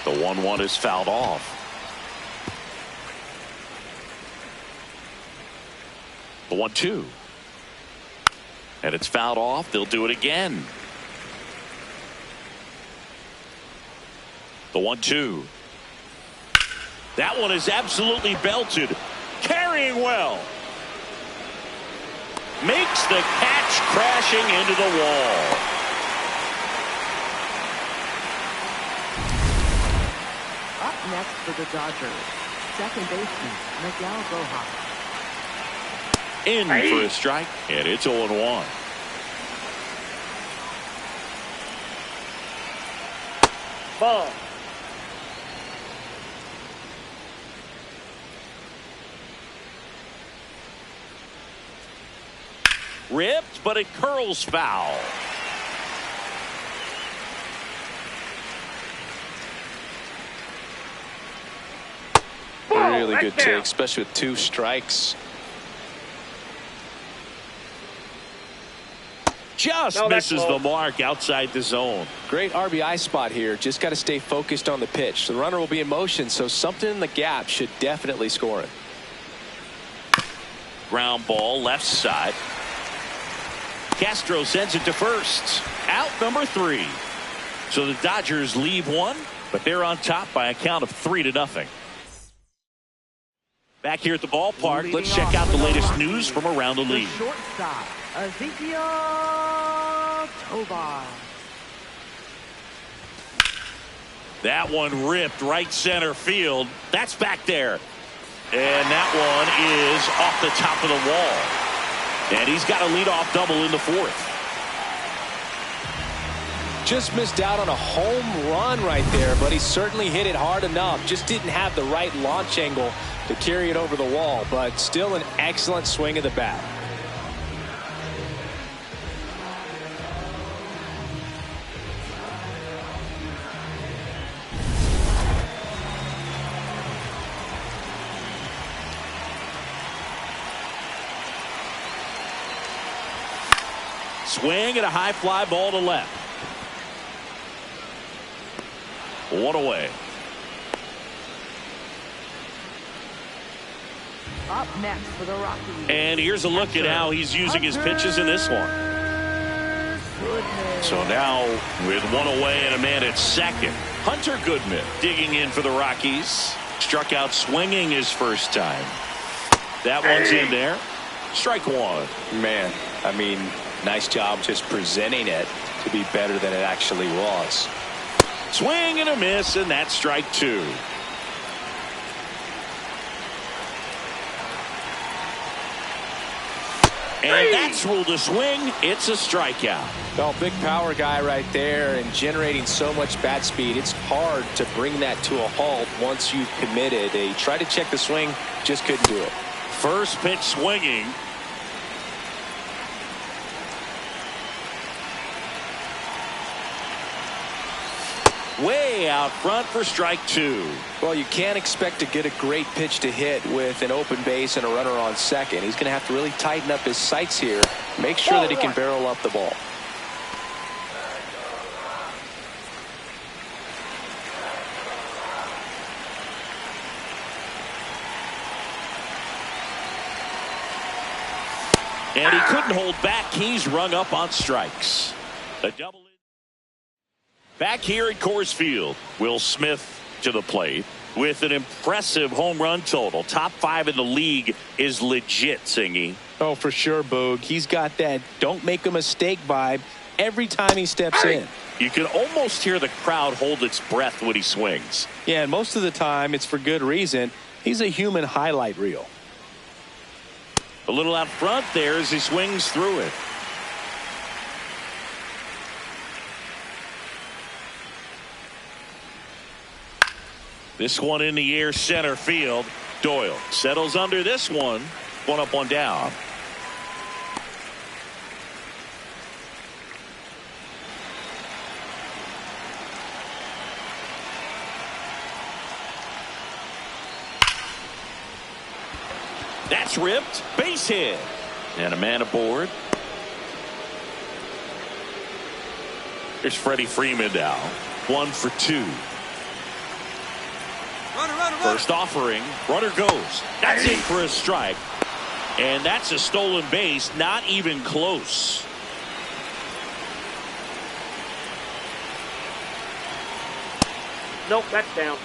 The 1-1 is fouled off. The 1-2. And it's fouled off. They'll do it again. The 1-2. That one is absolutely belted. Carrying well. Makes the catch, crashing into the wall. Up next for the Dodgers, second baseman Miguel Rojas. In for a strike, and it's 0-1. Ball. Ripped, but it curls foul. Really good take, especially with 2 strikes. Just misses the mark outside the zone. Great RBI spot here. Just got to stay focused on the pitch. The runner will be in motion, so something in the gap should definitely score it. Ground ball left side. Castro sends it to first. Out number 3. So the Dodgers leave one, but they're on top by a count of 3-0. Back here at the ballpark, let's check out the latest news from around the league. Shortstop Ezekiel Tovar. That one ripped right center field. That's back there. And that one is off the top of the wall. And he's got a leadoff double in the 4th. Just missed out on a home run right there, but he certainly hit it hard enough. Just didn't have the right launch angle to carry it over the wall, but still an excellent swing of the bat. Swing and a high fly ball to left. 1 away. Up next for the Rockies. And here's a look at how he's using his pitches in this one. So now with 1 away and a man at second, Hunter Goodman digging in for the Rockies. Struck out swinging his first time. That one's in there. Strike 1. Man, I mean, nice job just presenting it to be better than it actually was. Swing and a miss, and that's strike 2. And that's ruled a swing. It's a strikeout. Well, big power guy right there and generating so much bat speed. It's hard to bring that to a halt once you've committed. He tried to check the swing, just couldn't do it. First pitch swinging. Way out front for strike 2. Well, you can't expect to get a great pitch to hit with an open base and a runner on second. He's going to have to really tighten up his sights here. Make sure that he can barrel up the ball. And he couldn't hold back. He's rung up on strikes. A double. Back here at Coors Field, Will Smith to the plate with an impressive home run total. Top 5 in the league is legit, Singy. Oh, for sure, Boog. He's got that don't make a mistake vibe every time he steps in. You can almost hear the crowd hold its breath when he swings. Yeah, and most of the time it's for good reason. He's a human highlight reel. A little out front there as he swings through it. This one in the air, center field. Doyle settles under this one. 1 up, 1 down. That's ripped. Base hit. And a man aboard. Here's Freddie Freeman now. 1 for 2. First offering. Runner goes. That's in for a strike. And that's a stolen base. Not even close. Nope, that's down.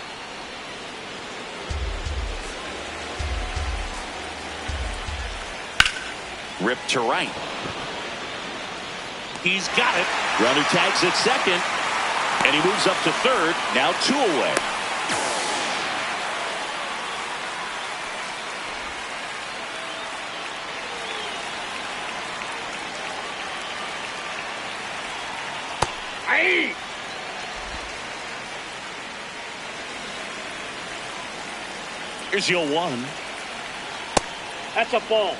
Ripped to right. He's got it. Runner tags at second. And he moves up to third. Now 2 away. Aye. Here's your 1. That's a ball.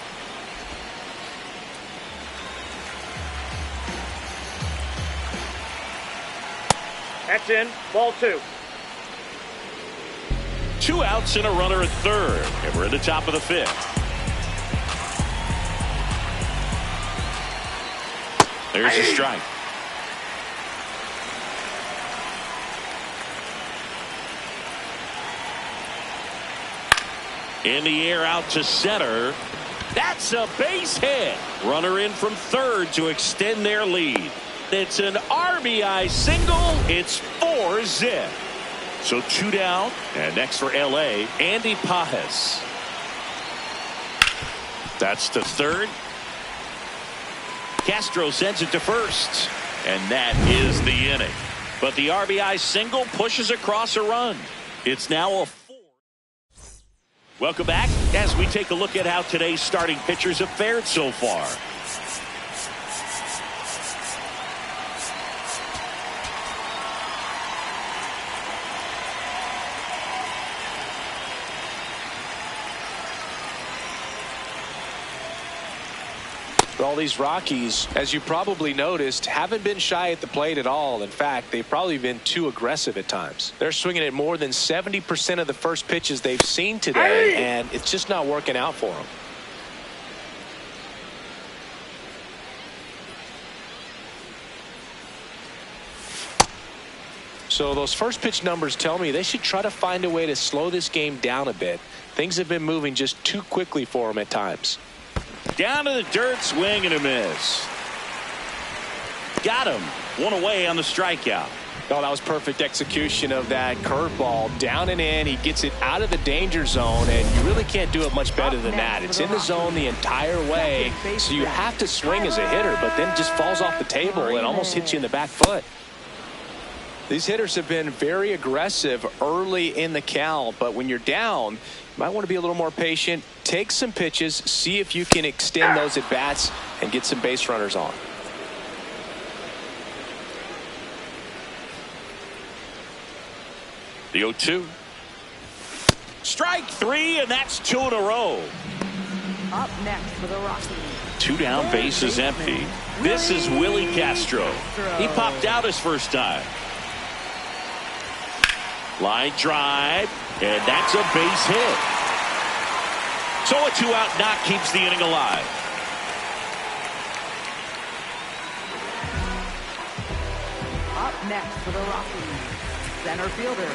That's in. Ball 2. 2 outs and a runner at third. And we're in the top of the 5th. There's a strike. In the air out to center. That's a base hit. Runner in from third to extend their lead. It's an RBI single. It's 4-zip. So 2 down. And next for LA, Andy Pajes. That's to third. Castro sends it to first. And that is the inning. But the RBI single pushes across a run. It's now a 4. Welcome back as we take a look at how today's starting pitchers have fared so far. All these Rockies, as you probably noticed, haven't been shy at the plate at all. In fact, they've probably been too aggressive at times. They're swinging at more than 70% of the first pitches they've seen today, and it's just not working out for them. So those first pitch numbers tell me they should try to find a way to slow this game down a bit. Things have been moving just too quickly for them at times. Down to the dirt, swing and a miss. Got him. 1 away on the strikeout. Oh, that was perfect execution of that curveball. Down and in. He gets it out of the danger zone, and you really can't do it much better than that. It's in the zone the entire way, so you have to swing as a hitter, but then it just falls off the table and almost hits you in the back foot. These hitters have been very aggressive early in the count, but when you're down, you might want to be a little more patient. Take some pitches, see if you can extend those at bats and get some base runners on. The 0-2. Strike 3, and that's 2 in a row. Up next for the Rockies. 2 down, bases empty. This is Willie Castro. He popped out his first time. Line drive, and that's a base hit. So a 2-out knock keeps the inning alive. Up next for the Rockies, center fielder,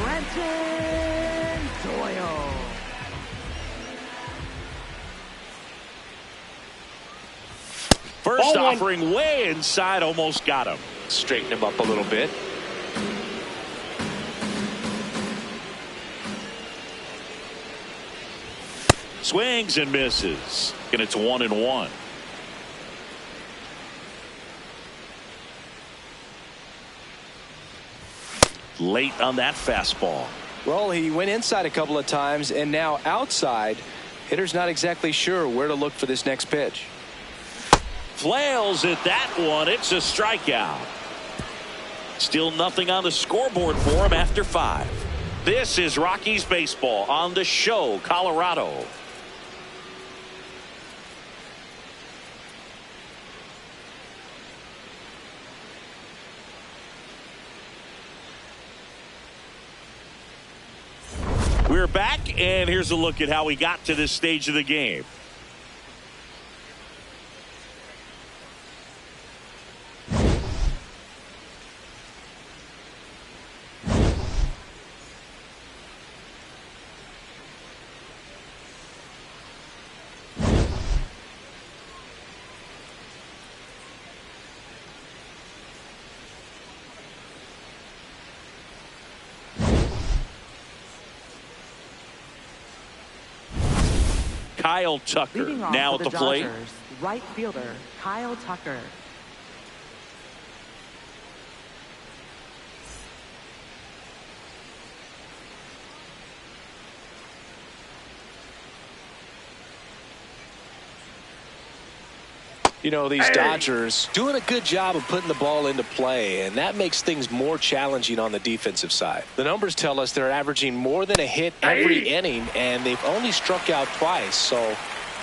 Brenton Doyle. First offering way inside, almost got him. Straighten him up a little bit. Swings and misses. And it's 1-1. Late on that fastball. Well, he went inside a couple of times, and now outside. Hitter's not exactly sure where to look for this next pitch. Flails at that one. It's a strikeout. Still nothing on the scoreboard for him after 5. This is Rockies baseball on the show, Colorado. We're back, and here's a look at how we got to this stage of the game. Kyle Tucker Leading off now for at the plate. Dodgers, right fielder Kyle Tucker. You know, these Dodgers doing a good job of putting the ball into play, and that makes things more challenging on the defensive side. The numbers tell us they're averaging more than a hit every inning, and they've only struck out twice, so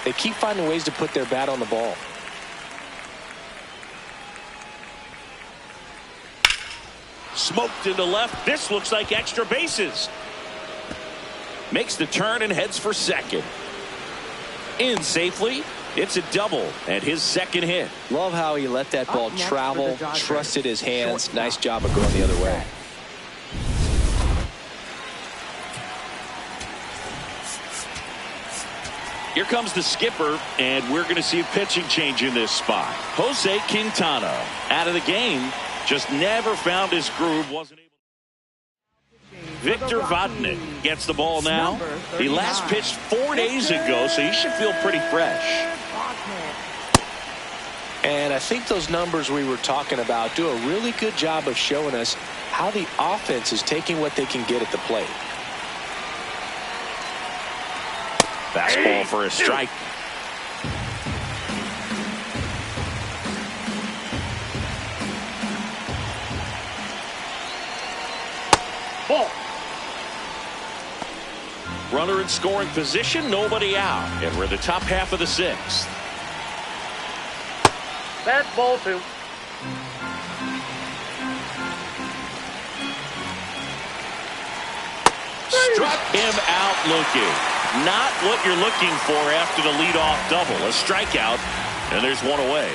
they keep finding ways to put their bat on the ball. Smoked into left. This looks like extra bases. Makes the turn and heads for second. In safely. It's a double and his second hit. Love how he let that ball travel, trusted his hands. Nice job of going the other way. Here comes the skipper, and we're going to see a pitching change in this spot. Jose Quintana out of the game. Just never found his groove. Wasn't able. Victor Vodnik gets the ball now. He last pitched 4 days ago, so he should feel pretty fresh. And I think those numbers we were talking about do a really good job of showing us how the offense is taking what they can get at the plate. Fastball for a strike. Ball. Runner in scoring position, nobody out. And we're in the top half of the sixth. That's ball 2. Struck him out looking. Not what you're looking for after the leadoff double. A strikeout, and there's one away.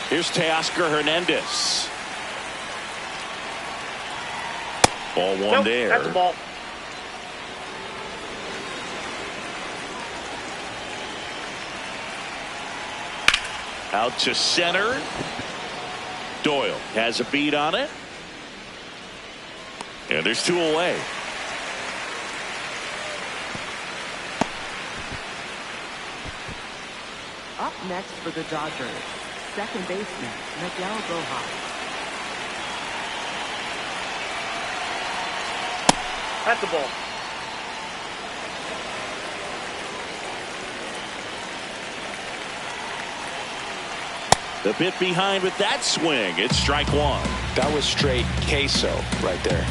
Here's Teoscar Hernandez. Ball one Nope, there. that's a ball. Out to center. Doyle has a beat on it. And there's 2 away. Up next for the Dodgers, second baseman Miguel Rojas. That's a ball. The bit behind with that swing. It's strike 1. That was straight queso right there.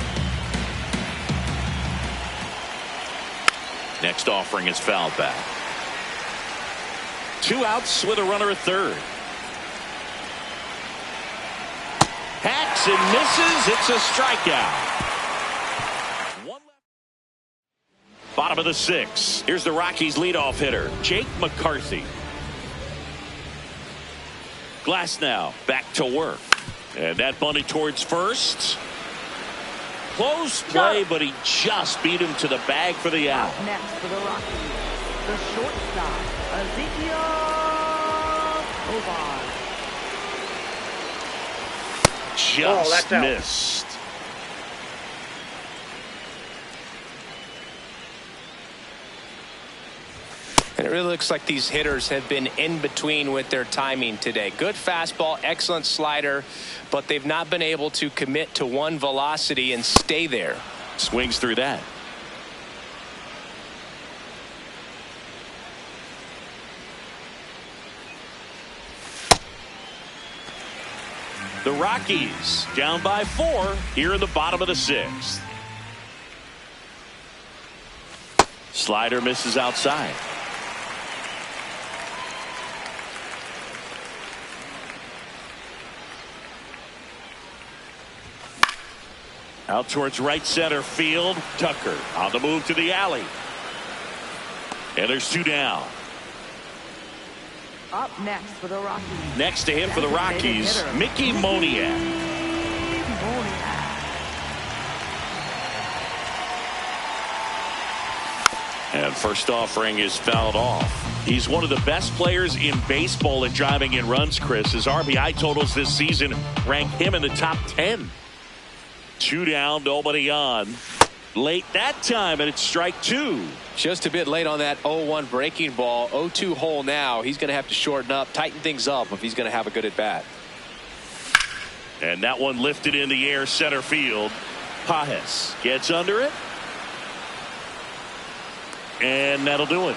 Next offering is fouled back. 2 outs with a runner at third. Hacks and misses. It's a strikeout. Bottom of the 6th. Here's the Rockies leadoff hitter, Jake McCarthy. Glass now back to work. And that bunted towards first. Close play, but he just beat him to the bag for the out. Up next for the Rockies, the shortstop, Ezekiel Tovar. Just missed. And it really looks like these hitters have been in between with their timing today. Good fastball, excellent slider, but they've not been able to commit to one velocity and stay there. Swings through that. The Rockies down by 4 here in the bottom of the 6th. Slider misses outside. Out towards right center field. Tucker on the move to the alley. And there's 2 down. Up next for the Rockies. Next to him for the Rockies, Mickey Moniak. And first offering is fouled off. He's one of the best players in baseball at driving in runs, Chris. His RBI totals this season rank him in the top 10. 2 down, nobody on. Late that time, and it's strike 2. Just a bit late on that 0-1 breaking ball. 0-2 hole now. He's going to have to shorten up, tighten things up if he's going to have a good at bat. And that one lifted in the air center field. Pajes gets under it. And that'll do it.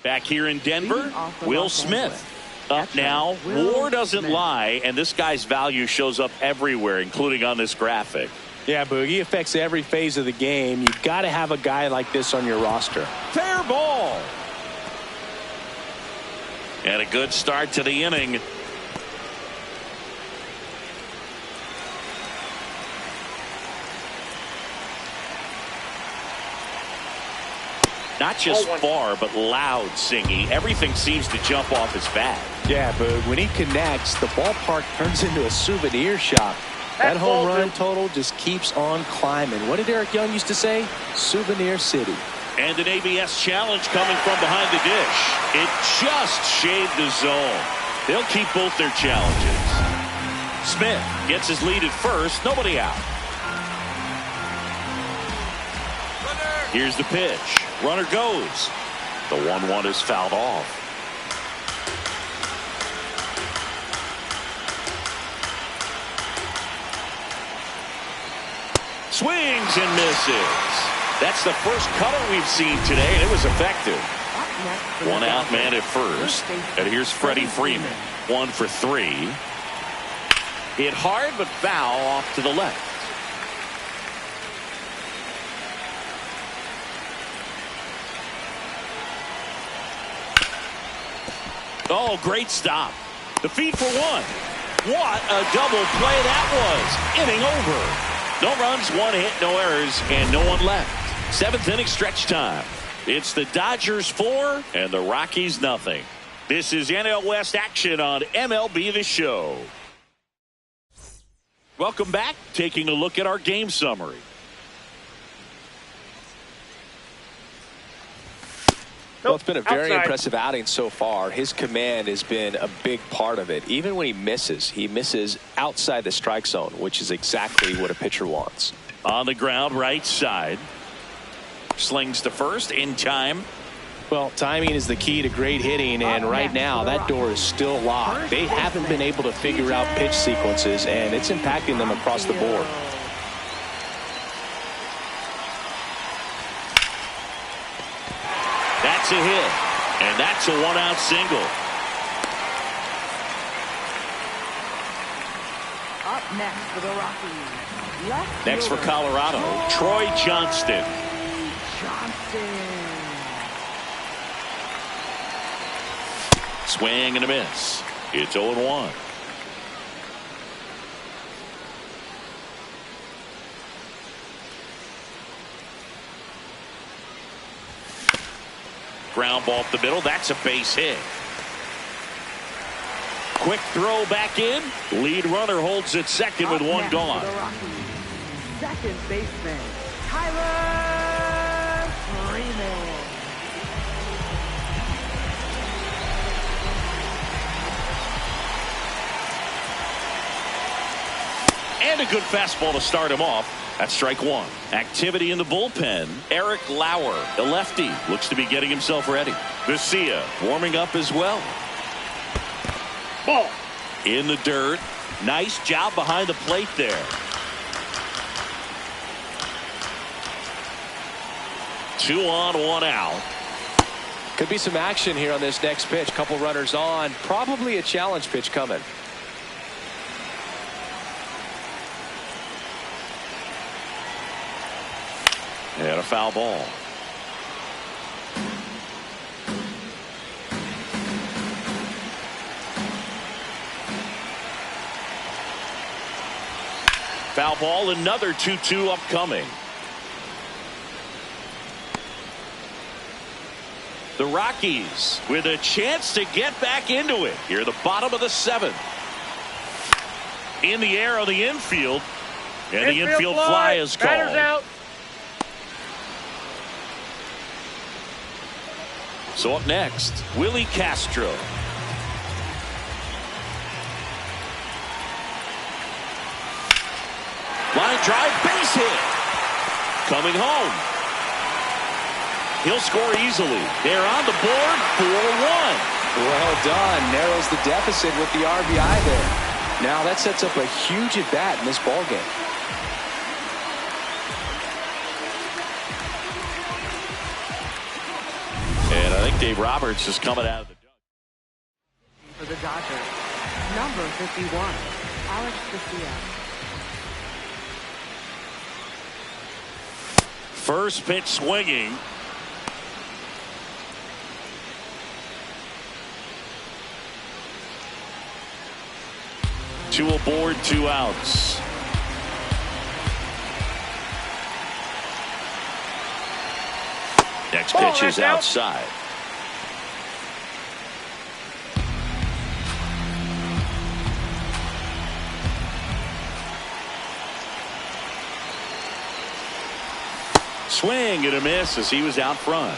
Back here in Denver, Will Smith up now. War doesn't lie, and this guy's value shows up everywhere, including on this graphic. Yeah, Boog, he affects every phase of the game. You've got to have a guy like this on your roster. Fair ball. And a good start to the inning. Not just far, but loud singing. Everything seems to jump off his bat. Yeah, Boog, when he connects, the ballpark turns into a souvenir shop. That home run total just keeps on climbing. What did Eric Young used to say? Souvenir City. And an ABS challenge coming from behind the dish. It just shaved the zone. They'll keep both their challenges. Smith gets his lead at first. Nobody out. Here's the pitch. Runner goes. The 1-1 is fouled off. Swings and misses. That's the first cutter we've seen today, and it was effective. One out man at first. And here's Freddie Freeman. 1 for 3. Hit hard but foul off to the left. Oh, great stop. The feed for 1. What a double play that was. Inning over. No runs, 1 hit, no errors, and no one left. 7th inning stretch time. It's the Dodgers 4 and the Rockies nothing. This is NL West action on MLB The Show. Welcome back. Taking a look at our game summary. Well, it's been a very impressive outing so far. His command has been a big part of it. Even when he misses outside the strike zone, which is exactly what a pitcher wants. On the ground, right side. Slings to first in time. Well, timing is the key to great hitting, and right now that door is still locked. They haven't been able to figure out pitch sequences, and it's impacting them across the board. That's a hit, and that's a 1-out single. Up next for the Rockies. Next for Colorado, Troy Johnston. Swing and a miss. It's 0-1. Ground ball up the middle. That's a base hit. Quick throw back in. Lead runner holds at second with 1 gone. Second baseman, Tyler Freeman. And a good fastball to start him off. That's strike 1. Activity in the bullpen. Eric Lauer, the lefty, looks to be getting himself ready. Garcia warming up as well. Ball. In the dirt. Nice job behind the plate there. 2 on, 1 out. Could be some action here on this next pitch. Couple runners on. Probably a challenge pitch coming. And a foul ball. Foul ball, another 2-2 upcoming. The Rockies with a chance to get back into it. Here, the bottom of the 7th. In the air on the infield. And the infield fly is called. Out. So up next, Willie Castro. Line drive, base hit. Coming home. He'll score easily. They're on the board, 4-1. Well done. Narrows the deficit with the RBI there. Now that sets up a huge at-bat in this ballgame. And I think Dave Roberts is coming out of the dugout. For the Dodgers, number 51, Alex Garcia. First pitch swinging. Two aboard, 2 outs. Next pitch is outside. Swing and a miss as he was out front.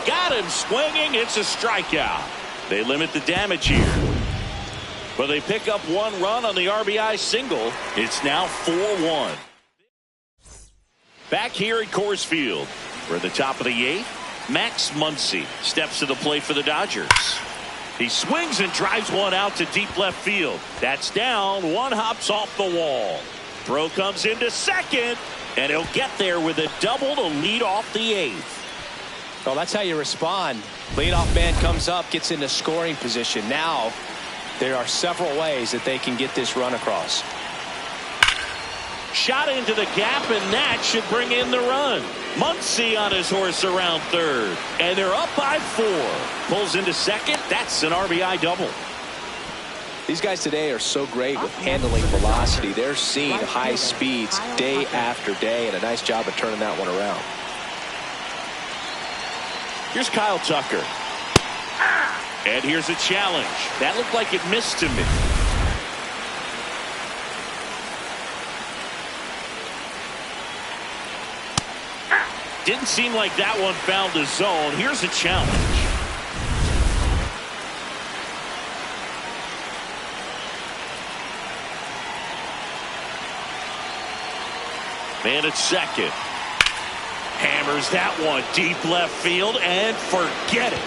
Got him swinging. It's a strikeout. They limit the damage here. But they pick up 1 run on the RBI single. It's now 4-1. Back here at Coors Field. We're at the top of the 8th. Max Muncy steps to the plate for the Dodgers. He swings and drives one out to deep left field. That's down. One hops off the wall. Throw comes into second, and he'll get there with a double to lead off the 8th. Well, that's how you respond. Leadoff man comes up, gets into scoring position. Now, there are several ways that they can get this run across. Shot into the gap, and that should bring in the run. Muncy on his horse around third, and they're up by 4. Pulls into second. That's an RBI double. These guys today are so great with handling velocity. They're seeing high speeds day after day, and a nice job of turning that one around. Here's Kyle Tucker. And here's a challenge. That looked like it missed to me. Didn't seem like that one found the zone. Here's a challenge. Man at second. Hammers that one deep left field and forget it.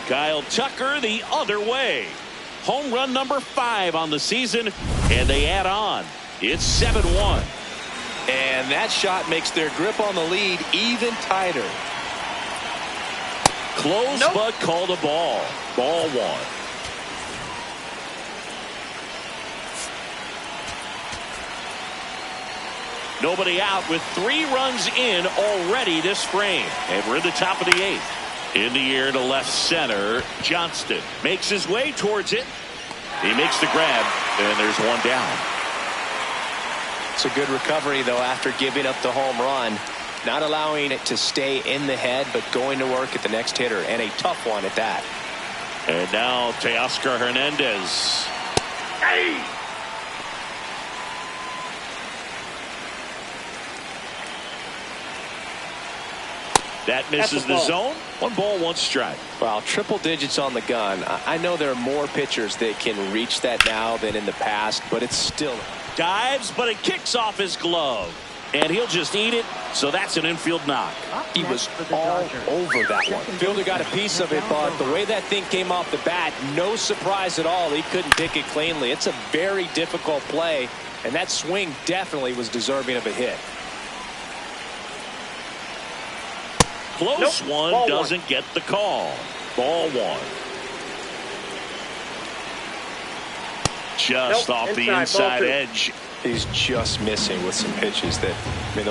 Kyle Tucker the other way. Home run number 5 on the season, and they add on. It's 7-1. And that shot makes their grip on the lead even tighter. Close, but called a ball. Ball 1. Nobody out with 3 runs in already this frame. And we're in the top of the 8th. In the air to left center. Johnston makes his way towards it. He makes the grab, and there's one down. It's a good recovery, though, after giving up the home run. Not allowing it to stay in the head, but going to work at the next hitter, and a tough one at that. And now Teoscar Hernandez. Hey! That misses the zone. 1 ball, 1 strike. Well, triple digits on the gun. I know there are more pitchers that can reach that now than in the past, but it's still. Dives, but it kicks off his glove. And he'll just eat it, so that's an infield knock. He was all over that one. Fielder got a piece of it, but the way that thing came off the bat, no surprise at all. He couldn't pick it cleanly. It's a very difficult play, and that swing definitely was deserving of a hit. Close one, doesn't get the call. Ball 1. Just off the inside edge. He's just missing with some pitches that, I mean,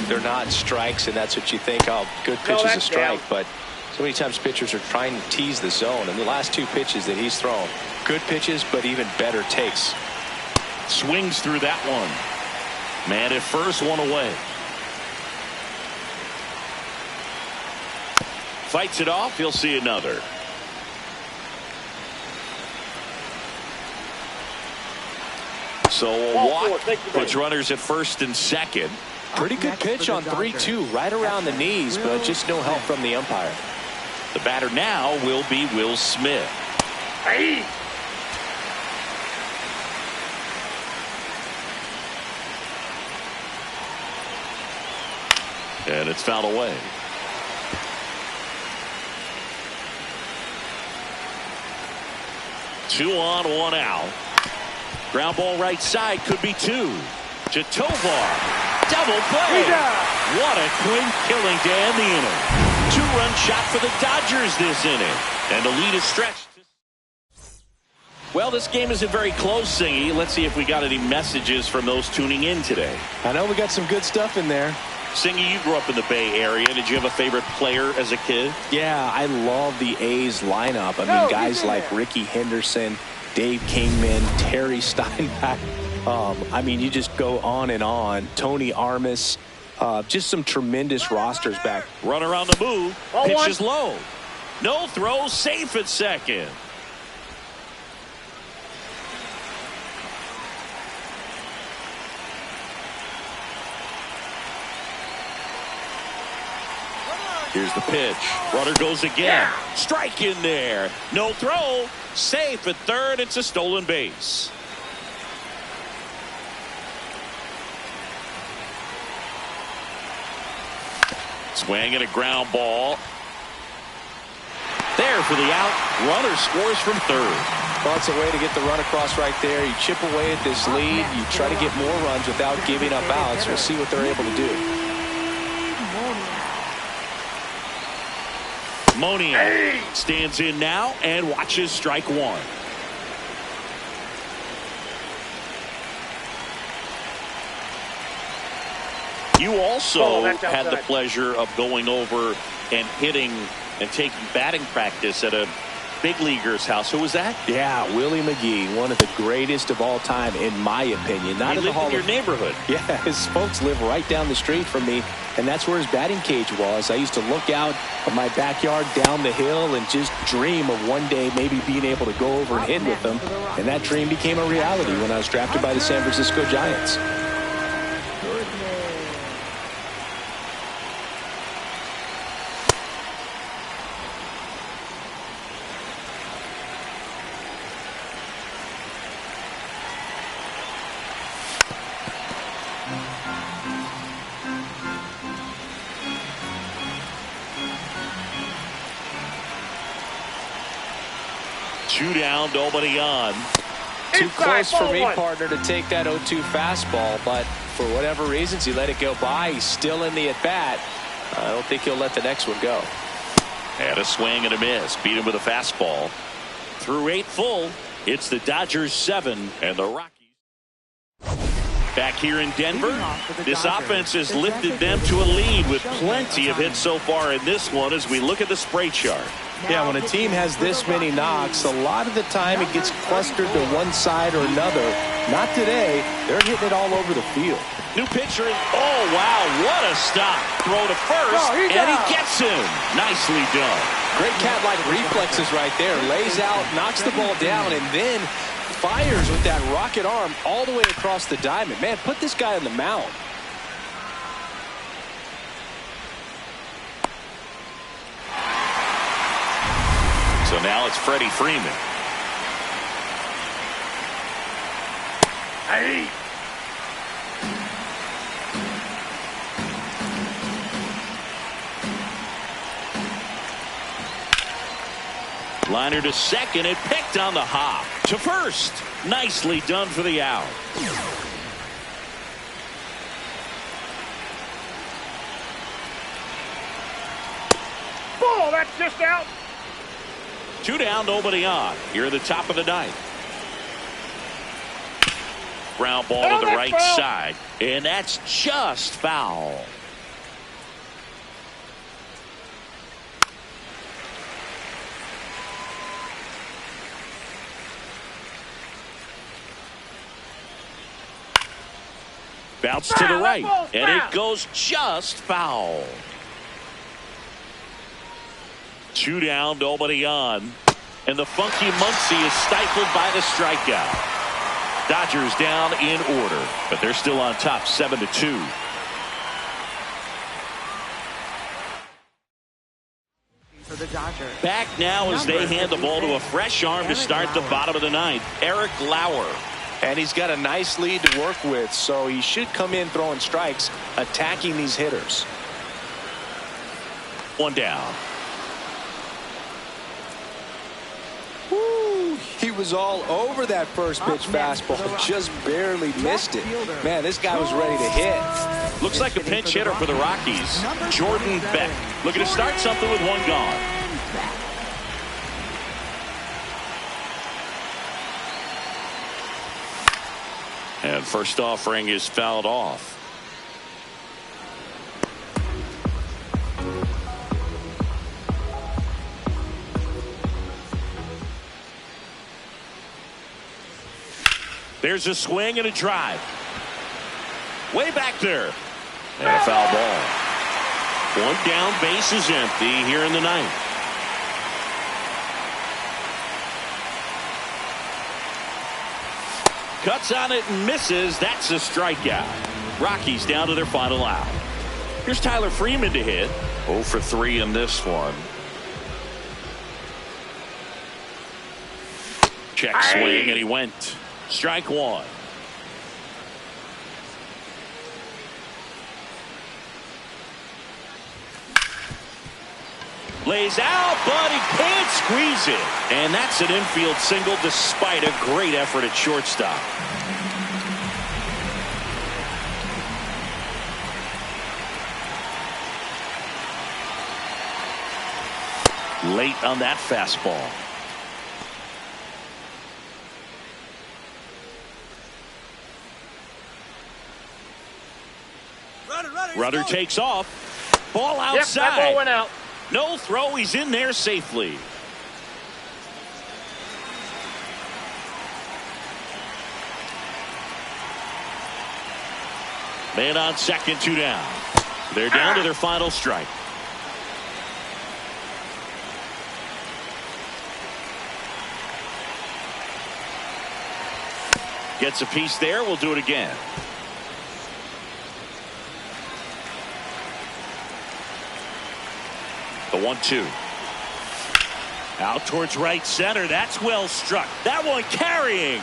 they're not strikes, and that's what you think. Oh, good pitch is a strike, but so many times pitchers are trying to tease the zone, and the last 2 pitches that he's thrown, good pitches, but even better takes. Swings through that one. Man at first, 1 away. Fights it off. He'll see another. So a walk puts runners at first and second. Pretty good pitch on 3-2, right around the knees, but just no help from the umpire. The batter now will be Will Smith. Hey. And it's fouled away. Two on, one out. Ground ball right side, could be two. To Tovar. Double play. What a clean killing to end the inning. Two-run shot for the Dodgers this inning. And the lead is stretched. Well, this game isn't very close, Singy. Let's see if we got any messages from those tuning in today. I know we got some good stuff in there. Singy, you grew up in the Bay Area. Did you have a favorite player as a kid? Yeah, I love the A's lineup. I mean, guys like Ricky Henderson, Dave Kingman, Terry Steinbach. I mean, you just go on and on. Tony Armas. Just some tremendous rosters back. Runner on the move. Pitch is low. No throw. Safe at second. Here's the pitch. Runner goes again. Strike in there. No throw. Safe at third. It's a stolen base. Swing and a ground ball. There for the out. Runner scores from third. Well, it's a way to get the run across right there. You chip away at this lead. You try to get more runs without giving up outs. We'll see what they're able to do. Monier stands in now and watches strike one. You also had the pleasure of going over and hitting and taking batting practice at a big leaguer's house. Who was that? Yeah, Willie McGee, one of the greatest of all time, in my opinion. Not in the Hall of your neighborhood. Yeah, his folks live right down the street from me, and that's where his batting cage was. I used to look out of my backyard down the hill and just dream of one day maybe being able to go over and hit with him, and that dream became a reality when I was drafted by the San Francisco Giants. Two down, nobody on. Too close for me, partner, to take that 0-2 fastball, but for whatever reasons, he let it go by. He's still in the at-bat. I don't think he'll let the next one go. And a swing and a miss. Beat him with a fastball. Through 8 full, it's the Dodgers 7 and the Rockies. Back here in Denver, this offense has lifted them to a lead with plenty of hits so far in this one as we look at the spray chart. Yeah, when a team has this many knocks, a lot of the time it gets clustered to one side or another. Not today. They're hitting it all over the field. New pitcher. Oh, wow. What a stop. Throw to first, and he gets him. Nicely done. Great cat-like reflexes right there. Lays out, knocks the ball down, and then fires with that rocket arm all the way across the diamond. Man, put this guy on the mound. So now it's Freddie Freeman. Hey. Liner to second, and picked on the hop. To first. Nicely done for the out. Ball, that's just out. 2 down, nobody on. Here at the top of the ninth. Ground ball to the right side, and that's just foul. Bounce to the right, and it goes just foul. 2 down, nobody on. And the funky Muncie is stifled by the strikeout. Dodgers down in order, but they're still on top 7-2. For the Dodgers. Back now as they hand the ball to a fresh arm to start the bottom of the ninth, Eric Lauer. And he's got a nice lead to work with, so he should come in throwing strikes, attacking these hitters. One down. Woo, he was all over that first pitch fastball, just barely missed it. Man, this guy was ready to hit. Looks like a pinch hitter for the Rockies, Jordan Beck. Looking to start something with one gone. And first offering is fouled off. There's a swing and a drive. Way back there. And a foul ball. One down, base is empty here in the ninth. Cuts on it and misses. That's a strikeout. Rockies down to their final out. Here's Tyler Freeman to hit. 0 for 3 in this one. Check swing and he went. Strike one. Lays out, but he can't squeeze it. And that's an infield single despite a great effort at shortstop. Late on that fastball. Runner takes off. Ball outside. Yep, that ball went out. No throw. He's in there safely. Man on second, 2 down. They're down to their final strike. Gets a piece there. We'll do it again. The 1-2. Out towards right center. That's well struck. That one carrying.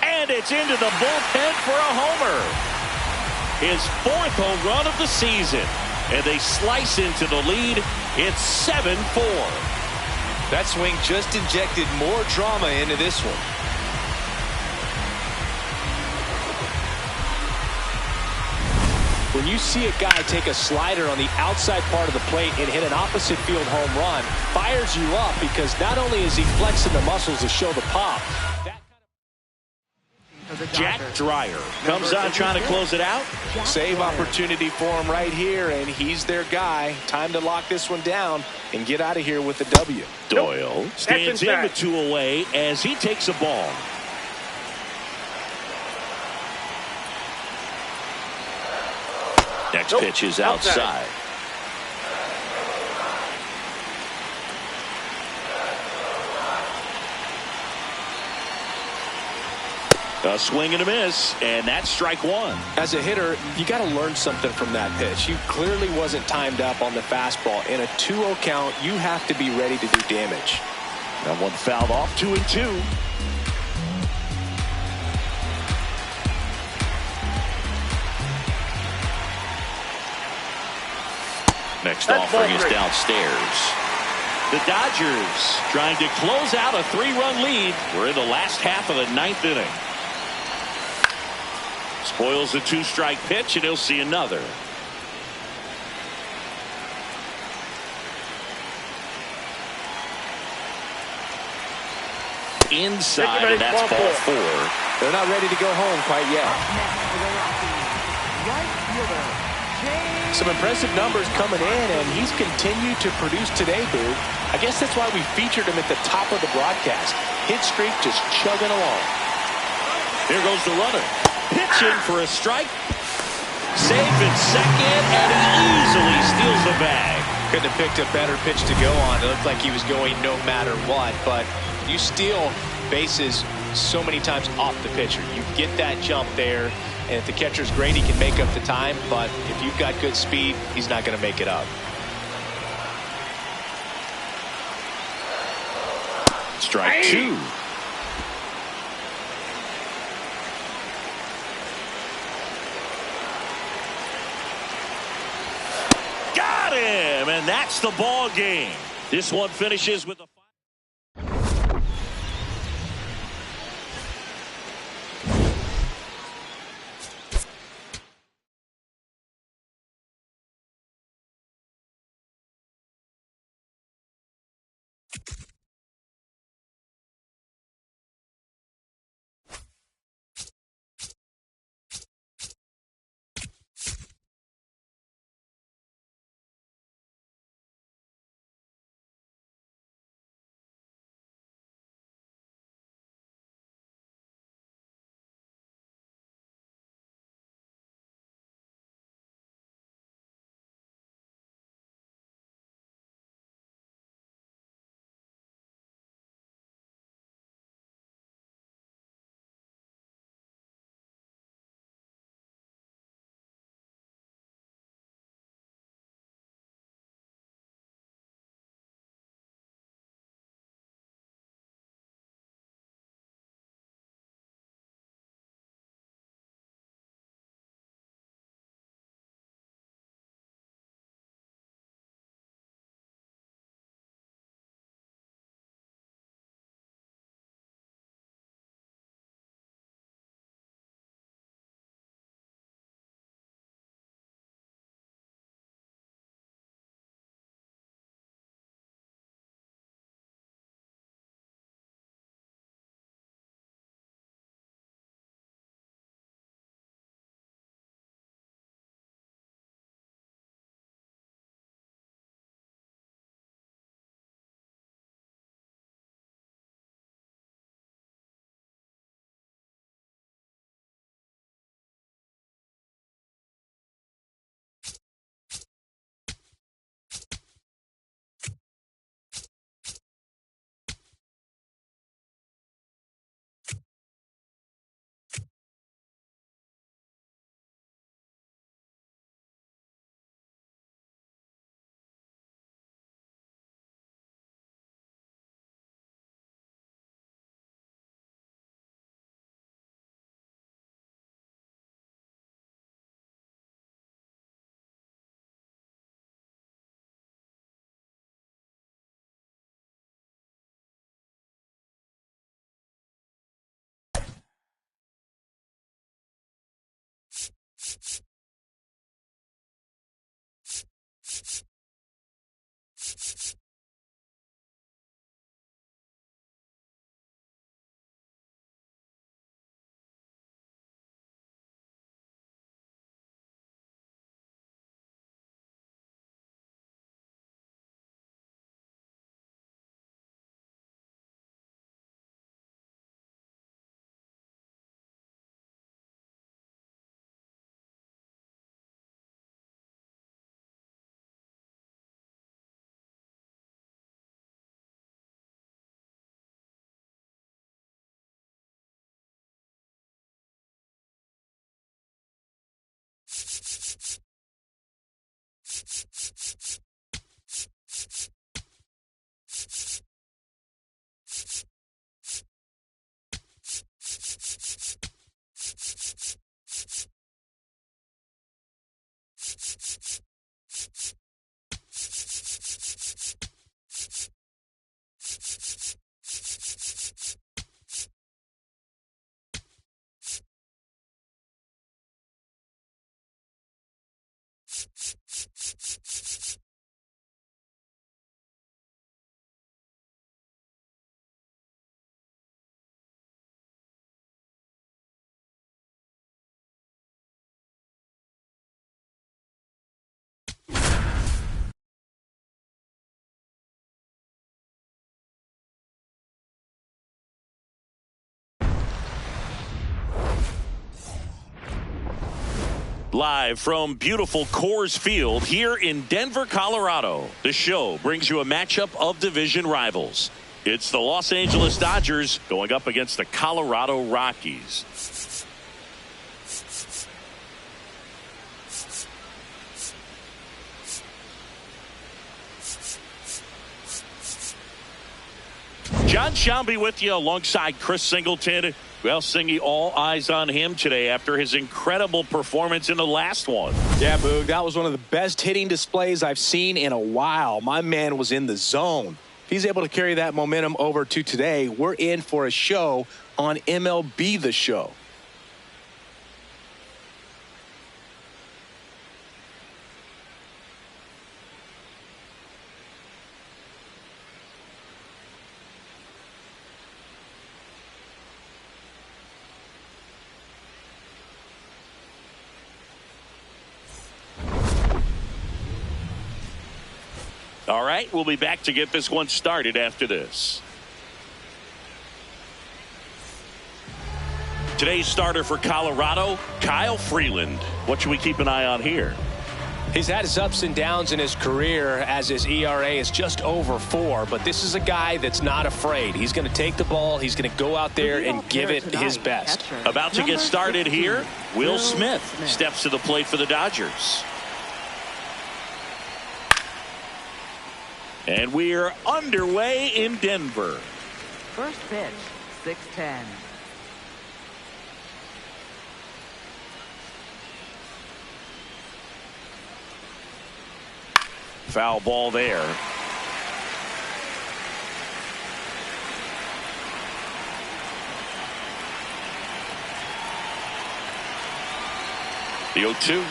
And it's into the bullpen for a homer. His 4th home run of the season. And they slice into the lead. It's 7-4. That swing just injected more drama into this one. When you see a guy take a slider on the outside part of the plate and hit an opposite field home run, fires you up because not only is he flexing the muscles to show the pop. Jack Dreyer comes on trying to close it out. Save opportunity for him right here, and he's their guy. Time to lock this one down and get out of here with the W. Doyle stands in with 2 away as he takes a ball. Next pitch is outside. A swing and a miss, and that's strike one. As a hitter, you got to learn something from that pitch. He clearly wasn't timed up on the fastball. In a 2-0 count, you have to be ready to do damage. That one fouled off, 2-2. Next offering is downstairs. The Dodgers trying to close out a 3-run lead. We're in the last half of the 9th inning. Spoils the 2-strike pitch, and he'll see another. Inside, and that's ball 4. They're not ready to go home quite yet. Some impressive numbers coming in, and he's continued to produce today, Boo. I guess that's why we featured him at the top of the broadcast. Hit streak just chugging along. Here goes the runner. Pitching for a strike. Safe at second, and he easily steals the bag. Couldn't have picked a better pitch to go on. It looked like he was going no matter what, but you steal bases so many times off the pitcher. You get that jump there, and if the catcher's great, he can make up the time. But if you've got good speed, he's not going to make it up. Strike two. Got him, and that's the ball game. This one finishes with a live from beautiful Coors Field here in Denver, Colorado. The show brings you a matchup of division rivals. It's the Los Angeles Dodgers going up against the Colorado Rockies. John Shelby with you alongside Chris Singleton. Well, Singy, all eyes on him today after his incredible performance in the last one. Yeah, Boog, that was one of the best hitting displays I've seen in a while. My man was in the zone. If he's able to carry that momentum over to today, we're in for a show on MLB The Show. All right, we'll be back to get this one started after this. Today's starter for Colorado, Kyle Freeland. What should we keep an eye on here? He's had his ups and downs in his career as his ERA is just over 4, but this is a guy that's not afraid. He's going to take the ball. He's going to go out there and give it his best. About to get started here, Will Smith steps to the plate for the Dodgers. And we're underway in Denver. First pitch, 6-10. Foul ball there. The 0-2.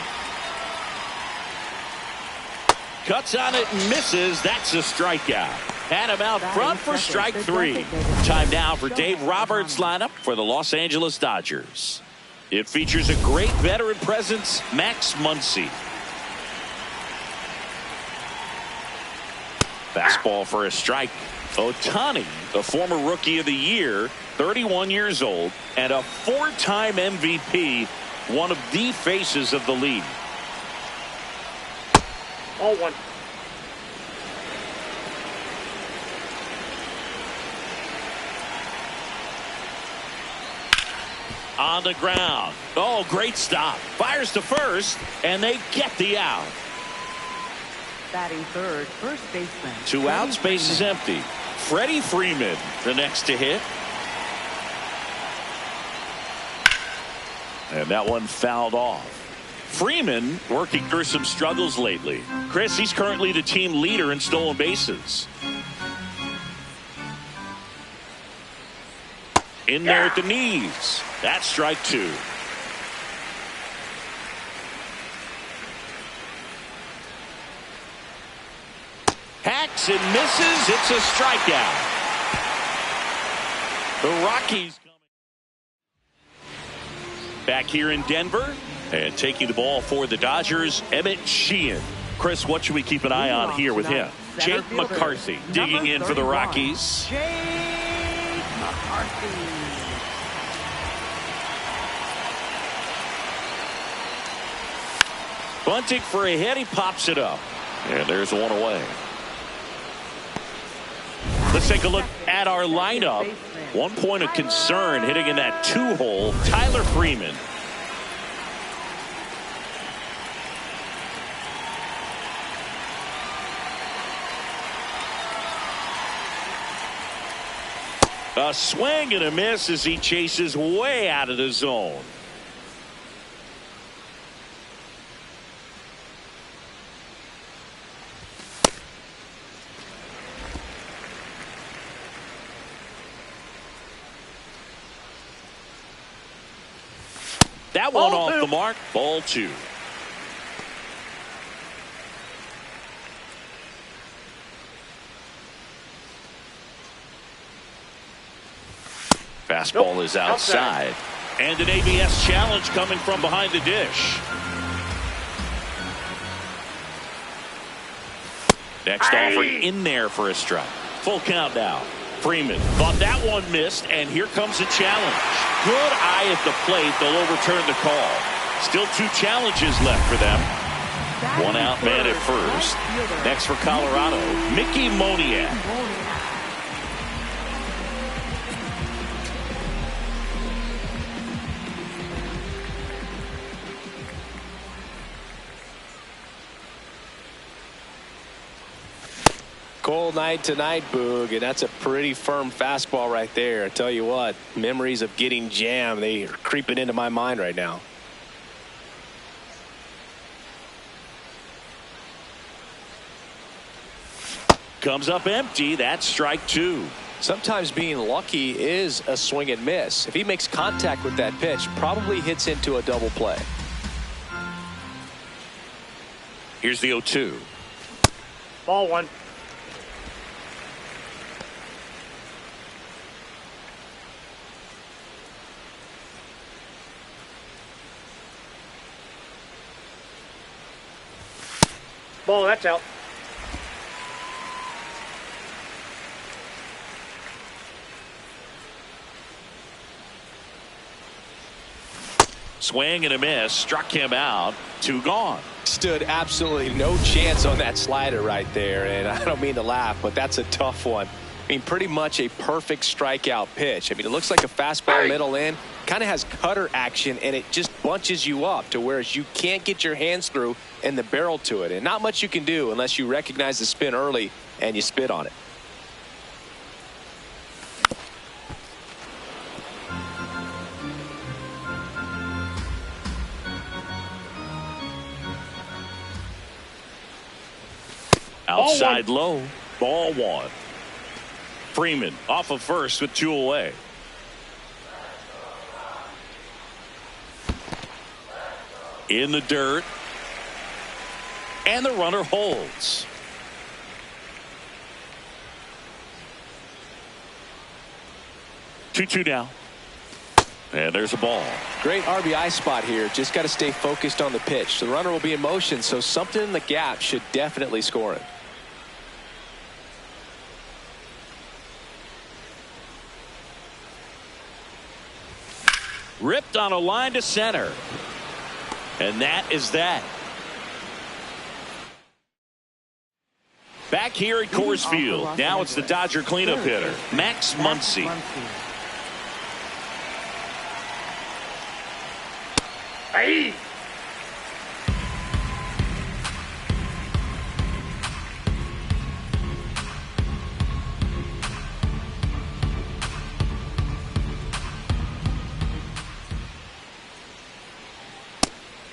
Cuts on it and misses. That's a strikeout. Had him out front for strike 3. Time now for Dave Roberts' lineup for the Los Angeles Dodgers. It features a great veteran presence, Max Muncy. Fastball for a strike. Ohtani, the former Rookie of the Year, 31 years old, and a 4-time MVP, one of the faces of the league. 0-1. On the ground. Oh, great stop. Fires to first, and they get the out. Batting third, first baseman. 2 outs, base is empty. Freddie Freeman, the next to hit. And that one fouled off. Freeman working through some struggles lately. Chris, he's currently the team leader in stolen bases. In there at the knees. That's strike 2. Hacks and misses. It's a strikeout. The Rockies coming back here in Denver. And taking the ball for the Dodgers, Emmett Sheehan. Chris, what should we keep an eye on here with him? Jake McCarthy digging in for the Rockies. Jake McCarthy. Bunting for a hit. He pops it up. And there's one away. Let's take a look at our lineup. One point of concern hitting in that 2-hole, Tyler Freeman. A swing and a miss as he chases way out of the zone. That one off the mark. Ball 2. Fastball is outside. And an ABS challenge coming from behind the dish. Next offer in there for a strike. Full count now. Freeman thought that one missed, and here comes a challenge. Good eye at the plate. They'll overturn the call. Still 2 challenges left for them. 1 out, man at first. Next for Colorado, Mickey Moniak. Cold night tonight, Boog, and that's a pretty firm fastball right there. I tell you what, memories of getting jammed, they are creeping into my mind right now. Comes up empty. That's strike two. Sometimes being lucky is a swing and miss. If he makes contact with that pitch, probably hits into a double play. Here's the 0-2. Ball one. Ball, that's out. Swing and a miss. Struck him out. Two gone. Stood absolutely no chance on that slider right there, and I don't mean to laugh, but that's a tough one. I mean, pretty much a perfect strikeout pitch. I mean, it looks like a fastball middle in, kind of has cutter action, and it just bunches you up to where you can't get your hands through and the barrel to it, and not much you can do unless you recognize the spin early and you spit on it. Outside low. Ball one. Freeman off of first with two away. In the dirt. And the runner holds. Two now. And there's a ball. Great RBI spot here. Just got to stay focused on the pitch. The runner will be in motion, so something in the gap should definitely score it. Ripped on a line to center. And that is that. Back here at Coors Field. Now it's the Dodger cleanup hitter, Max Muncy. Hey!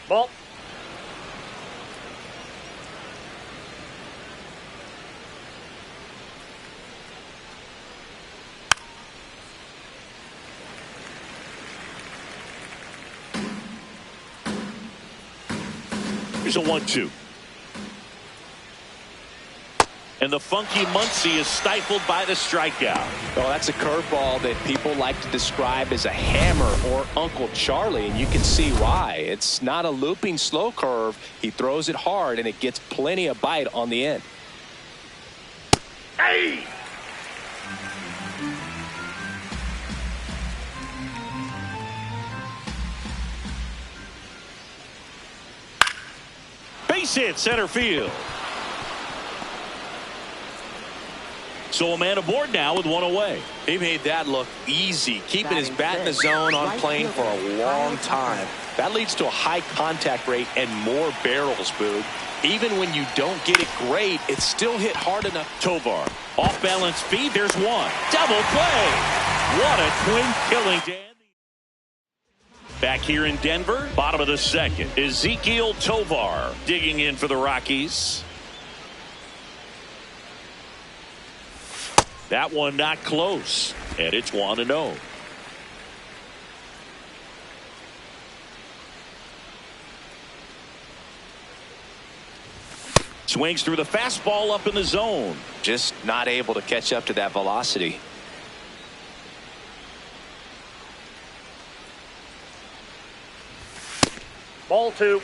Ball. Here's a 1-2. And the funky Muncy is stifled by the strikeout. Oh, that's a curveball that people like to describe as a hammer or Uncle Charlie, and you can see why. It's not a looping slow curve. He throws it hard, and it gets plenty of bite on the end. Hey! Base hit center field. So a man aboard now with one away. He made that look easy, keeping his bat in the zone on plane for a long time. That leads to a high contact rate and more barrels, Boog. Even when you don't get it great, it's still hit hard enough. Tovar off balance feed. There's one. Double play. What a twin killing, Dan. Back here in Denver, bottom of the second, Ezekiel Tovar digging in for the Rockies. That one not close, and it's 1-0. Swings through the fastball up in the zone. Just not able to catch up to that velocity. Ball two.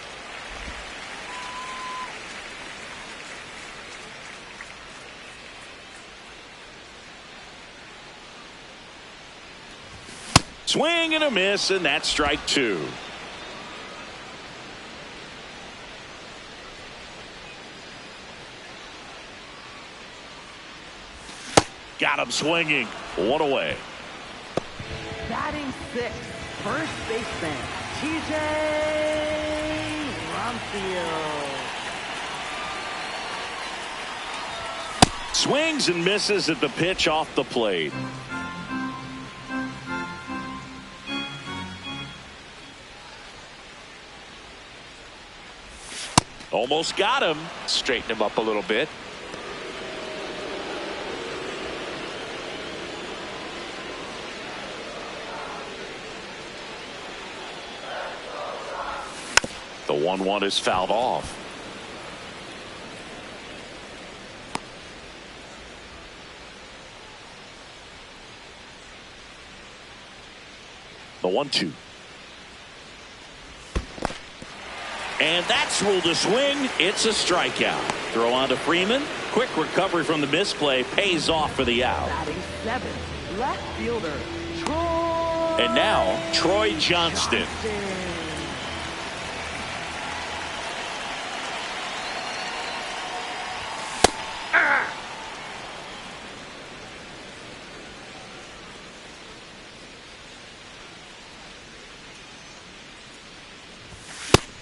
Swing and a miss, and that's strike two. Got him swinging. One away. Batting sixth, first baseman, TJ Rumfield. Swings and misses at the pitch off the plate. Almost got him. Straighten him up a little bit. The 1-1 is fouled off. The 1-2. And that's ruled a swing. It's a strikeout. Throw on to Freeman. Quick recovery from the misplay pays off for the out. Batting seventh, left fielder, Troy. And now, Troy Johnston.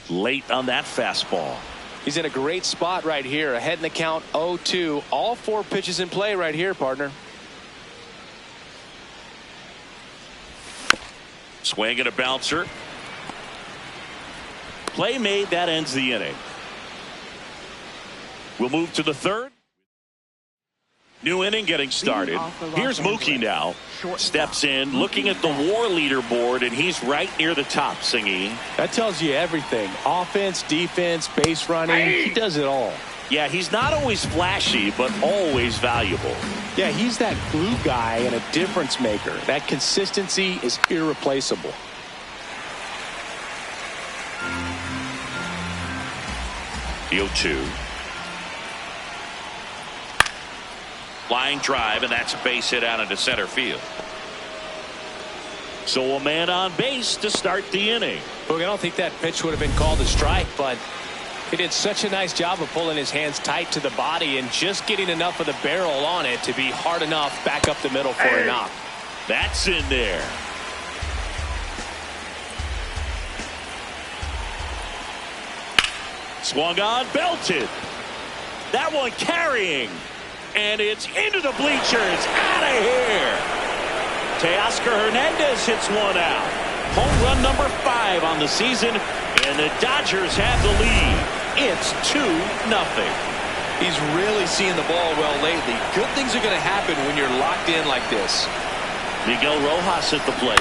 Late on that fastball. He's in a great spot right here. Ahead in the count 0-2. All 4 pitches in play right here, partner. Swing and a bouncer. Play made. That ends the inning. We'll move to the third. New inning getting started. Here's Mookie now. Steps in, looking at the WAR leaderboard, and he's right near the top, Singy. That tells you everything. Offense, defense, base running. He does it all. Yeah, he's not always flashy, but always valuable. Yeah, he's that glue guy and a difference maker. That consistency is irreplaceable. The 0-2. Line drive, and that's a base hit out into center field. So a man on base to start the inning. Look, I don't think that pitch would have been called a strike, but he did such a nice job of pulling his hands tight to the body and just getting enough of the barrel on it to be hard enough back up the middle for a knock. That's in there. Swung on, belted. That one carrying. And it's into the bleachers. Out of here. Teoscar Hernandez hits one out. Home run number 5 on the season. And the Dodgers have the lead. It's 2-0. He's really seeing the ball well lately. Good things are going to happen when you're locked in like this. Miguel Rojas at the plate.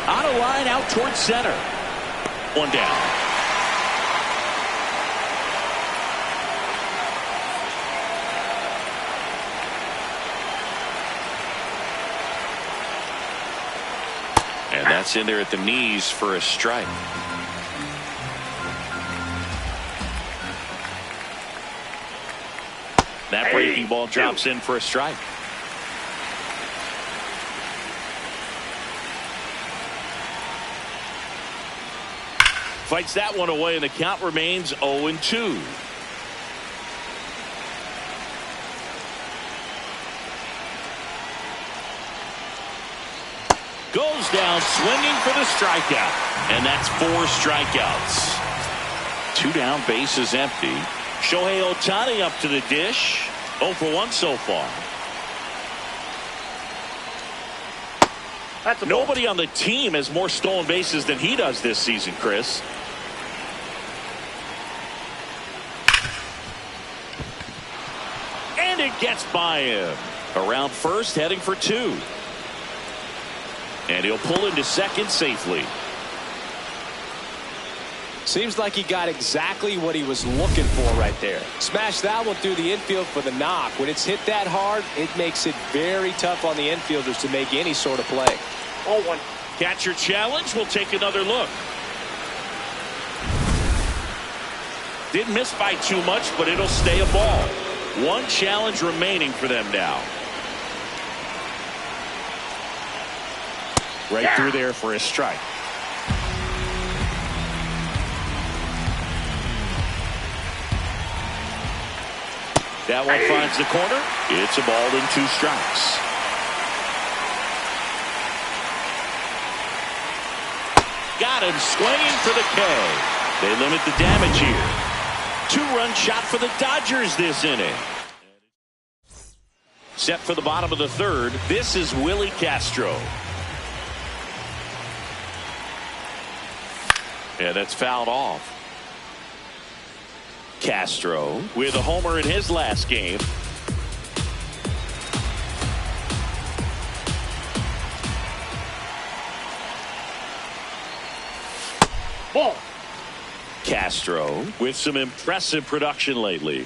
On a line out towards center. One down. And that's in there at the knees for a strike. That breaking ball drops in for a strike. Fights that one away, and the count remains 0-2. Goes down swinging for the strikeout. And that's 4 strikeouts. 2 down, bases empty. Shohei Ohtani up to the dish. 0 for 1 so far. That's a Nobody on the team has more stolen bases than he does this season, Chris. And it gets by him. Around first, heading for 2. And he'll pull into second safely. Seems like he got exactly what he was looking for right there. Smashed that one through the infield for the knock. When it's hit that hard, it makes it very tough on the infielders to make any sort of play. 0-1. Catcher challenge. We'll take another look. Didn't miss by too much, but it'll stay a ball. 1 challenge remaining for them now. Right through there for a strike. That one finds the corner. It's a ball and 2 strikes. Got him swinging for the K. They limit the damage here. 2-run shot for the Dodgers this inning. Set for the bottom of the third. This is Willie Castro. And that's fouled off. Castro with a homer in his last game. Ball. Castro with some impressive production lately.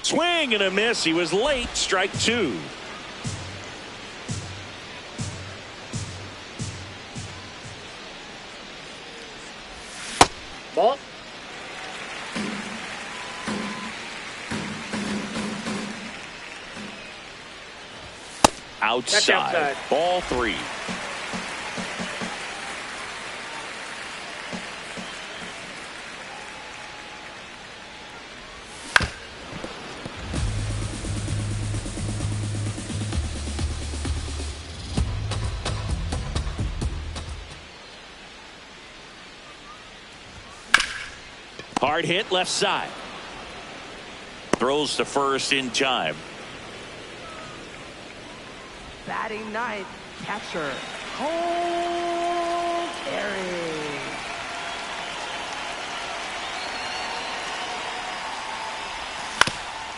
Swing and a miss. He was late. Strike two. Ball. Outside. Ball three. Hard hit left side. Throws to first in time. Batting ninth, catcher, Cole Terry.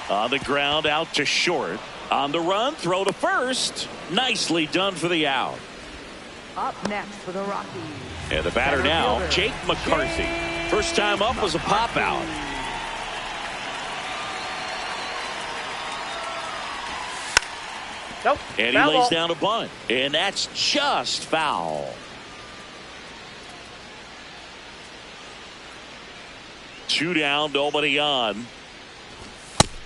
On the ground, out to short. On the run, throw to first. Nicely done for the out. Up next for the Rockies. And the batter now, Jake McCarthy. First time up was a pop out. Nope. And he Foul lays ball. down a bunt. And that's just foul. Two down, nobody on.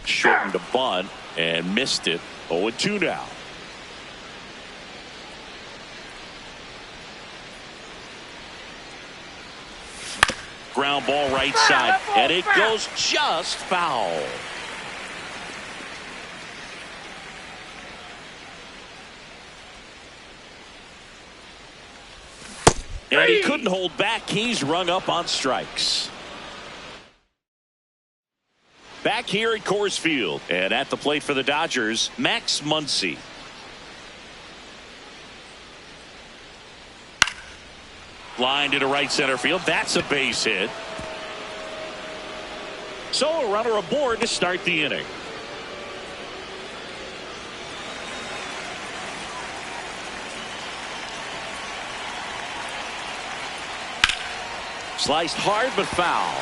Shortened a bunt and missed it. 0-2 now. Ground ball right side. And it goes just foul. And he couldn't hold back. He's rung up on strikes. Back here at Coors Field. And at the plate for the Dodgers, Max Muncy. Line to right center field. That's a base hit. So a runner aboard to start the inning. Sliced hard but foul.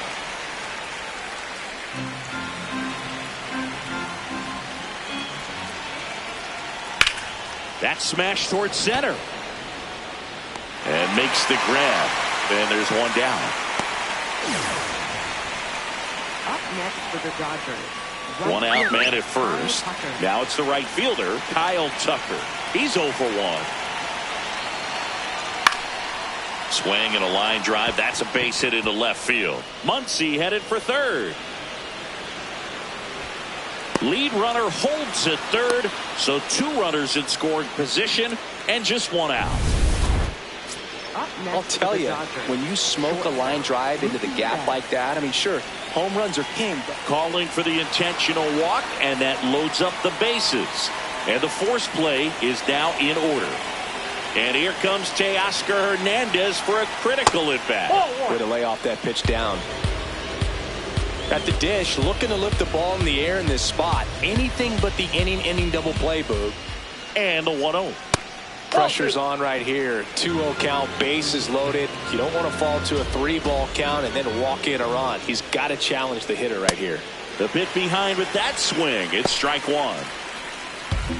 That smash towards center. And makes the grab. And there's one down. Up next for the Dodgers. One out man at first. Now it's the right fielder, Kyle Tucker. He's 0 for 1. Swing and a line drive. That's a base hit into left field. Muncy headed for third. Lead runner holds at third. So two runners in scoring position and just one out. I'll tell you, when you smoke a line drive into the gap like that, I mean, sure, home runs are king. But calling for the intentional walk, and that loads up the bases. And the force play is now in order. And here comes Teoscar Hernandez for a critical at bat. Way to lay off that pitch down. At the dish, looking to lift the ball in the air in this spot. Anything but the inning double play, Boog. And the 1-0. Pressure's on right here. 2-0 count, bases loaded. You don't want to fall to a 3-ball count and then walk in a run. He's got to challenge the hitter right here. The bit behind with that swing. It's strike one.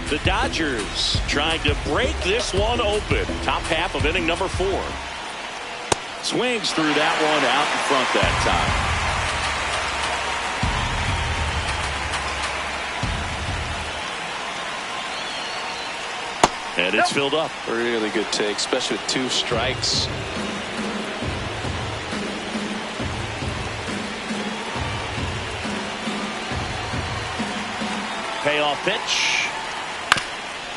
The Dodgers trying to break this one open. Top half of inning number 4. Swings through that one out in front that time. And it's filled up. Really good take, especially with 2 strikes. Payoff pitch.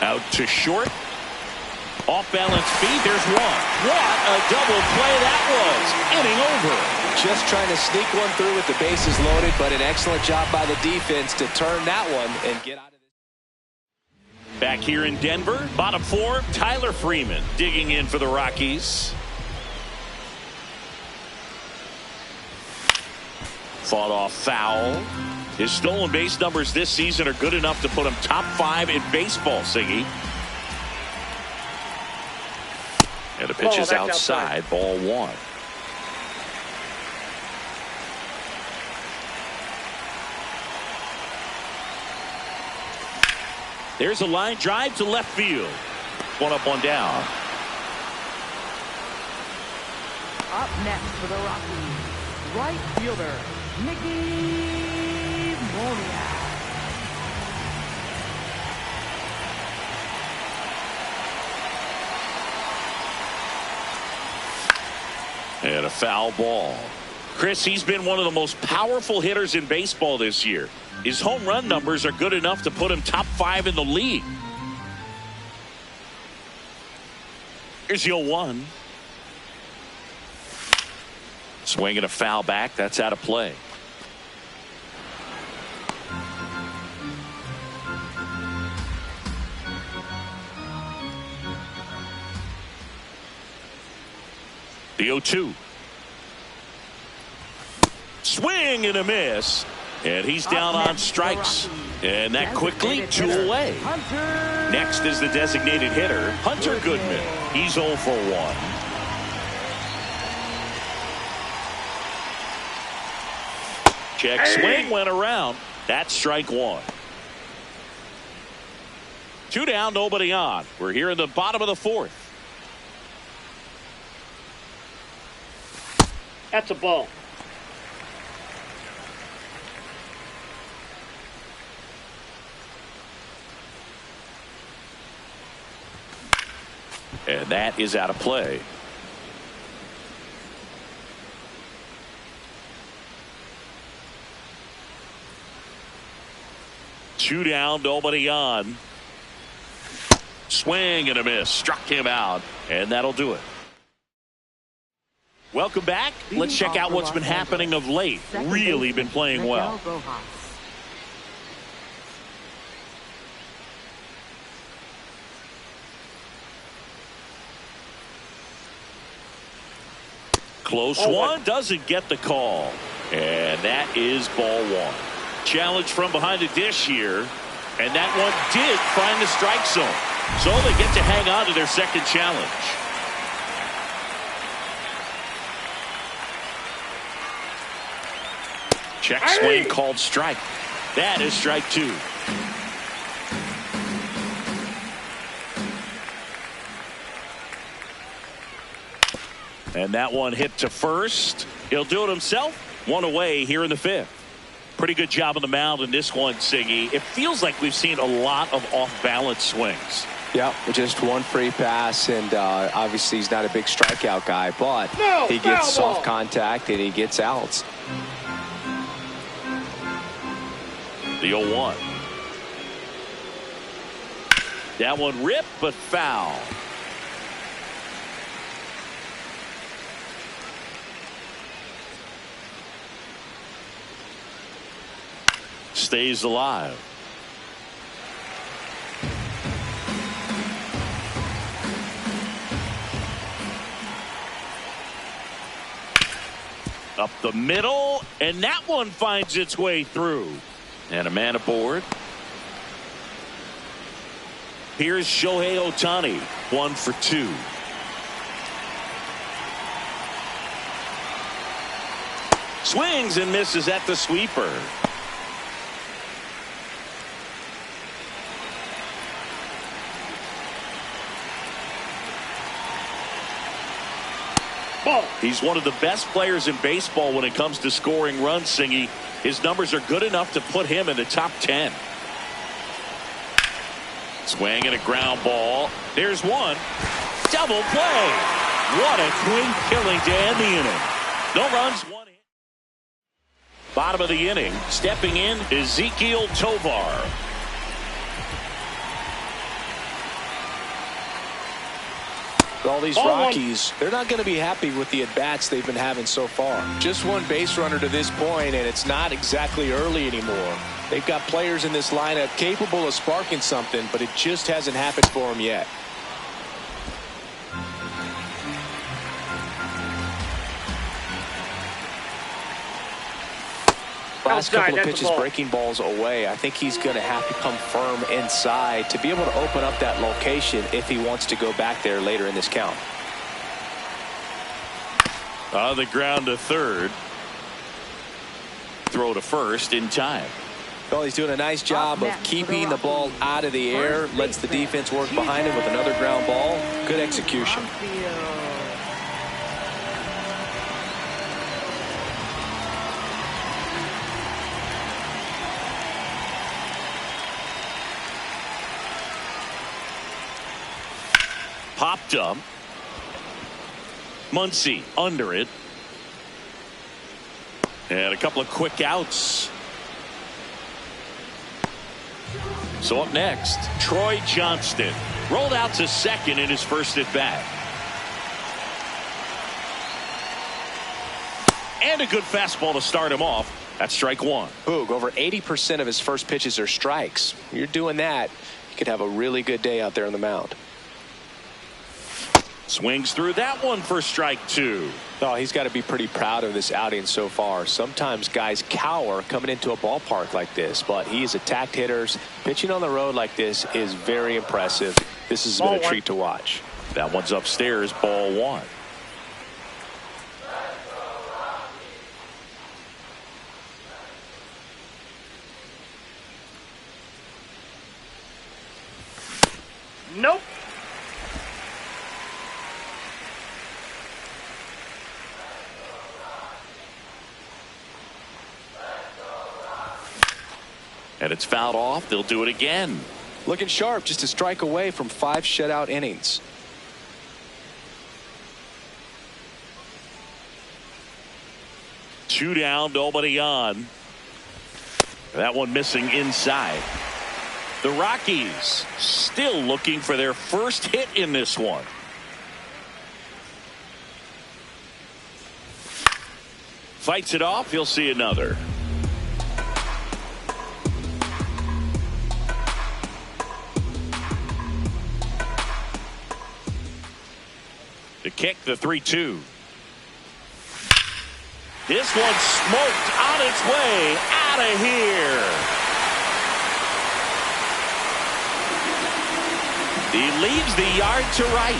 Out to short. Off balance feed. There's one. What a double play that was. Inning over. Just trying to sneak one through with the bases loaded, but an excellent job by the defense to turn that one and get out of this. Back here in Denver, bottom four, Tyler Freeman digging in for the Rockies. Fought off foul. His stolen base numbers this season are good enough to put him top 5 in baseball, Siggy. And the pitch is outside, ball 1. There's a line drive to left field. One up, one down. Up next for the Rockies, right fielder, Mickey Moniak. And a foul ball. Chris, he's been one of the most powerful hitters in baseball this year. His home run numbers are good enough to put him top 5 in the league. Here's the 0-1. Swinging a foul back. That's out of play. The 0-2. Swing and a miss. And he's down on strikes. And that quickly 2 away. Next is the designated hitter, Hunter Goodman. He's 0 for 1. Check swing went around. That's strike 1. 2 down, nobody on. We're here in the bottom of the 4th. That's a ball. And that is out of play. Two down, nobody on. Swing and a miss. Struck him out. And that'll do it. Welcome back. Let's check out what's been happening of late. Really been playing well. Close one, doesn't get the call. And that is ball 1. Challenge from behind the dish here. And that one did find the strike zone. So they get to hang on to their second challenge. Check swing called strike. That is strike 2. And that one hit to first. He'll do it himself. 1 away here in the 5th. Pretty good job on the mound in this one, Siggy. It feels like we've seen a lot of off-balance swings. Yeah, just one free pass, and obviously he's not a big strikeout guy, but he gets soft contact and he gets outs. The 0-1. That one ripped, but foul. Stays alive. Up the middle, and that one finds its way through. And a man aboard. Here's Shohei Ohtani, 1 for 2. Swings and misses at the sweeper. He's one of the best players in baseball when it comes to scoring runs, Singy. His numbers are good enough to put him in the top 10. Swing and a ground ball. There's one. Double play. What a clean killing to end the inning. No runs, 1 hit. Bottom of the inning. Stepping in, Ezequiel Tovar. All these Ball one. Rockies, they're not going to be happy with the at-bats they've been having so far. Just one base runner to this point, and it's not exactly early anymore. They've got players in this lineup capable of sparking something, but it just hasn't happened for them yet. Last couple of pitches breaking balls away. I think he's going to have to come firm inside to be able to open up that location if he wants to go back there later in this count. On the ground to third. Throw to first in time. Well, he's doing a nice job of keeping the ball out of the air. Lets the defense work behind him with another ground ball. Good execution. Popped up. Muncy under it. And a couple of quick outs. So up next, Troy Johnston. Rolled out to second in his first at bat. And a good fastball to start him off. That's strike one. Boog, over 80% of his first pitches are strikes. You're doing that, you could have a really good day out there on the mound. Swings through that one for strike two. Oh, he's got to be pretty proud of this outing so far. Sometimes guys cower coming into a ballpark like this, but he's attacked hitters. Pitching on the road like this is very impressive. This has been a treat to watch. That one's upstairs, ball one. Nope. And it's fouled off. They'll do it again. Looking sharp, just a strike away from 5 shutout innings. Two down, nobody on. That one missing inside. The Rockies still looking for their first hit in this one. Fights it off. He'll see another. To kick the 3-2. This one smoked on its way out of here. He leaves the yard to right.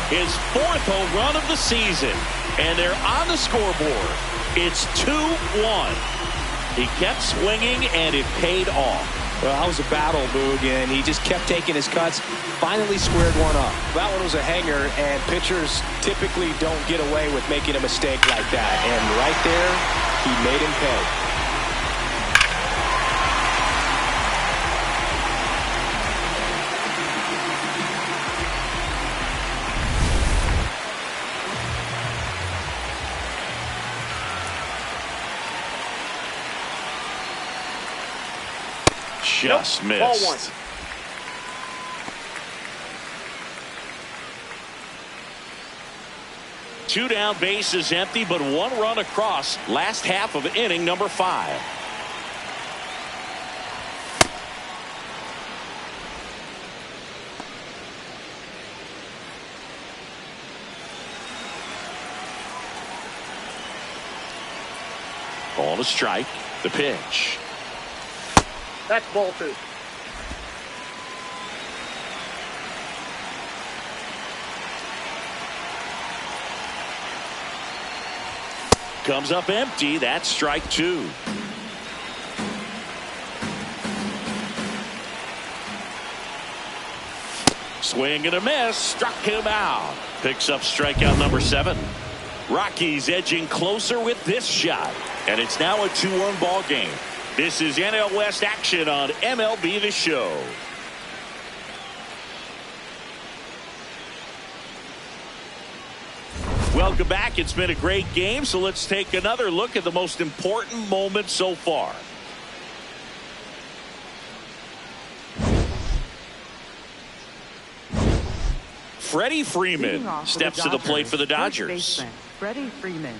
His 4th home run of the season. And they're on the scoreboard. It's 2-1. He kept swinging and it paid off. Well, that was a battle, Boog, and he just kept taking his cuts. Finally squared one up. That one was a hanger, and pitchers typically don't get away with making a mistake like that. And right there, he made him pay. Just nope. missed. Ball one. Two down, bases empty, but one run across. Last half of inning number 5. Ball to strike. The pitch. That's ball 2. Comes up empty. That's strike 2. Swing and a miss. Struck him out. Picks up strikeout number 7. Rockies edging closer with this shot. And it's now a 2-1 ball game. This is NL West action on MLB The Show. Welcome back. It's been a great game, so let's take another look at the most important moment so far. Freddie Freeman steps to the plate for the Dodgers. Baseman, Freddie Freeman.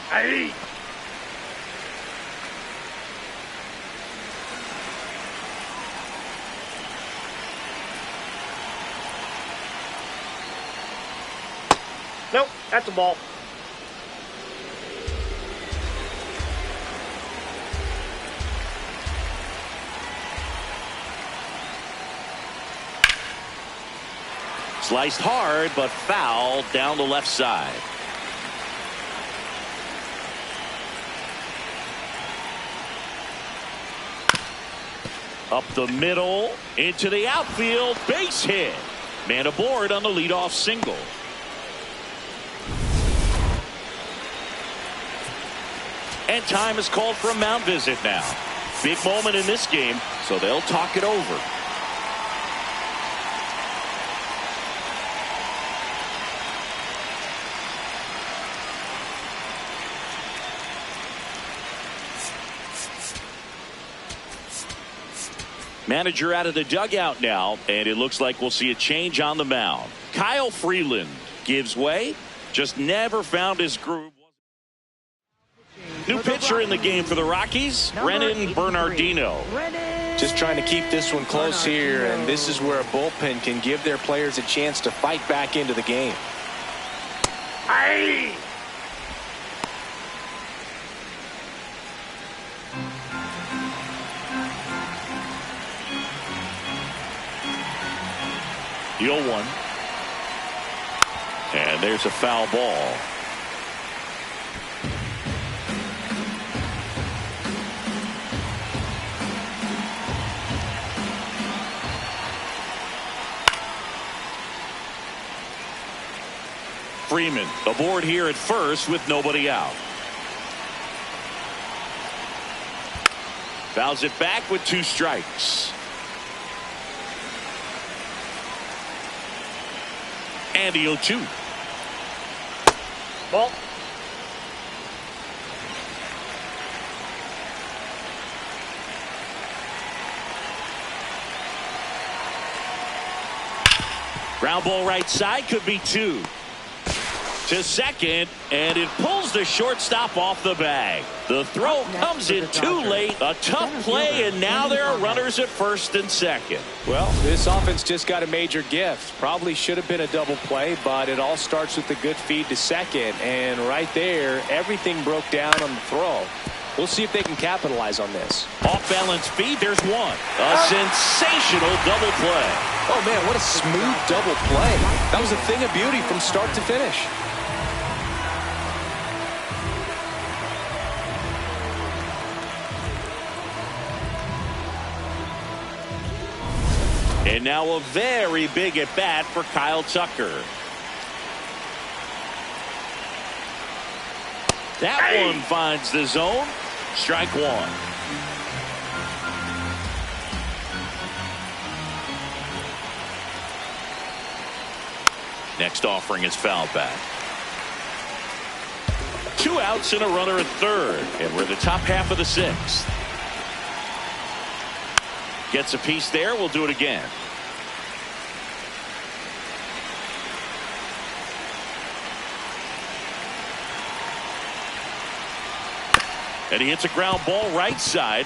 Hey! Nope, that's a ball. Sliced hard, but foul down the left side. Up the middle, into the outfield, base hit. Man aboard on the leadoff single. And time is called for a mound visit now. Big moment in this game, so they'll talk it over. Manager out of the dugout now, and it looks like we'll see a change on the mound. Kyle Freeland gives way, just never found his groove. New pitcher in the game for the Rockies, Brennan Bernardino. Just trying to keep this one close here, and this is where a bullpen can give their players a chance to fight back into the game. Hey! The 0-1. And there's a foul ball. Freeman aboard here at first with nobody out. Fouls it back with 2 strikes. And the 0-2. Ball. Ground ball right side, could be 2. To second, and it pulls the shortstop off the bag. The throw comes in too late. A tough play, and now there are runners at first and second. Well, this offense just got a major gift. Probably should have been a double play, but it all starts with a good feed to second. And right there, everything broke down on the throw. We'll see if they can capitalize on this. Off-balance feed, there's one. A sensational double play. Oh, man, what a smooth double play. That was a thing of beauty from start to finish. And now a very big at bat for Kyle Tucker. That one finds the zone. Strike 1. Next offering is fouled back. 2 outs and a runner at third. And we're the top half of the 6th. Gets a piece there. We'll do it again. And he hits a ground ball right side.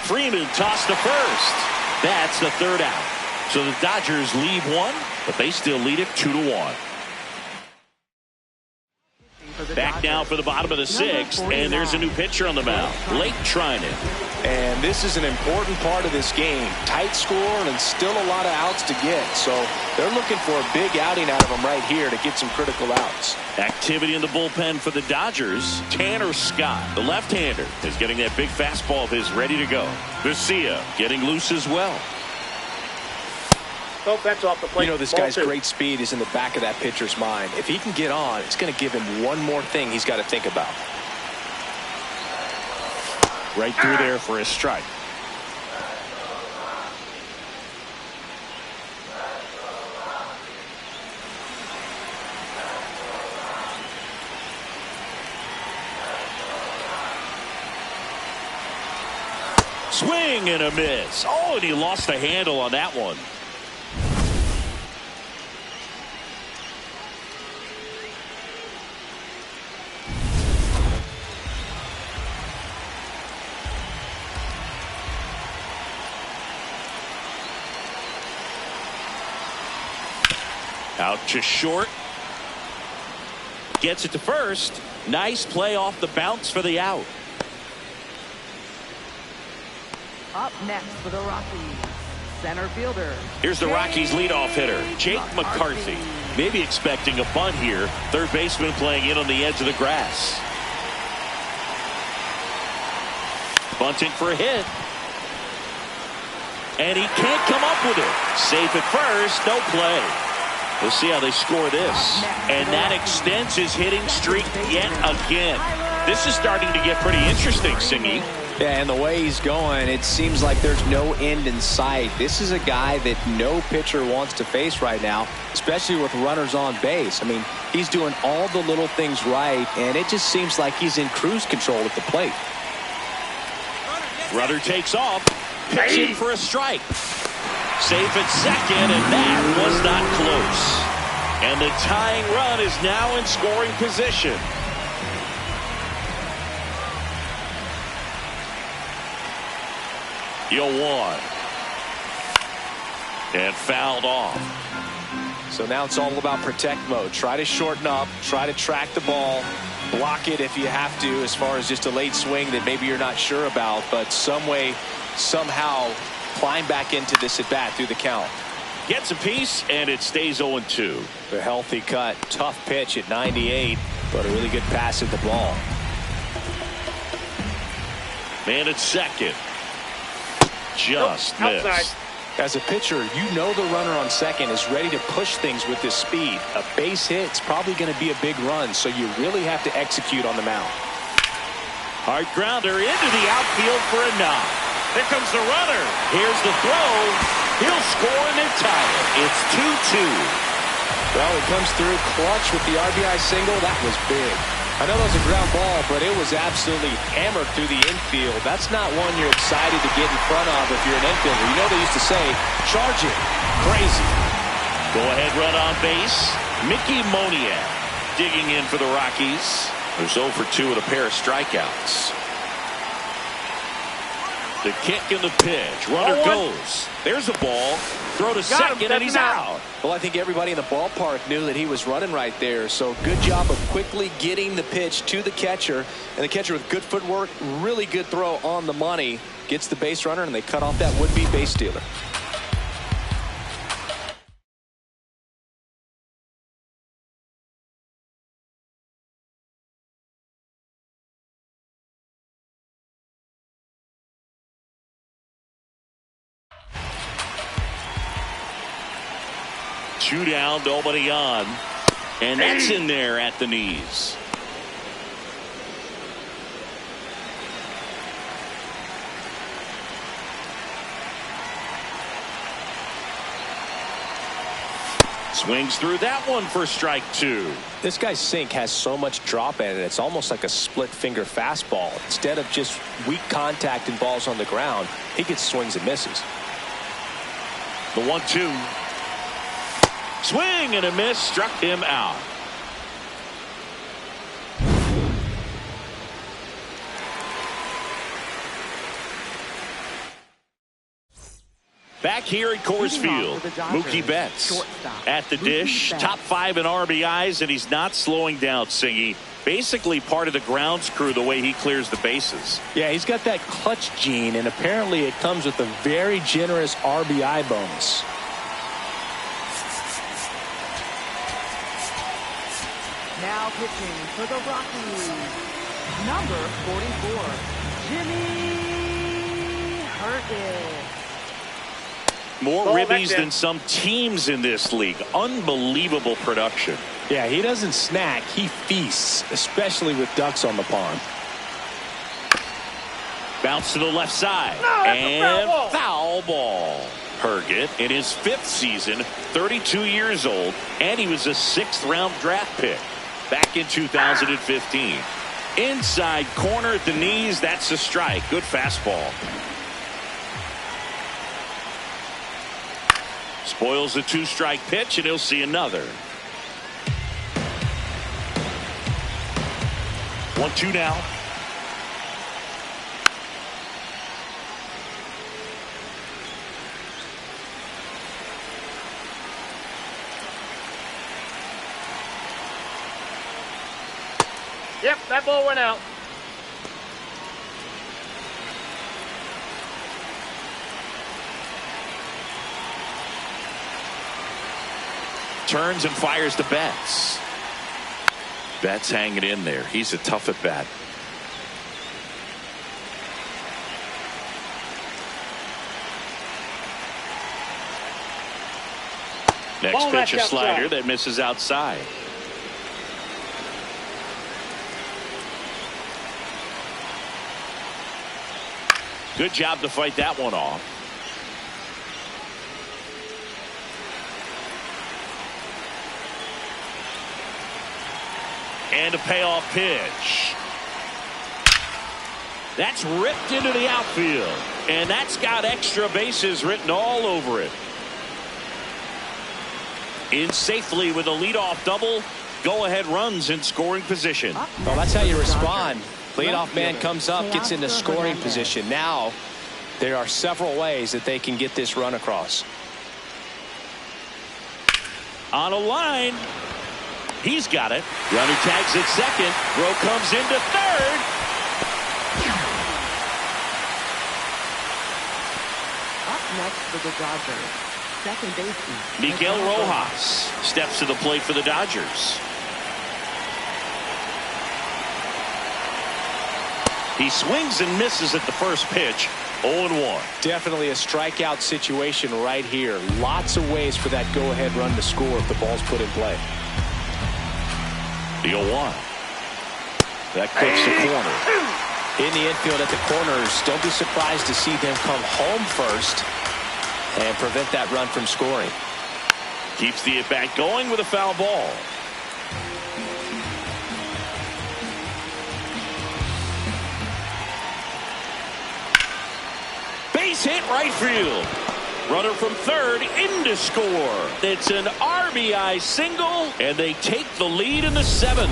Freeman tossed to first. That's the 3rd out. So the Dodgers lead 1, but they still lead it 2-1. Back now for the bottom of the 6th, and there's a new pitcher on the mound, Blake Trinan. And this is an important part of this game. Tight score and still a lot of outs to get. So they're looking for a big outing out of them right here to get some critical outs. Activity in the bullpen for the Dodgers. Tanner Scott, the left-hander, is getting that big fastball of his ready to go. Garcia getting loose as well. Oh, that's off the plate. You know, this Ball guy's 2. great speed is in the back of that pitcher's mind. If he can get on, it's going to give him one more thing he's got to think about. Right through there for a strike. Swing and a miss. Oh, and he lost the handle on that one. Out to short. Gets it to first. Nice play off the bounce for the out. Up next for the Rockies, center fielder. Here's the Rockies leadoff hitter, Jake McCarthy. Maybe expecting a bunt here. Third baseman playing in on the edge of the grass. Bunting for a hit. And he can't come up with it. Safe at first, no play. We'll see how they score this. And that extends his hitting streak yet again. This is starting to get pretty interesting, Singy. Yeah, and the way he's going, it seems like there's no end in sight. This is a guy that no pitcher wants to face right now, especially with runners on base. I mean, he's doing all the little things right, and it just seems like he's in cruise control at the plate. Runner takes off, pitching for a strike. Safe at second, and that was not close. And the tying run is now in scoring position. You'll one. And fouled off. So now it's all about protect mode. Try to shorten up, try to track the ball, block it if you have to, as far as just a late swing that maybe you're not sure about, but some way, somehow climb back into this at bat through the count. Gets a piece, and it stays 0-2. A healthy cut, tough pitch at 98, but a really good pass at the ball. Man at second. Just Outside. missed. As a pitcher, you know the runner on second is ready to push things with this speed. A base hit's probably going to be a big run, so you really have to execute on the mound. Hard grounder into the outfield for a knock. Here comes the runner. Here's the throw. He'll score and they tie it. It's 2-2. Well, he comes through clutch with the RBI single. That was big. I know that was a ground ball, but it was absolutely hammered through the infield. That's not one you're excited to get in front of if you're an infielder. You know they used to say, charge it. Crazy. Go ahead run on base. Mickey Moniak digging in for the Rockies. There's 0 for 2 with a pair of strikeouts. The kick and the pitch. Runner goes. There's a ball. Throw to second, and he's out. Well, I think everybody in the ballpark knew that he was running right there. So good job of quickly getting the pitch to the catcher. And the catcher with good footwork, really good throw on the money, gets the base runner, and they cut off that would-be base stealer. Two down, nobody on. And that's in there at the knees. Swings through that one for strike 2. This guy's sink has so much drop in it, it's almost like a split finger fastball. Instead of just weak contact and balls on the ground, he gets swings and misses. The 1-2. Swing and a miss, struck him out. Back here at Coors Field, Mookie Betts at the dish, top 5 in RBIs, and he's not slowing down, Singy. Basically part of the grounds crew the way he clears the bases. Yeah, he's got that clutch gene, and apparently it comes with a very generous RBI bonus. Now pitching for the Rockies, number 44, Jimmy Hertz. More Ball ribbies back than some teams in this league. Unbelievable production. Yeah, he doesn't snack. He feasts, especially with ducks on the pond. Bounce to the left side. No, that's a and foul ball. foul ball. Herget in his 5th season, 32 years old, and he was a 6th-round draft pick back in 2015. Inside corner at the knees. That's a strike. Good fastball. Spoils the 2-strike pitch, and he'll see another. 1-2 now. Yep, that ball went out. Turns and fires to Betts. Betts hanging in there. He's a tough at bat. Next Ball pitch, a back slider outside. that misses outside. Good job to fight that one off. And a payoff pitch. That's ripped into the outfield. And that's got extra bases written all over it. In safely with a leadoff double. Go-ahead runs in scoring position. Well, that's how you respond. Leadoff man comes up, gets into scoring position. Now, there are several ways that they can get this run across. On a line. He's got it. Runner tags at second. Throw comes into third. Up next for the Dodgers, second baseman Miguel Rojas steps to the plate for the Dodgers. He swings and misses at the first pitch. 0-1. Definitely a strikeout situation right here. Lots of ways for that go-ahead run to score if the ball's put in play. The 0-1. That clips the corner. In the infield at the corners, don't be surprised to see them come home first and prevent that run from scoring. Keeps the at-bat going with a foul ball. Base hit right field. Runner from third in to score. It's an RBI single, and they take the lead in the 7th.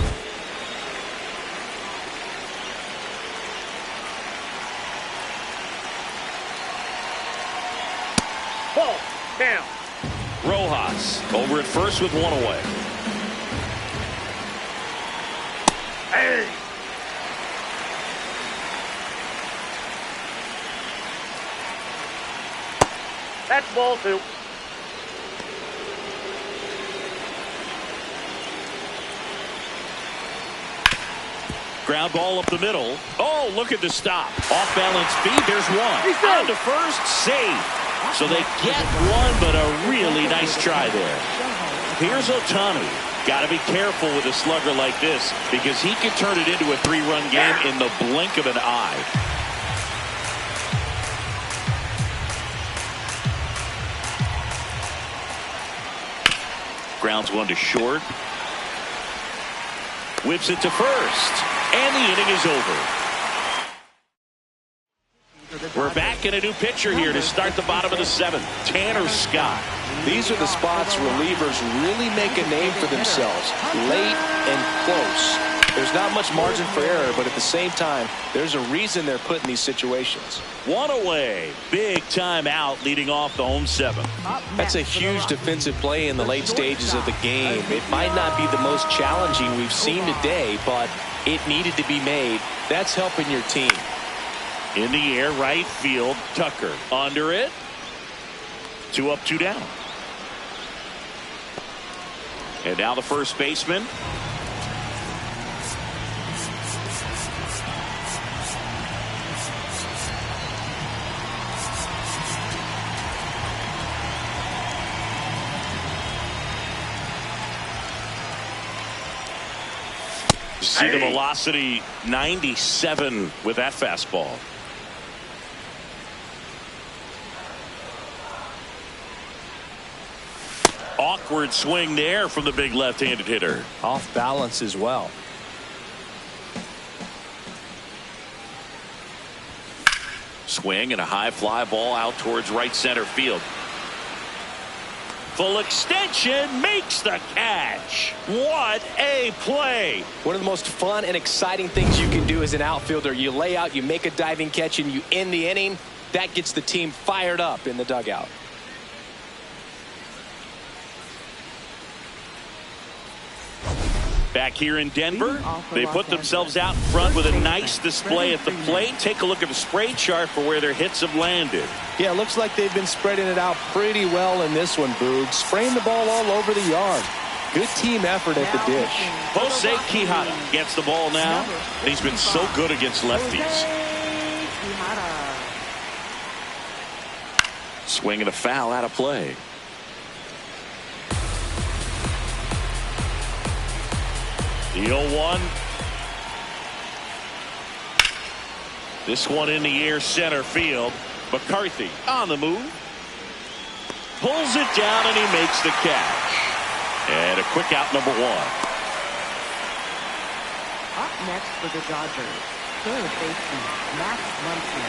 Ball down. Rojas over at first with 1 away. Hey. That's ball 2. Ground ball up the middle. Oh, look at the stop. Off balance feed. There's one. He's down. On to first. Save. So they get one, but a really nice try there. Here's Ohtani. Got to be careful with a slugger like this because he can turn it into a 3-run game in the blink of an eye. Grounds one to short. Whips it to first. And the inning is over. We're back in a new pitcher here to start the bottom of the 7th. Tanner Scott. These are the spots relievers really make a name for themselves. Late and close. There's not much margin for error, but at the same time, there's a reason they're put in these situations. 1 away. Big time out leading off the home 7th. That's a huge defensive play in the late stages of the game. It might not be the most challenging we've seen today, but it needed to be made. That's helping your team. In the air, right field. Tucker under it. 2 up, 2 down. And now the first baseman. See the velocity 97 with that fastball. Awkward swing there from the big left-handed hitter. Off balance as well. Swing and a high fly ball out towards right center field. Full extension, makes the catch. What a play. One of the most fun and exciting things you can do as an outfielder. You lay out, you make a diving catch, and you end the inning. That gets the team fired up in the dugout. Back here in Denver, they put themselves out in front with a nice display at the plate. Take a look at the spray chart for where their hits have landed. Yeah, it looks like they've been spreading it out pretty well in this one, Boog. Spraying the ball all over the yard. Good team effort at the dish. Jose Quijada gets the ball now. He's been so good against lefties. Swing and a foul out of play. The 0-1. This one in the air center field. McCarthy on the move. Pulls it down and he makes the catch. And a quick out, number 1. Up next for the Dodgers, third baseman Max Muncy.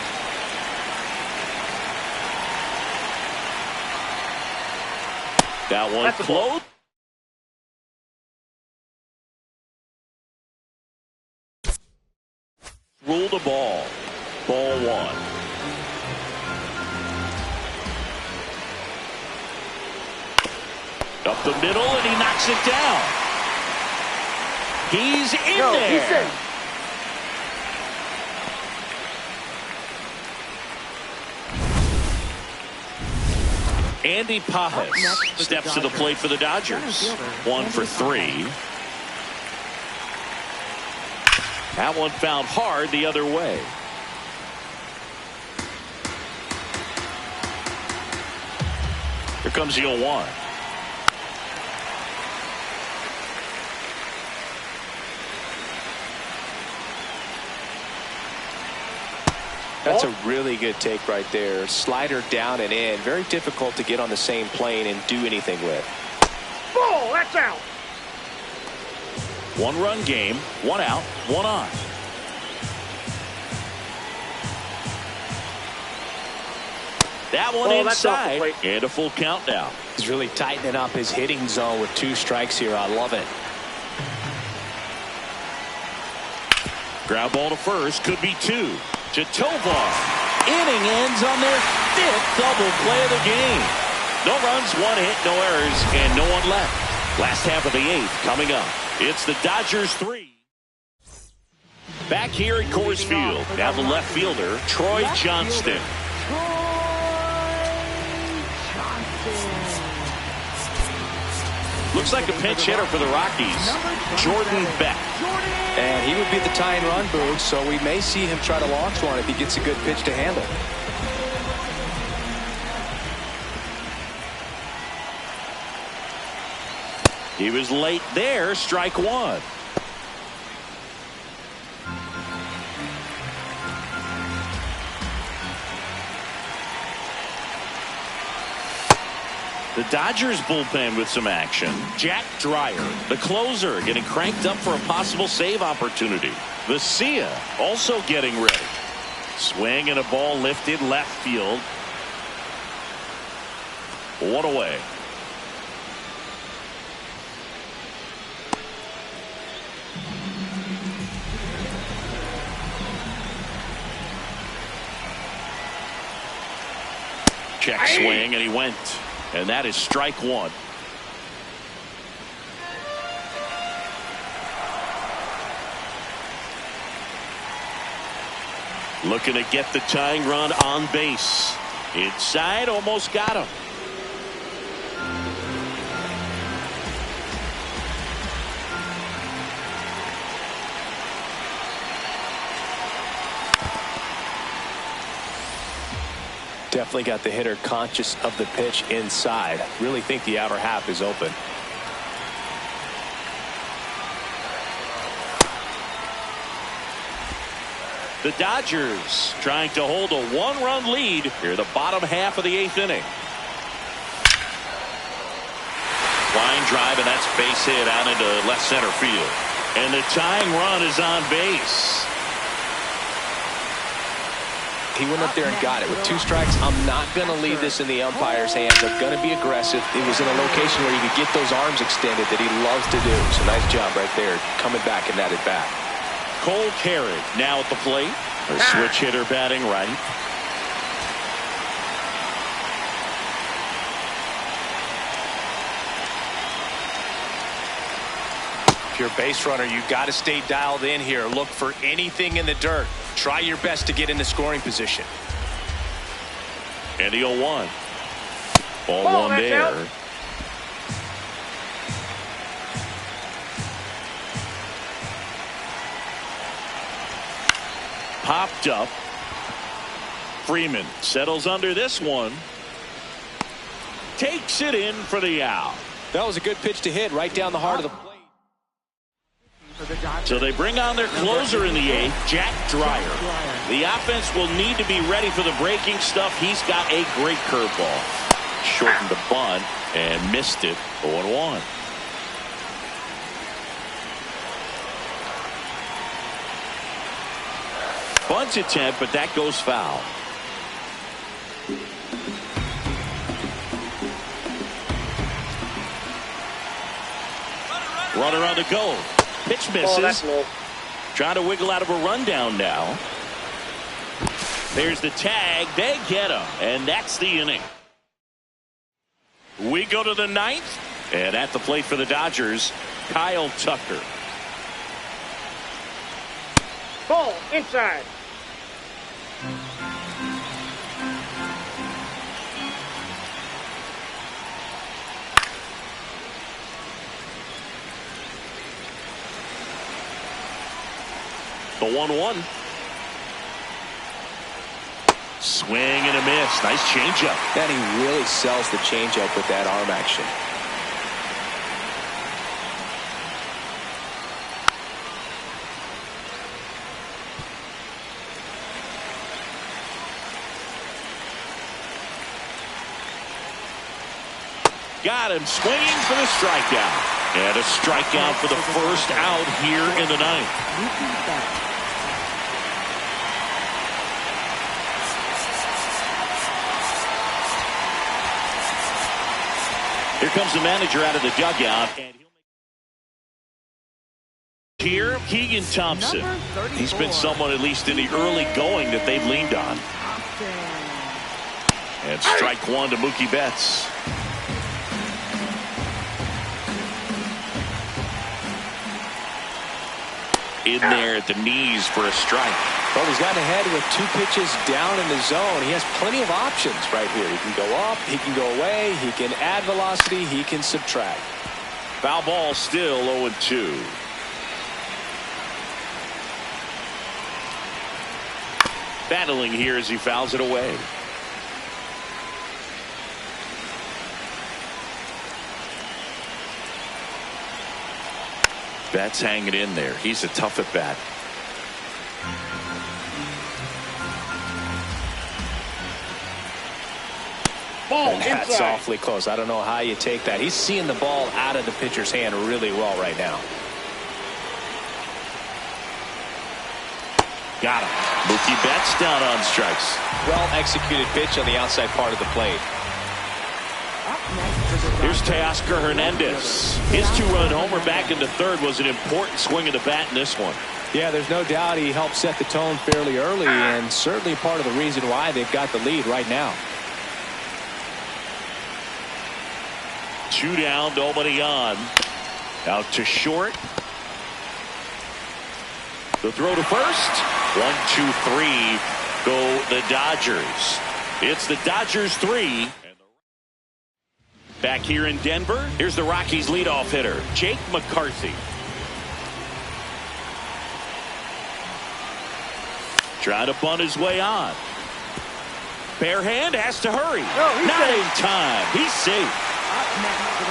That one close. Rule the ball. Ball 1. Up the middle and he knocks it down. He's in there. He's in. Andy Pajas steps to the plate for the Dodgers. 1 for 3. That one found hard the other way. Here comes the 0-1. That's a really good take right there. Slider down and in. Very difficult to get on the same plane and do anything with. Ball, that's out. 1-run game, 1 out, 1 on. That one inside and a full count now. He's really tightening up his hitting zone with 2 strikes here. I love it. Ground ball to first, could be 2. To Tovar. Inning ends on their 5th double play of the game. No runs, 1 hit, no errors, and no one left. Last half of the 8th coming up. It's the Dodgers 3. Back here at Coors Field, now the left fielder, Troy Johnston. Looks like a pinch hitter for the Rockies, Jordan Beck. And he would be the tying run, Boog, so we may see him try to launch one if he gets a good pitch to handle. He was late there, strike 1. The Dodgers bullpen with some action. Jack Dreyer, the closer, getting cranked up for a possible save opportunity. Vesia also getting ready. Swing and a ball lifted left field. 1 away. Check swing and he went. And that is strike 1. Looking to get the tying run on base. Inside, almost got him. Definitely got the hitter conscious of the pitch inside. Really think the outer half is open. The Dodgers trying to hold a one-run lead here in the bottom half of the 8th inning. Line drive, and that's base hit out into left center field. And the tying run is on base. He went up there and got it. With 2 strikes, I'm not going to leave this in the umpire's hands. I'm going to be aggressive. It was in a location where you could get those arms extended that he loves to do. So nice job right there, coming back in that at-bat. Cole Carrick now at the plate. A switch hitter batting right. If you're a base runner, you got to stay dialed in here. Look for anything in the dirt. Try your best to get in the scoring position. And the 0-1. Ball one there. Out. Popped up. Freeman settles under this one. Takes it in for the out. That was a good pitch to hit right down the heart of the plate. So they bring on their closer in the 8th, Jack Dreyer. The offense will need to be ready for the breaking stuff. He's got a great curveball. Shortened the bunt and missed it. 0-1. Bunt attempt, but that goes foul. Runner on the go. Pitch misses. Trying to wiggle out of a rundown now. There's the tag. They get him. And that's the inning. We go to the 9th. And at the plate for the Dodgers, Kyle Tucker. Ball inside. The 1-1. Swing and a miss. Nice changeup. Then he really sells the changeup with that arm action. Got him swinging for the strikeout. And a strikeout for the first out here in the 9th. Here comes the manager out of the dugout. And here, Keegan Thompson. He's been someone, at least in the early going, that they've leaned on. And strike one to Mookie Betts. In there at the knees for a strike. Well, he's gotten ahead with 2 pitches down in the zone. He has plenty of options right here. He can go up, he can go away, he can add velocity, he can subtract. Foul ball, still 0-2. Battling here as he fouls it away. Betts hanging in there. He's a tough at bat. Ball and that's inside. awfully close. I don't know how you take that. He's seeing the ball out of the pitcher's hand really well right now. Got him. Mookie Betts down on strikes. Well executed pitch on the outside part of the plate. Here's Teoscar Hernandez. His 2-run homer back into 3rd was an important swing of the bat in this one. Yeah, there's no doubt he helped set the tone fairly early, and certainly part of the reason why they've got the lead right now. 2 down, nobody on. Out to short. The throw to first. 1, 2, 3. Go the Dodgers. It's the Dodgers 3. Back here in Denver, here's the Rockies leadoff hitter, Jake McCarthy. Trying to bunt his way on. Bare hand has to hurry. Not in time. He's safe.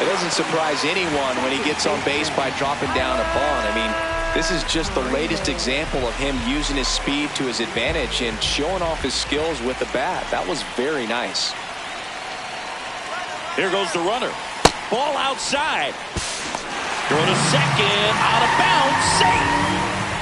It doesn't surprise anyone when he gets on base by dropping down a bunt. I mean, This is just the latest example of him using his speed to his advantage and showing off his skills with the bat. That was very nice. Here goes the runner. Ball outside. Throw to second. Out of bounds. Safe.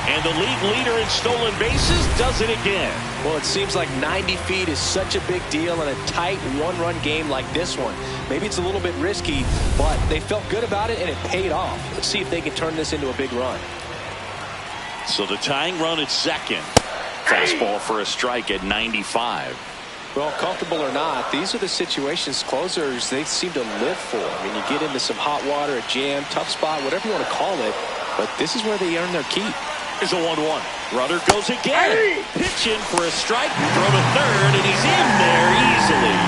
And the league leader in stolen bases does it again. Well, it seems like 90 feet is such a big deal in a tight one-run game like this one. Maybe it's a little bit risky, but they felt good about it, and it paid off. Let's see if they can turn this into a big run. So the tying run at second. Fastball for a strike at 95. Well, comfortable or not, these are the situations closers they seem to live for. I mean, you get into some hot water, a jam, tough spot, whatever you want to call it, but this is where they earn their keep. Here's a 1-1. Runner goes again. Pitching for a strike. Throw to third, and he's in there easily.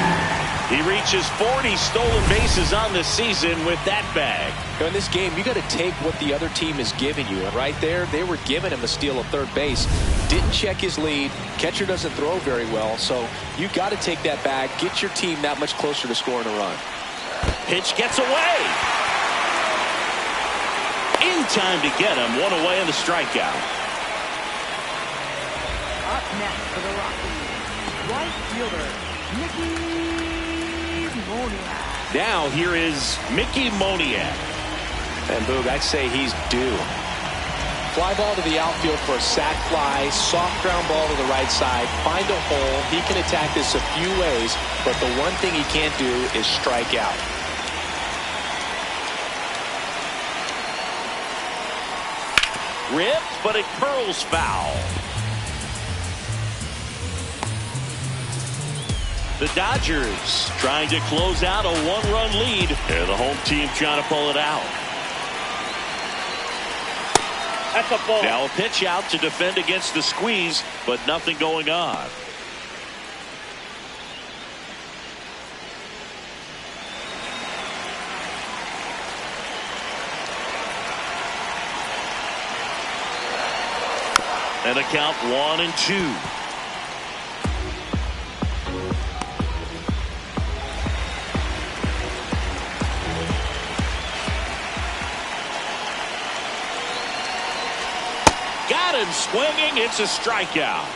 He reaches 40 stolen bases on the season with that bag. In this game, you got to take what the other team is giving you. Right there, they were giving him a steal of third base. Didn't check his lead. Catcher doesn't throw very well, so you got to take that bag, get your team that much closer to scoring a run. Pitch gets away. In time to get him. One away on the strikeout. Up next for the Rockies, right fielder, Mickey Moniak. Now here is Mickey Moniak. And Boog, I'd say he's due. Fly ball to the outfield for a sac fly, soft ground ball to the right side, find a hole. He can attack this a few ways, but the one thing he can't do is strike out. Ripped, but it curls foul. The Dodgers trying to close out a one-run lead. They're the home team trying to pull it out. That's a ball. Now a pitch out to defend against the squeeze, but nothing going on. And a count 1-2. Got him swinging. It's a strikeout.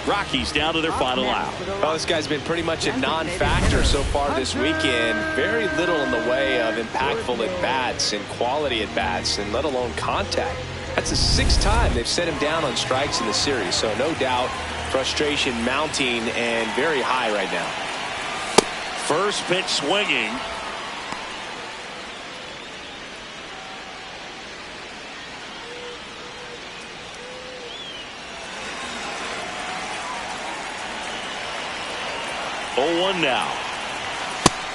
Rockies down to their final out. Well, this guy's been pretty much a non-factor so far this weekend. Very little in the way of impactful at-bats and quality at-bats, and let alone contact. That's the 6th time they've set him down on strikes in the series, so no doubt frustration mounting and very high right now. First pitch swinging. Oh, 1 now.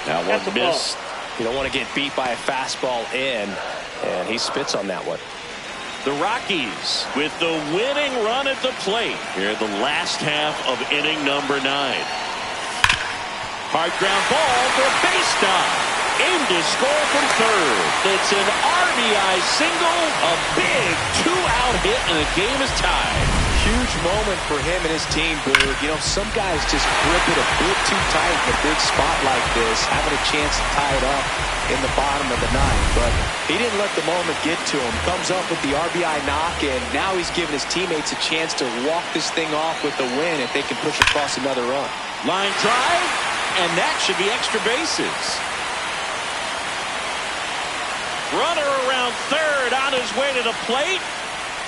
That one missed. You don't want to get beat by a fastball in, and he spits on that one. The Rockies with the winning run at the plate here in the last half of inning number 9. Hard ground ball for a base stop. Aimed to score from third. It's an RBI single, a big 2-out hit, and the game is tied. Huge moment for him and his team, Boog. You know, some guys just grip it a bit too tight in a big spot like this, having a chance to tie it up in the bottom of the 9th. But he didn't let the moment get to him. Comes up with the RBI knock, and now he's giving his teammates a chance to walk this thing off with the win if they can push across another run. Line drive, and that should be extra bases. Runner around third on his way to the plate.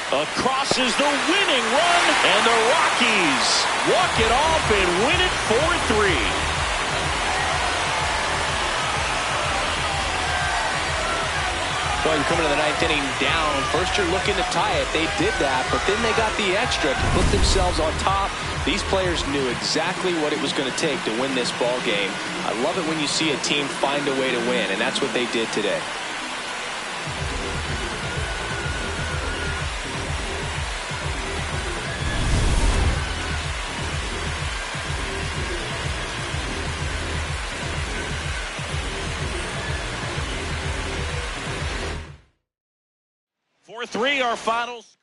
Across is the winning run, and the Rockies walk it off and win it 4-3. Well, you're coming to the 9th inning down. First you're looking to tie it. They did that, but then they got the extra to put themselves on top. These players knew exactly what it was going to take to win this ball game. I love it when you see a team find a way to win, and that's what they did today. Four-3, our finals.